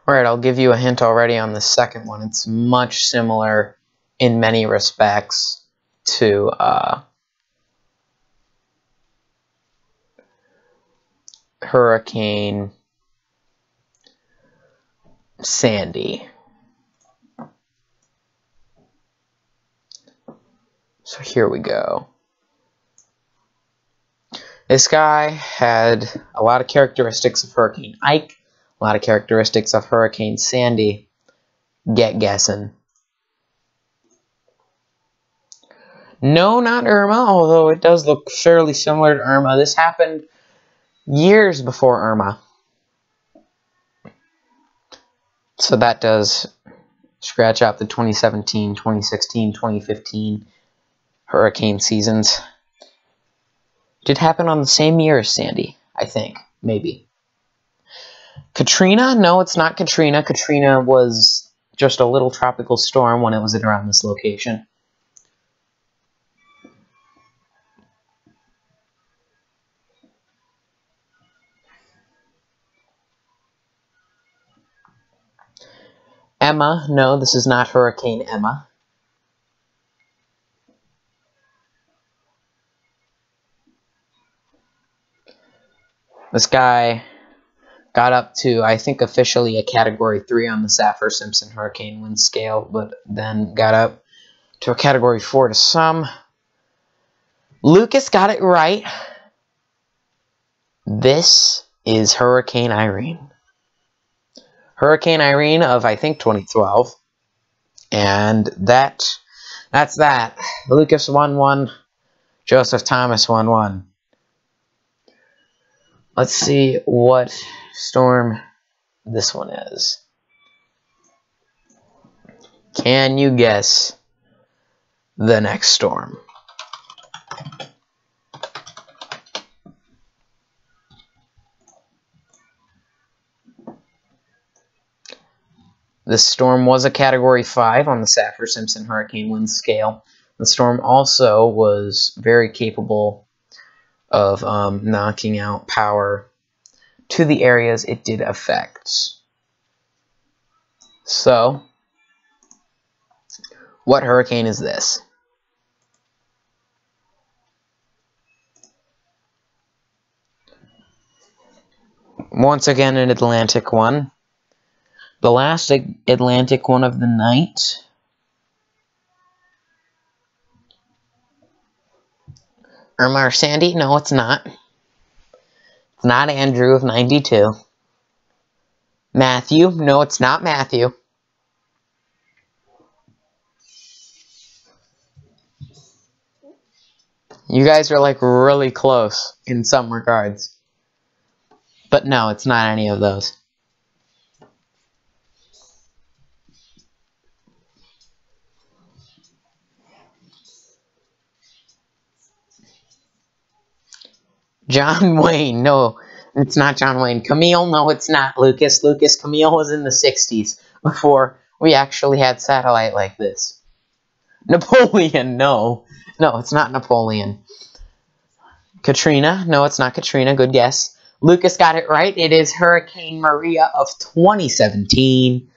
Alright, I'll give you a hint already on the second one. It's much similar in many respects to Hurricane Sandy. So here we go. This guy had a lot of characteristics of Hurricane Ike, a lot of characteristics of Hurricane Sandy. Get guessing. No, not Irma, although it does look fairly similar to Irma. This happened years before Irma. So that does scratch out the 2017, 2016, 2015 hurricane seasons. Did happen on the same year as Sandy, I think. Maybe. Katrina? No, it's not Katrina. Katrina was just a little tropical storm when it was around this location. Emma? No, this is not Hurricane Emma. This guy got up to, I think, officially a Category 3 on the Saffir-Simpson hurricane wind scale, but then got up to a Category 4 to some. Lucas got it right. This is Hurricane Irene. Hurricane Irene of, I think, 2012. And that's that. Lucas won one. Joseph Thomas won one. Let's see what storm this one is. Can you guess the next storm? This storm was a Category 5 on the Saffir-Simpson hurricane wind scale. The storm also was very capable of knocking out power to the areas it did affect. So, what hurricane is this? Once again, an Atlantic one. The last Atlantic one of the night. Irma or Sandy? No, it's not. It's not Andrew of 92. Matthew? No, it's not Matthew. You guys are like really close in some regards. But no, it's not any of those. John Wayne, no, it's not John Wayne. Camille, no, it's not Lucas. Camille was in the 60s before we actually had satellite like this. Napoleon, no. No, it's not Napoleon. Katrina, no, it's not Katrina. Good guess. Lucas got it right. It is Hurricane Maria of 2017.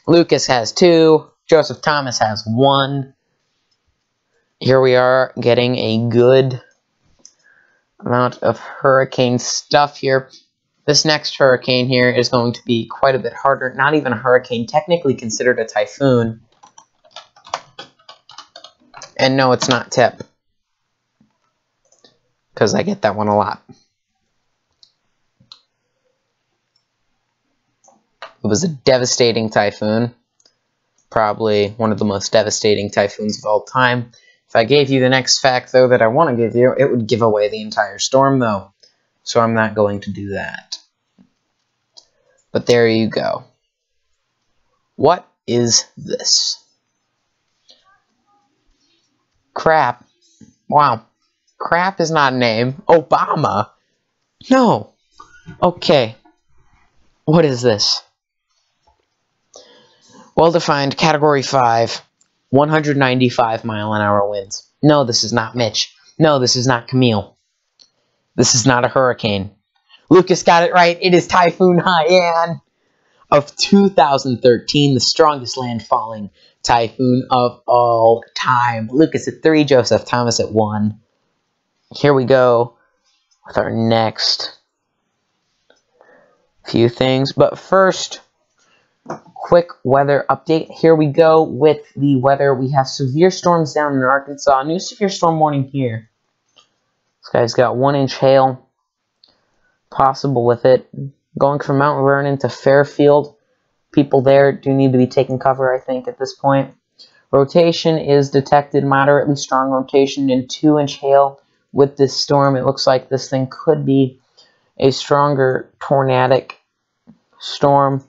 Lucas has 2. Joseph Thomas has 1. Here we are getting a good amount of hurricane stuff here. This next hurricane here is going to be quite a bit harder. Not even a hurricane, technically considered a typhoon. And no, it's not Tip, because I get that one a lot. It was a devastating typhoon. Probably one of the most devastating typhoons of all time. If I gave you the next fact, though, that I want to give you, it would give away the entire storm, though. So I'm not going to do that. But there you go. What is this? Crap. Wow. Crap is not a name. Obama. No. Okay. What is this? Well-defined, Category 5, 195-mile-an-hour winds. No, this is not Mitch. No, this is not Camille. This is not a hurricane. Lucas got it right. It is Typhoon Haiyan of 2013, the strongest landfalling typhoon of all time. Lucas at 3, Joseph Thomas at 1. Here we go with our next few things. But first, quick weather update. Here we go with the weather. We have severe storms down in Arkansas. New severe storm warning here. This guy's got 1-inch hail possible with it. Going from Mount Vernon to Fairfield. People there do need to be taking cover, I think, at this point. Rotation is detected, moderately strong rotation and 2-inch hail with this storm. It looks like this thing could be a stronger tornadic storm.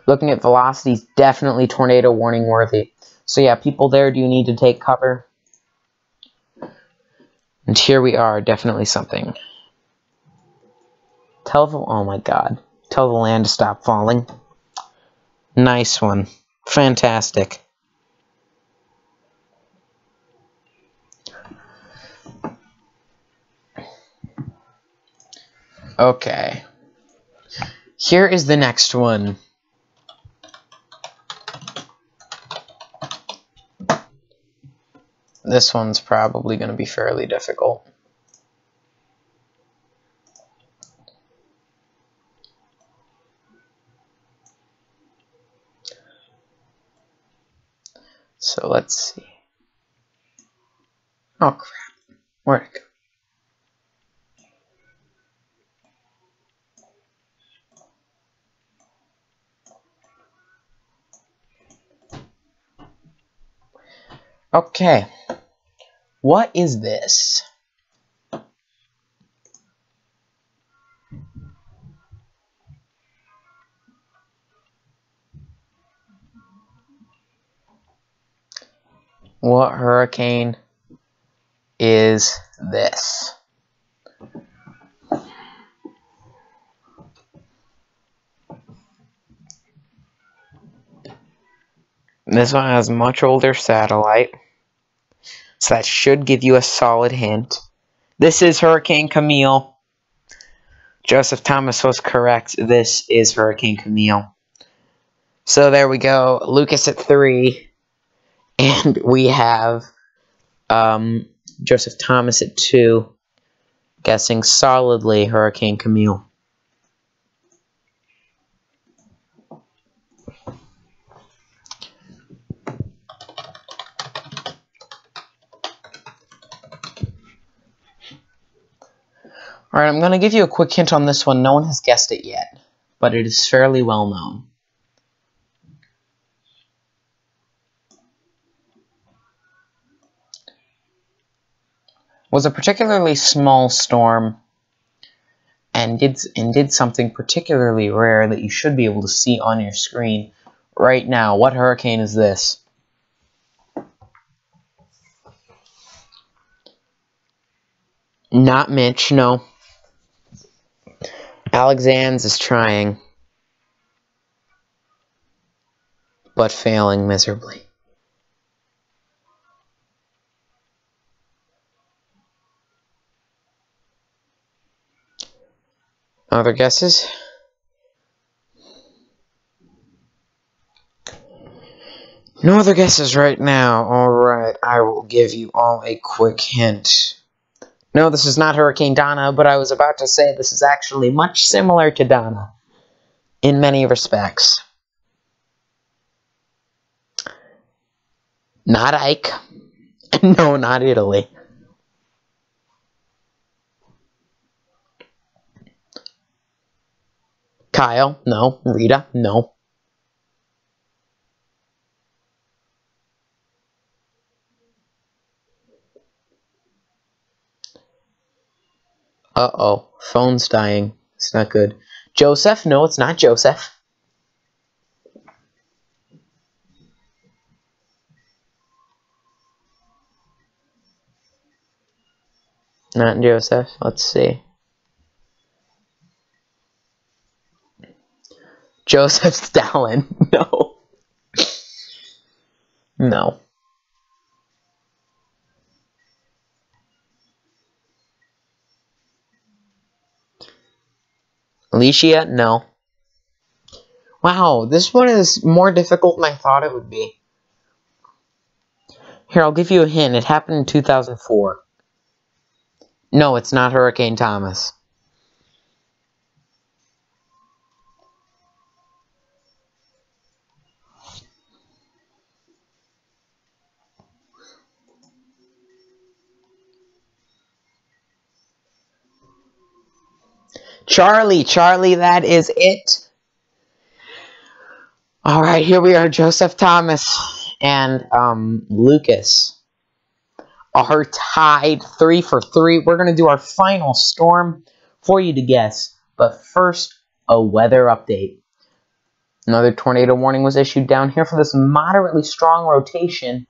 Looking at velocities, definitely tornado warning worthy. So yeah, people there do need to take cover. And here we are, definitely something. Oh my god. Tell the land to stop falling. Nice one. Fantastic. Okay. Here is the next one. This one's probably going to be fairly difficult. So let's see. Oh crap. Where'd it go? Okay. What is this? What hurricane is this? This one has much older satellite, so that should give you a solid hint. This is Hurricane Camille. Joseph Thomas was correct. This is Hurricane Camille. So there we go. Lucas at 3. And we have Joseph Thomas at 2. Guessing solidly Hurricane Camille. Alright, I'm going to give you a quick hint on this one. No one has guessed it yet, but it is fairly well known. Was a particularly small storm and did something particularly rare that you should be able to see on your screen right now. What hurricane is this? Not Mitch, no. Alexander's is trying, but failing miserably. Other guesses? No other guesses right now. Alright, I will give you all a quick hint. No, this is not Hurricane Donna, but I was about to say this is actually much similar to Donna in many respects. Not Ike. No, not Italy. Kyle, no. Rita, no. Uh-oh. Phone's dying. It's not good. Joseph? No, it's not Joseph. Not Joseph. Let's see. Joseph Stalin. No. No. Alicia? No. Wow, this one is more difficult than I thought it would be. Here, I'll give you a hint. It happened in 2004. No, it's not Hurricane Thomas. Charlie, that is it. Alright, here we are, Joseph Thomas and Lucas are tied 3 for 3. We're going to do our final storm for you to guess. But first, a weather update. Another tornado warning was issued down here for this moderately strong rotation.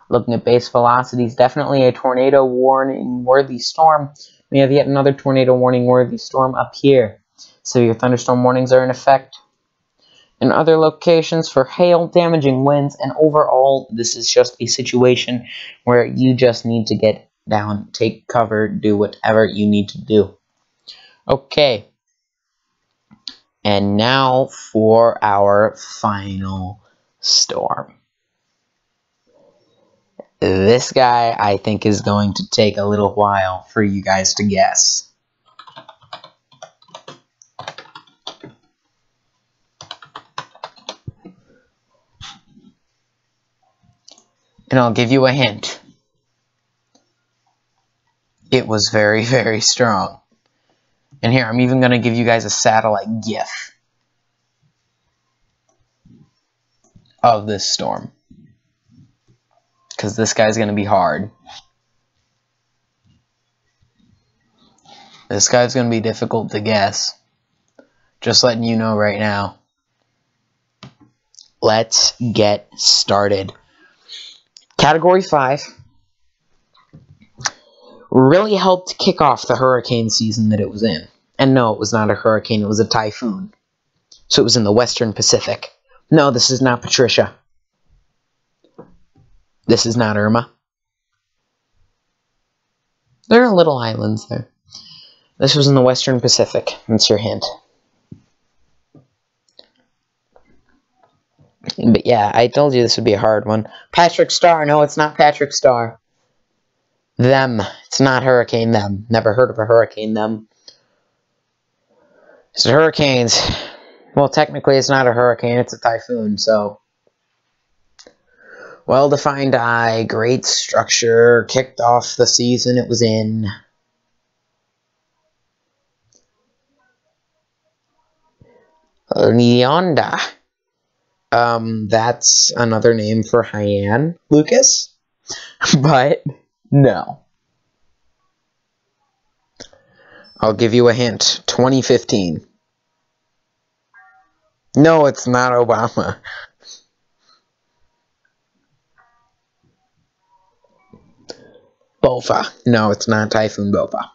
Looking at base velocities, definitely a tornado warning-worthy storm. We have yet another tornado warning-worthy storm up here. Severe thunderstorm warnings are in effect in other locations for hail, damaging winds, and overall, this is just a situation where you just need to get down, take cover, do whatever you need to do. Okay. And now for our final storm. This guy, I think, is going to take a little while for you guys to guess. And I'll give you a hint. It was very, very strong. And here, I'm even going to give you guys a satellite GIF of this storm. Because this guy's going to be hard. This guy's going to be difficult to guess. Just letting you know right now. Let's get started. Category 5 really helped kick off the hurricane season that it was in. And no, it was not a hurricane, it was a typhoon. So it was in the Western Pacific. No, this is not Patricia. This is not Irma. There are little islands there. This was in the Western Pacific. That's your hint. But yeah, I told you this would be a hard one. Patrick Star. No, it's not Patrick Star. Them. It's not Hurricane Them. Never heard of a Hurricane Them. It's hurricanes. Well, technically it's not a hurricane. It's a typhoon, so... Well-defined eye, great structure, kicked off the season it was in. Leonda. That's another name for Hyann, Lucas. But, no. I'll give you a hint. 2015. No, it's not Obama. Bofa. No, it's not Typhoon Bofa.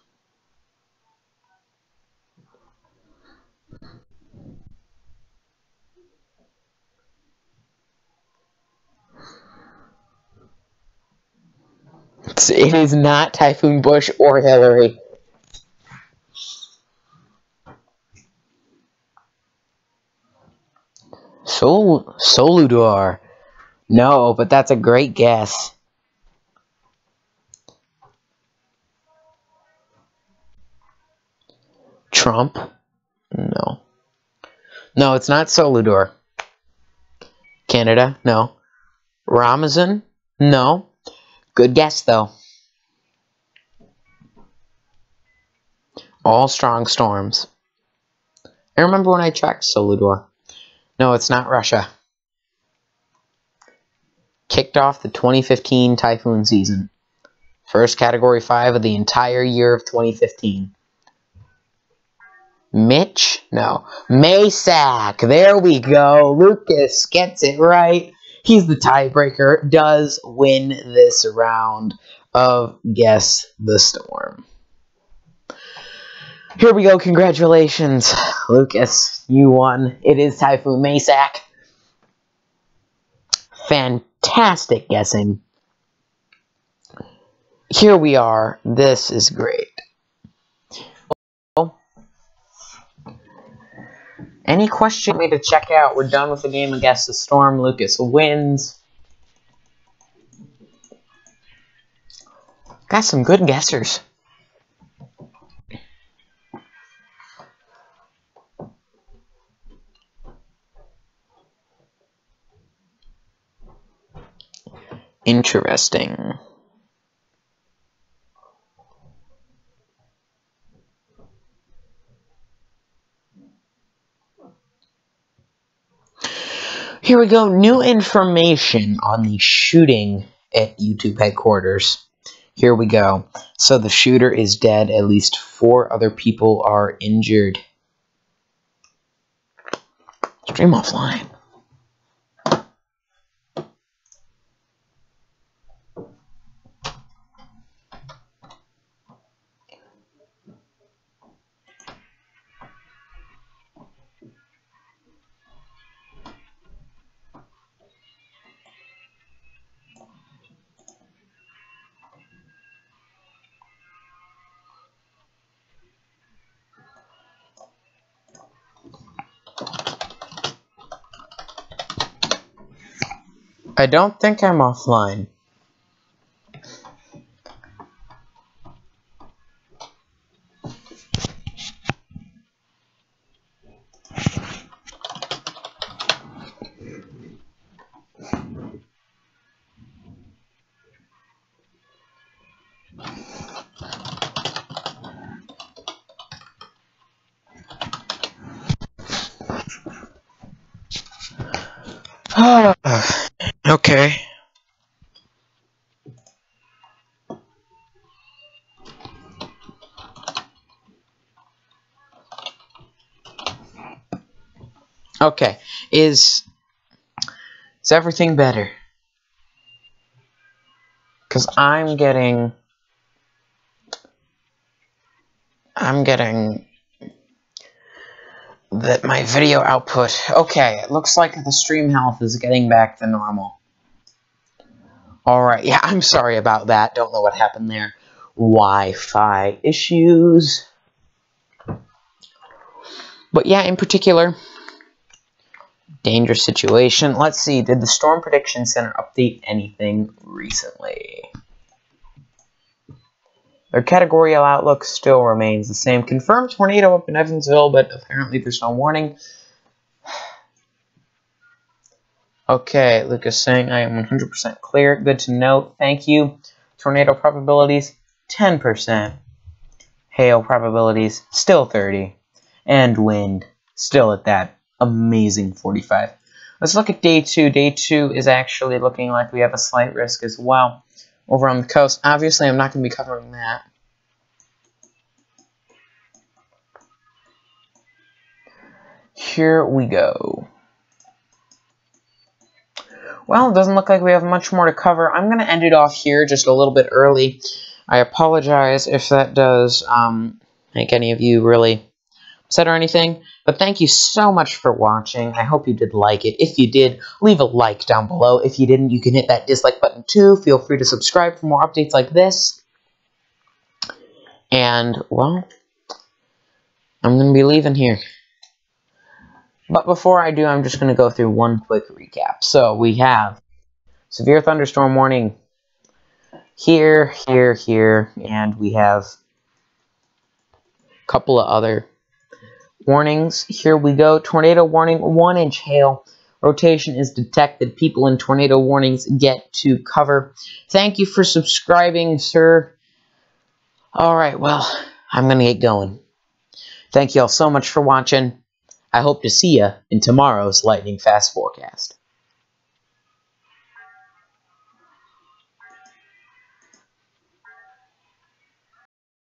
It is not Typhoon Bush or Hillary. Soludor. No, but that's a great guess. Trump? No. No, it's not Soludor. Canada? No. Ramazan? No. Good guess, though. All strong storms. I remember when I tracked Soludor. No, it's not Russia. Kicked off the 2015 typhoon season. First Category 5 of the entire year of 2015. Mitch? No. Maysack. There we go. Lucas gets it right. He's the tiebreaker. Does win this round of Guess the Storm. Here we go. Congratulations, Lucas. You won. It is Typhoon Maysack. Fantastic guessing. Here we are. This is great. Any question me to check out? We're done with the game of Guess the Storm. Lucas wins. Got some good guessers. Interesting. Here we go. New information on the shooting at YouTube headquarters. Here we go. So the shooter is dead. At least 4 other people are injured. Stream offline. I don't think I'm offline. Okay. Okay. Is everything better? Because I'm getting that my video output. Okay, it looks like the stream health is getting back to normal. Alright, yeah, I'm sorry about that. Don't know what happened there. Wi-Fi issues. But yeah, in particular, dangerous situation. Let's see, did the Storm Prediction Center update anything recently? Their categorical outlook still remains the same. Confirmed tornado up in Evansville, but apparently there's no warning. Okay, Lucas saying I am 100% clear. Good to know. Thank you. Tornado probabilities, 10%. Hail probabilities, still 30. And wind, still at that amazing 45. Let's look at day 2. Day 2 is actually looking like we have a slight risk as well over on the coast. Obviously, I'm not going to be covering that. Here we go. Well, it doesn't look like we have much more to cover. I'm going to end it off here just a little bit early. I apologize if that does make any of you really upset or anything. But thank you so much for watching. I hope you did like it. If you did, leave a like down below. If you didn't, you can hit that dislike button too. Feel free to subscribe for more updates like this. And, well, I'm going to be leaving here. But before I do, I'm just going to go through one quick recap. So we have severe thunderstorm warning here, and we have a couple of other warnings. Here we go. Tornado warning, 1-inch hail. Rotation is detected. People in tornado warnings get to cover. Thank you for subscribing, sir. Alright, well, I'm going to get going. Thank you all so much for watching. I hope to see you in tomorrow's lightning fast forecast.